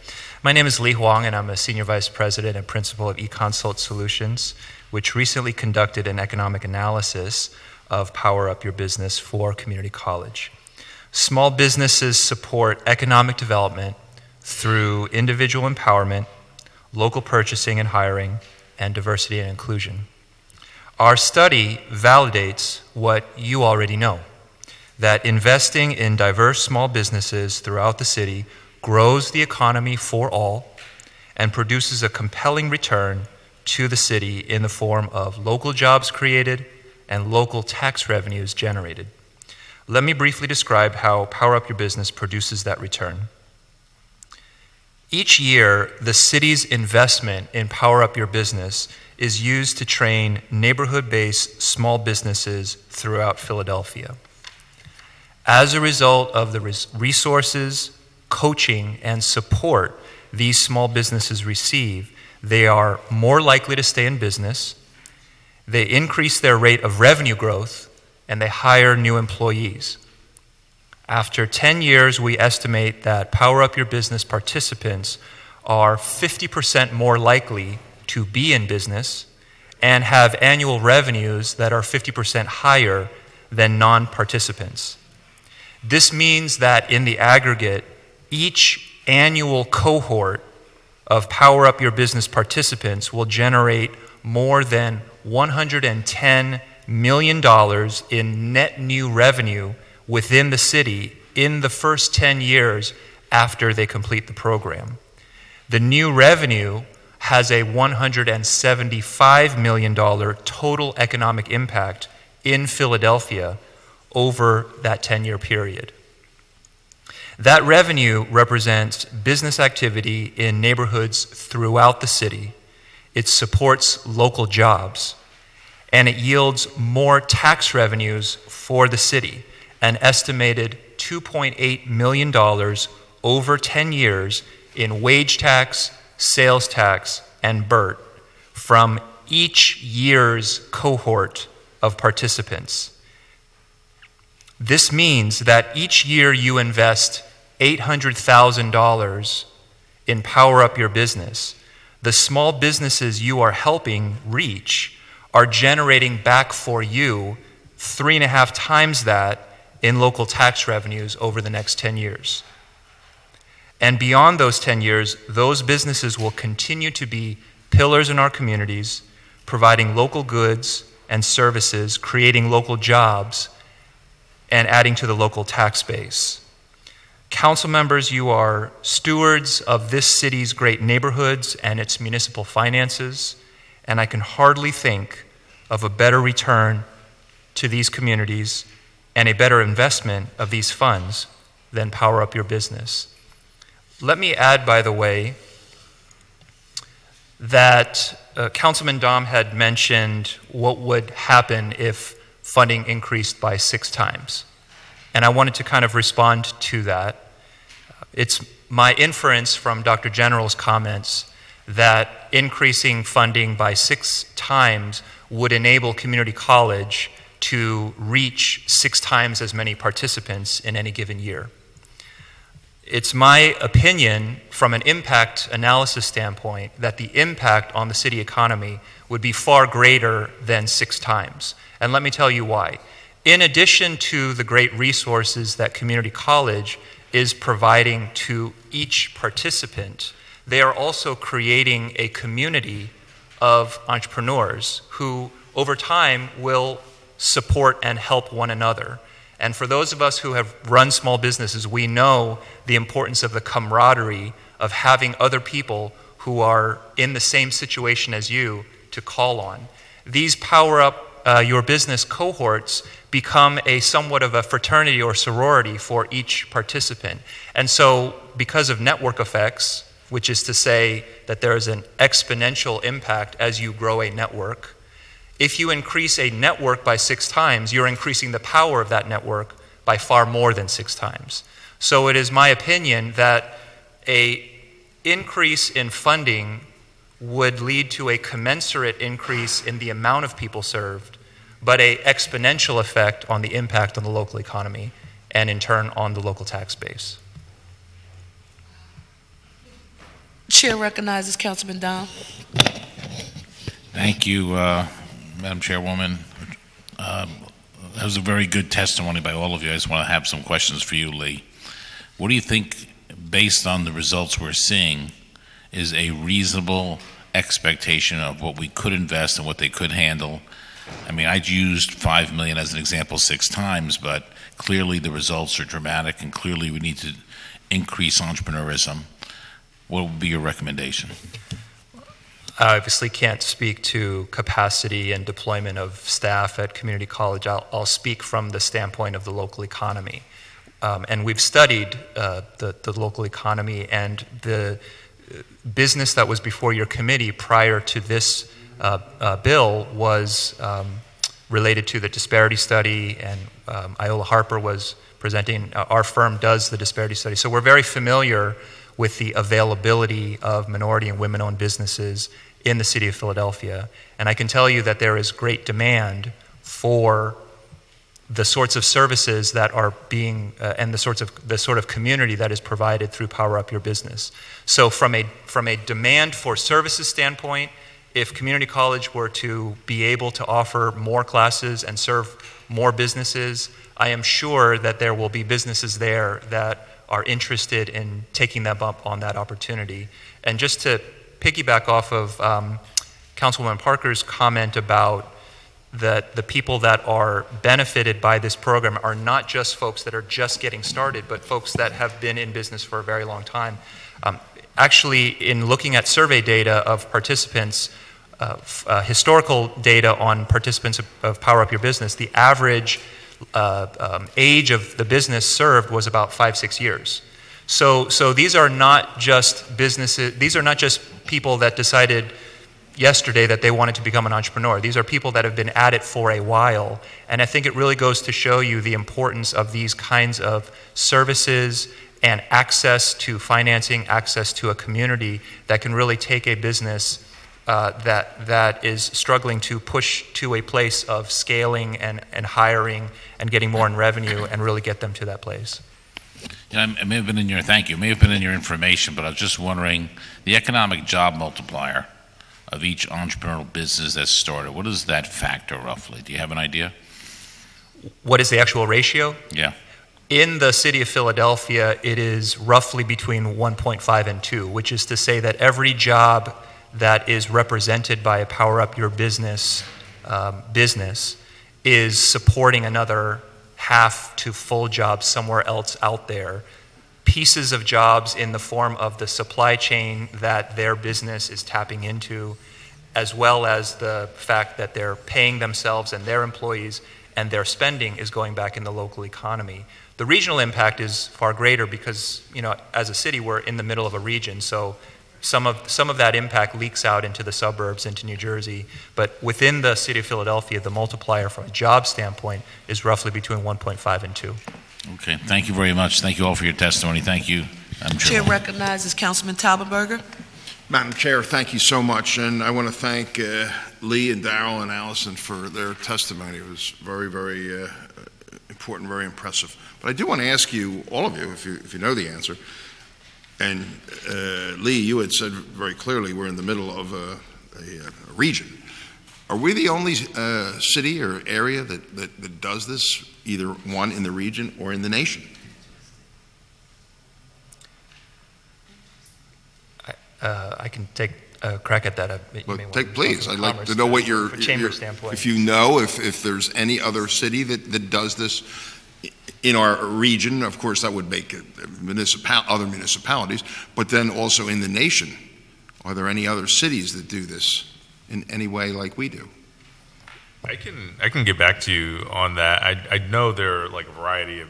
My name is Lee Huang, and I'm a Senior Vice President and Principal of eConsult Solutions, which recently conducted an economic analysis of Power Up Your Business for Community College. Small businesses support economic development through individual empowerment, local purchasing and hiring, and diversity and inclusion. Our study validates what you already know, that investing in diverse small businesses throughout the city grows the economy for all and produces a compelling return to the city in the form of local jobs created and local tax revenues generated. Let me briefly describe how Power Up Your Business produces that return. Each year, the city's investment in Power Up Your Business is used to train neighborhood-based small businesses throughout Philadelphia. As a result of the resources, coaching, and support these small businesses receive, they are more likely to stay in business, they increase their rate of revenue growth, and they hire new employees. After 10 years, we estimate that Power Up Your Business participants are 50% more likely to be in business and have annual revenues that are 50% higher than non-participants. This means that in the aggregate, each annual cohort of Power Up Your Business participants will generate more than $110 million in net new revenue within the city in the first 10 years after they complete the program. The new revenue has a $175 million total economic impact in Philadelphia over that 10-year period. That revenue represents business activity in neighborhoods throughout the city. It supports local jobs, and it yields more tax revenues for the city, an estimated $2.8 million over 10 years in wage tax, sales tax, and BERT from each year's cohort of participants. This means that each year you invest $800,000 in Power Up Your Business, the small businesses you are helping reach are generating back for you 3.5 times that in local tax revenues over the next 10 years. And beyond those 10 years, those businesses will continue to be pillars in our communities, providing local goods and services, creating local jobs, and adding to the local tax base. Council members, you are stewards of this city's great neighborhoods and its municipal finances, and I can hardly think of a better return to these communities and a better investment of these funds than Power Up Your Business. Let me add, by the way, that Councilman Dom had mentioned what would happen if funding increased by 6 times. And I wanted to kind of respond to that. It's my inference from Dr. General's comments that increasing funding by 6 times would enable community college to reach 6 times as many participants in any given year. It's my opinion from an impact analysis standpoint that the impact on the city economy would be far greater than 6 times. And let me tell you why. In addition to the great resources that community college is providing to each participant, they are also creating a community of entrepreneurs who over time will support and help one another. And for those of us who have run small businesses, we know the importance of the camaraderie of having other people who are in the same situation as you to call on. These Power Up Your Business cohorts become a somewhat of a fraternity or sorority for each participant. And so because of network effects, which is to say that there is an exponential impact as you grow a network, if you increase a network by 6 times, you're increasing the power of that network by far more than 6 times. So it is my opinion that an increase in funding would lead to a commensurate increase in the amount of people served, but an exponential effect on the impact on the local economy and in turn on the local tax base. Chair recognizes Councilman Dom. Thank you, Madam Chairwoman. That was a very good testimony by all of you. I just want to have some questions for you, Lee. What do you think, based on the results we're seeing, is a reasonable expectation of what we could invest and what they could handle? I mean, I used $5 million as an example 6 times, but clearly the results are dramatic, and clearly we need to increase entrepreneurism. What would be your recommendation? I obviously can't speak to capacity and deployment of staff at community college. I'll speak from the standpoint of the local economy. And we've studied the local economy, and the business that was before your committee prior to this bill was related to the disparity study, and Iola Harper was presenting. Our firm does the disparity study. So we're very familiar with the availability of minority and women-owned businesses in the city of Philadelphia. And I can tell you that there is great demand for the sorts of services that are being, and the sort of community that is provided through Power Up Your Business. So from a demand for services standpoint, if community college were to be able to offer more classes and serve more businesses, I am sure that there will be businesses there that are interested in taking that bump on that opportunity. And just to piggyback off of Councilwoman Parker's comment about that the people that are benefited by this program are not just folks that are just getting started, but folks that have been in business for a very long time. Actually, in looking at survey data of participants, historical data on participants of Power Up Your Business, the average age of the business served was about 5-6 years. So these are not just businesses, these are not just people that decided yesterday that they wanted to become an entrepreneur. These are people that have been at it for a while. And I think it really goes to show you the importance of these kinds of services and access to financing, access to a community that can really take a business that is struggling to push to a place of scaling and hiring and getting more in revenue and really get them to that place. Yeah, it may have been in your, thank you, it may have been in your information, but I was just wondering, the economic job multiplier of each entrepreneurial business that's started, what is that factor roughly? Do you have an idea? What is the actual ratio? Yeah. In the city of Philadelphia, it is roughly between 1.5 and 2, which is to say that every job that is represented by a Power Up Your Business business is supporting another half to full jobs somewhere else out there. Pieces of jobs in the form of the supply chain that their business is tapping into, as well as the fact that they're paying themselves and their employees and their spending is going back in the local economy. The regional impact is far greater because, as a city, we're in the middle of a region, so some of that impact leaks out into the suburbs, into New Jersey, but within the city of Philadelphia, the multiplier from a job standpoint is roughly between 1.5 and 2. Okay, thank you very much. Thank you all for your testimony. Thank you, Madam Chair Chairwoman. recognizes Councilman Taubenberger. Madam Chair, thank you so much, and I want to thank Lee and Darrell and Allison for their testimony. It was very, very important, very impressive. But I do want to ask you, all of you, if you know the answer, and Lee, you had said very clearly we're in the middle of a region. Are we the only city or area that does this, either one in the region or in the nation? I can take a crack at that. Please. I'd like to know what your standpoint. If you know if there's any other city that does this in our region. Of course, that would make it other municipalities, but then also in the nation. Are there any other cities that do this in any way like we do? I can get back to you on that. I know there are like a variety of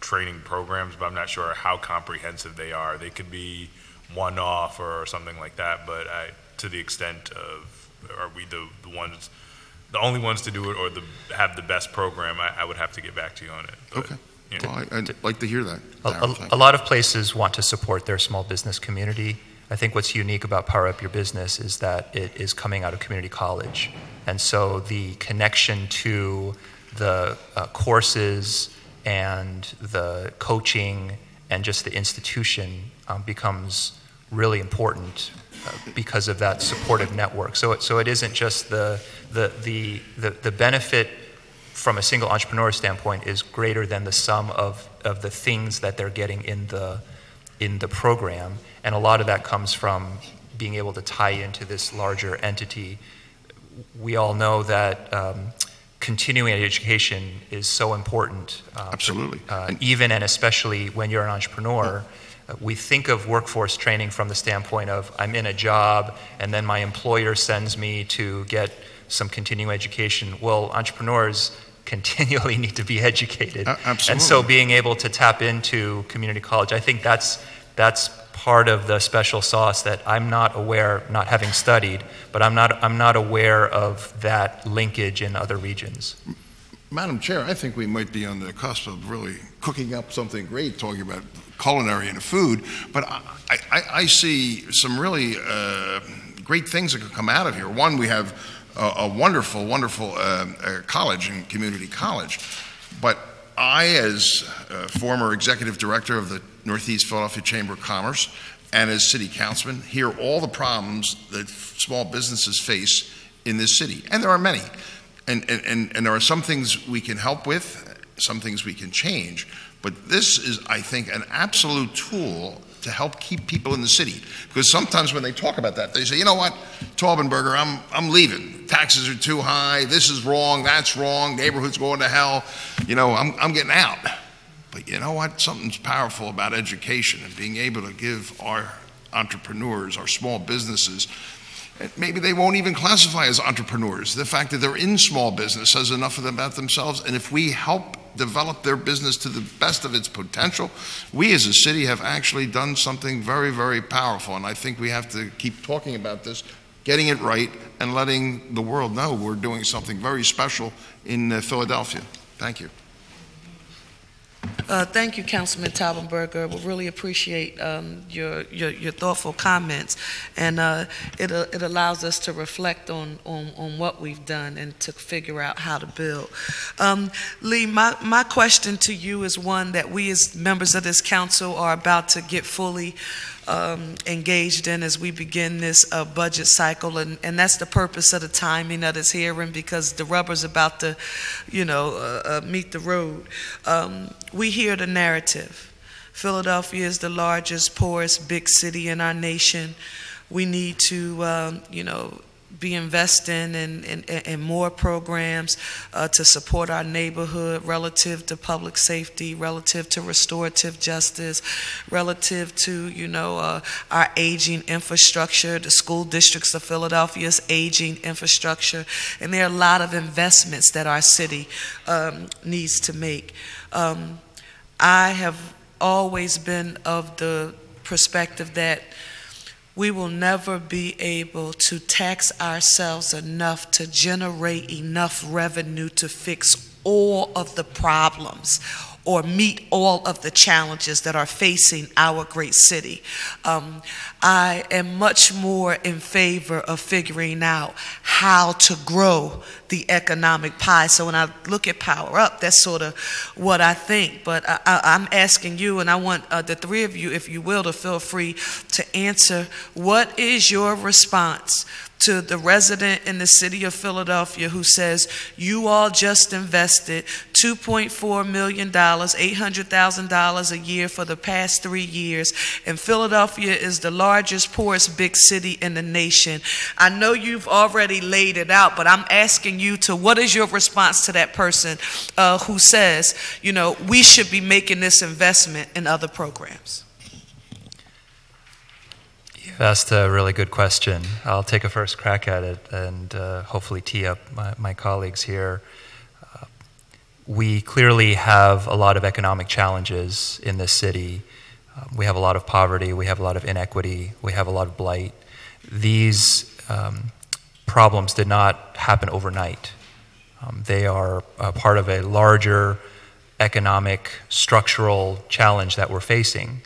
training programs, but I'm not sure how comprehensive they are. They could be one-off or something like that, but to the extent of, are we the only ones to do it, or have the best program? I would have to get back to you on it. But, okay. Well, I'd like to hear that. A lot of places want to support their small business community. I think what's unique about Power Up Your Business is that it is coming out of community college. And so the connection to the courses and the coaching and just the institution becomes really important because of that supportive network. So it isn't just the benefit from a single entrepreneur standpoint is greater than the sum of the things that they're getting in the program, and a lot of that comes from being able to tie into this larger entity. We all know that continuing education is so important. Absolutely. Even and especially when you're an entrepreneur. We think of workforce training from the standpoint of I'm in a job and then my employer sends me to get some continuing education. Well, entrepreneurs continually need to be educated. Absolutely. And so being able to tap into community college, I think that's part of the special sauce that I'm not aware, not having studied, but I'm not aware of that linkage in other regions. Madam Chair, I think we might be on the cusp of really cooking up something great, talking about culinary and food, but I see some really great things that could come out of here. One, we have a wonderful, wonderful college and community college, but I, as a former executive director of the Northeast Philadelphia Chamber of Commerce and as city councilman, hear all the problems that small businesses face in this city, and there are many. And there are some things we can help with, some things we can change, but this is, I think, an absolute tool to help keep people in the city. Because sometimes when they talk about that, they say, you know what, Taubenberger, I'm leaving. Taxes are too high, this is wrong, that's wrong, neighborhood's going to hell, I'm getting out. But you know what, something's powerful about education and being able to give our entrepreneurs, our small businesses, maybe they won't even classify as entrepreneurs. The fact that they're in small business says enough of them about themselves, and if we help develop their business to the best of its potential, we as a city have actually done something very, very powerful, and I think we have to keep talking about this, getting it right, and letting the world know we're doing something very special in Philadelphia. Thank you. Thank you, Councilman Taubenberger. We really appreciate your thoughtful comments, and it allows us to reflect on what we've done and to figure out how to build. Lee, my question to you is one that we as members of this council are about to get fully engaged in as we begin this budget cycle, and that's the purpose of the timing of this hearing, because the rubber's about to, meet the road. We hear the narrative. Philadelphia is the largest, poorest big city in our nation. We need to, be investing in more programs to support our neighborhood relative to public safety, relative to restorative justice, relative to, our aging infrastructure, the school districts of Philadelphia's aging infrastructure. And there are a lot of investments that our city needs to make. I have always been of the perspective that we will never be able to tax ourselves enough to generate enough revenue to fix all of the problems or meet all of the challenges that are facing our great city. I am much more in favor of figuring out how to grow the economic pie. So when I look at Power Up, that's sort of what I think. But I'm asking you, and I want the three of you, if you will, to feel free to answer, what is your response to the resident in the city of Philadelphia who says, you all just invested $2.4 million, $800,000 a year for the past 3 years, and Philadelphia is the largest, poorest big city in the nation. I know you've already laid it out, but I'm asking you to, what is your response to that person who says, we should be making this investment in other programs? You've asked a really good question. I'll take a first crack at it and hopefully tee up my colleagues here. We clearly have a lot of economic challenges in this city. We have a lot of poverty, we have a lot of inequity, we have a lot of blight. These problems did not happen overnight. They are part of a larger economic structural challenge that we're facing.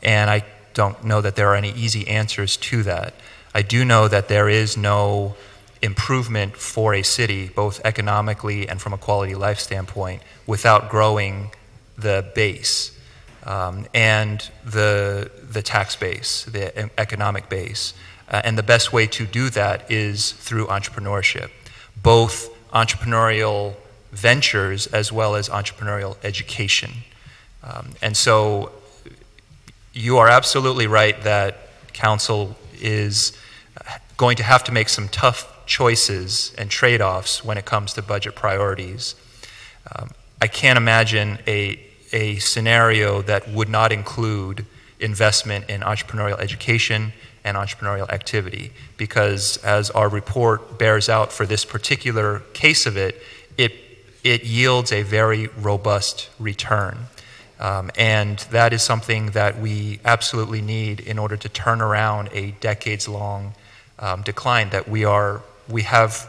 And I don't know that there are any easy answers to that. I do know that there is no improvement for a city, both economically and from a quality of life standpoint, without growing the base and the tax base, the economic base. And the best way to do that is through entrepreneurship, both entrepreneurial ventures as well as entrepreneurial education. And so you are absolutely right that council is going to have to make some tough choices and trade-offs when it comes to budget priorities. I can't imagine a scenario that would not include investment in entrepreneurial education and entrepreneurial activity, because as our report bears out for this particular case of it, it yields a very robust return. And that is something that we absolutely need in order to turn around a decades-long decline that we have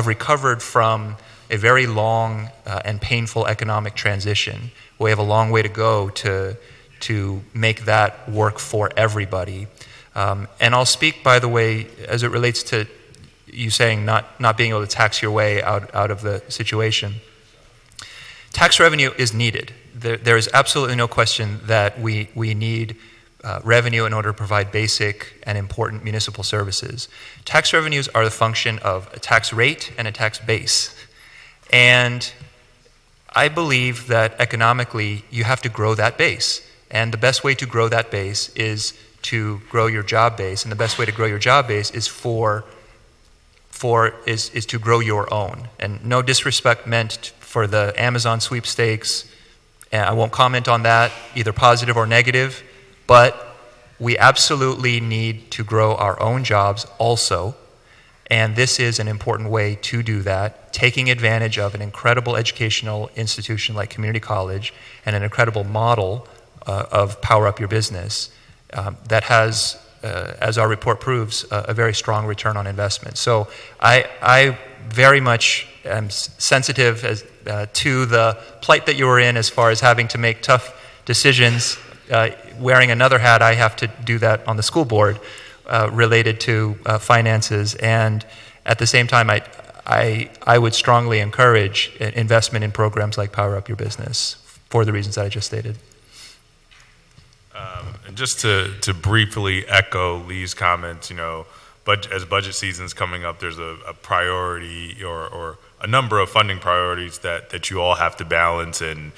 recovered from a very long and painful economic transition. We have a long way to go to make that work for everybody. And I'll speak, by the way, as it relates to you saying not being able to tax your way out of the situation. Tax revenue is needed. There is absolutely no question that we need revenue in order to provide basic and important municipal services. Tax revenues are the function of a tax rate and a tax base. And I believe that economically you have to grow that base. And the best way to grow that base is to grow your job base. And the best way to grow your job base is is to grow your own. And no disrespect meant for the Amazon sweepstakes. And I won't comment on that, either positive or negative, but we absolutely need to grow our own jobs also. And this is an important way to do that, taking advantage of an incredible educational institution like Community College and an incredible model of Power Up Your Business that has, as our report proves, a very strong return on investment. So I very much am sensitive to the plight that you were in as far as having to make tough decisions. Wearing another hat, I have to do that on the school board related to finances. And at the same time, I would strongly encourage investment in programs like Power Up Your Business for the reasons that I just stated. And just to briefly echo Lee's comments, as budget season's coming up, there's a priority or a number of funding priorities that you all have to balance and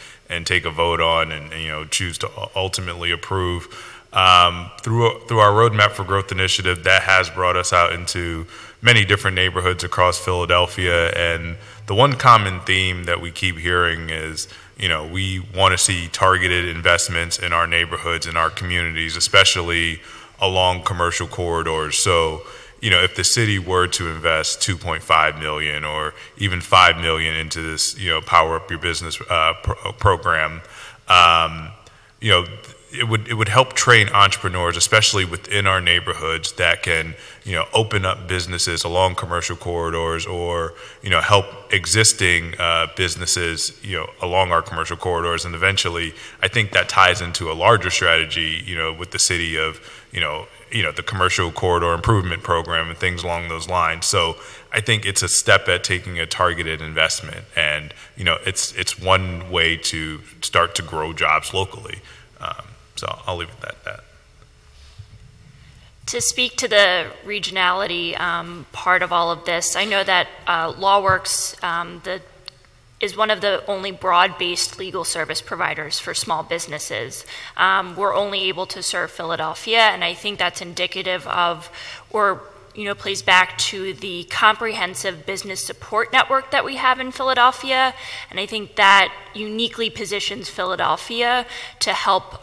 take a vote on and choose to ultimately approve. Through our Roadmap for Growth initiative, that has brought us out into many different neighborhoods across Philadelphia, and the one common theme that we keep hearing is, we want to see targeted investments in our neighborhoods, in our communities, especially along commercial corridors. So, if the city were to invest $2.5 million or even $5 million into this, Power Up Your Business program, it would help train entrepreneurs, especially within our neighborhoods, that can open up businesses along commercial corridors, or help existing businesses along our commercial corridors. And eventually, I think that ties into a larger strategy with the city of the commercial corridor improvement program and things along those lines. So I think it's a step at taking a targeted investment, and it's one way to start to grow jobs locally. So I'll leave it at that. To speak to the regionality part of all of this, I know that LawWorks is one of the only broad-based legal service providers for small businesses. We're only able to serve Philadelphia, and I think that's indicative of, or plays back to the comprehensive business support network that we have in Philadelphia. And I think that uniquely positions Philadelphia to help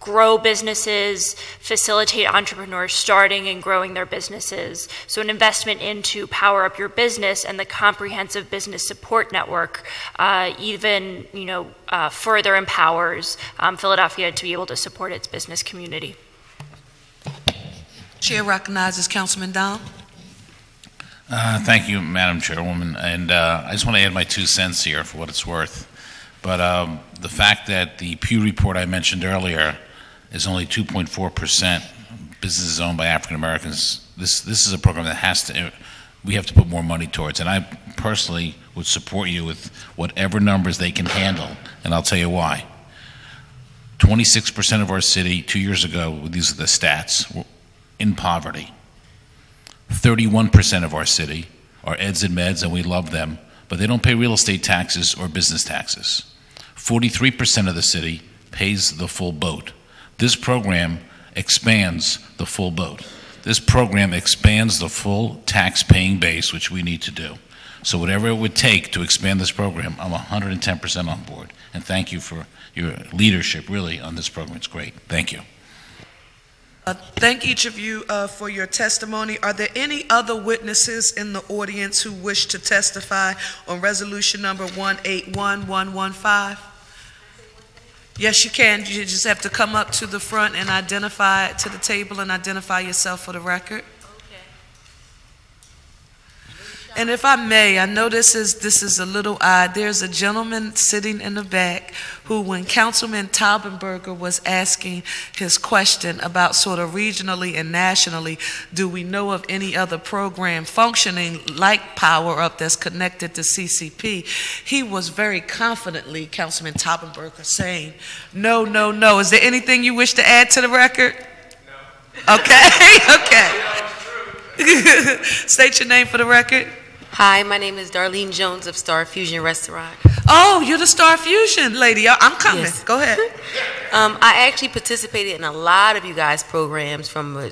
grow businesses, facilitate entrepreneurs starting and growing their businesses. So an investment into Power Up Your Business and the comprehensive business support network even further empowers Philadelphia to be able to support its business community. Chair recognizes Councilman Dowd. Thank you, Madam Chairwoman. And I just want to add my 2 cents here for what it's worth. But the fact that the Pew report I mentioned earlier is only 2.4% businesses owned by African Americans, this is a program that we have to put more money towards. And I personally would support you with whatever numbers they can handle. And I'll tell you why. 26% of our city 2 years ago, these are the stats, were in poverty. 31% of our city are eds and meds, and we love them, but they don't pay real estate taxes or business taxes. 43% of the city pays the full boat. This program expands the full boat. This program expands the full tax-paying base, which we need to do. So whatever it would take to expand this program, I'm 110% on board. And thank you for your leadership, really, on this program. It's great. Thank you. Thank each of you for your testimony. Are there any other witnesses in the audience who wish to testify on resolution number 181115? Yes, you can. You just have to come up to the front and identify to the table and identify yourself for the record. And if I may, I know this is a little odd. There's a gentleman sitting in the back who, when Councilman Taubenberger was asking his question about sort of regionally and nationally, do we know of any other program functioning like Power Up that's connected to CCP, he was very confidently, Councilman Taubenberger, saying, no, no, no. Is there anything you wish to add to the record? No. Okay, okay. State your name for the record. Hi, my name is Darlene Jones of Star Fusion Restaurant. Oh, you're the Star Fusion lady. I'm coming. Yes. Go ahead. I actually participated in a lot of you guys' programs from a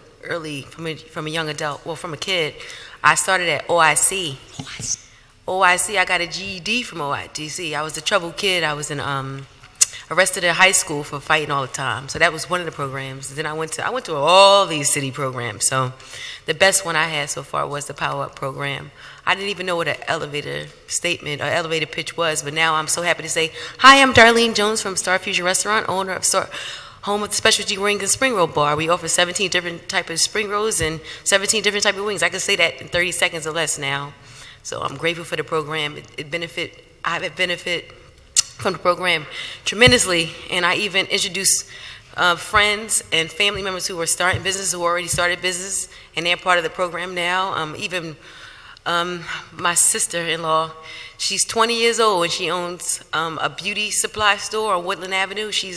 young adult, well, from a kid. I started at OIC. OIC, I got a GED from OIC. I was a troubled kid. I was arrested in high school for fighting all the time. So that was one of the programs. Then I went to all these city programs. So the best one I had so far was the Power Up program. I didn't even know what an elevator statement or elevator pitch was, but now I'm so happy to say, hi, I'm Darlene Jones from Star Fusion Restaurant, owner of home of the specialty wing and spring roll bar. We offer 17 different types of spring rolls and 17 different types of wings. I can say that in 30 seconds or less now. So I'm grateful for the program. I have benefit from the program tremendously, and I even introduce friends and family members who are starting business, who already started business, and they're part of the program now. Even my sister-in-law, she's 20 years old and she owns a beauty supply store on Woodland Avenue. She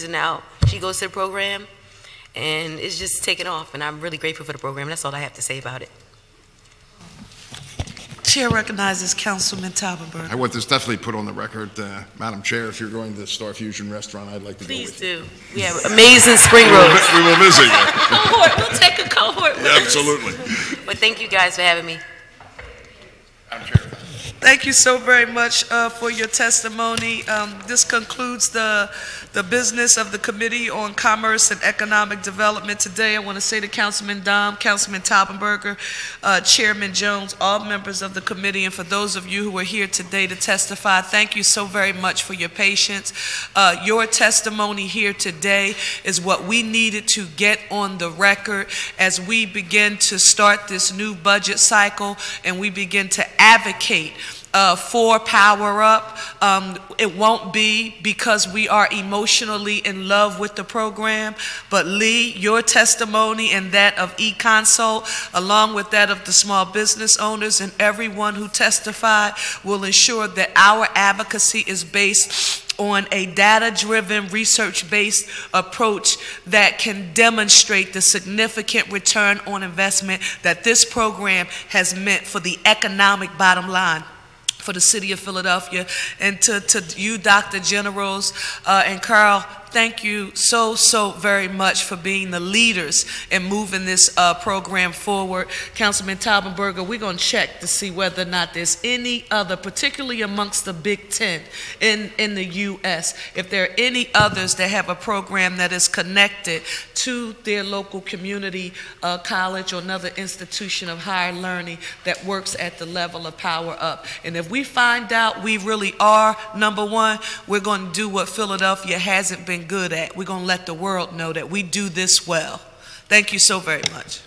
goes to the program, and it's just taken off, and I'm really grateful for the program. That's all I have to say about it. Chair recognizes Councilman Taubenberg. I want this definitely put on the record. Madam Chair, if you're going to the Star Fusion restaurant, I'd like to go with you. Please do. We have amazing spring rolls. We will visit you. Cohort, we'll take a cohort with us. Absolutely. But thank you guys for having me. Thank you so very much for your testimony. This concludes the business of the Committee on Commerce and Economic Development today. I want to say to Councilman Dom, Councilman Taubenberger, Chairman Jones, all members of the committee, and for those of you who are here today to testify, thank you so very much for your patience. Your testimony here today is what we needed to get on the record as we begin to start this new budget cycle and we begin to advocate for Power Up. It won't be because we are emotionally in love with the program, but Lee, your testimony and that of eConsult, along with that of the small business owners and everyone who testified, will ensure that our advocacy is based on a data-driven, research-based approach that can demonstrate the significant return on investment that this program has meant for the economic bottom line for the city of Philadelphia. And to you, Dr. Generals, and Carl, thank you so very much for being the leaders in moving this program forward. Councilman Taubenberger, we're going to check to see whether or not there's any other, particularly amongst the Big Ten in the U.S., if there are any others that have a program that is connected to their local community college or another institution of higher learning that works at the level of Power Up. And if we find out we really are number one, we're going to do what Philadelphia hasn't been good at. We're going to let the world know that we do this well. Thank you so very much.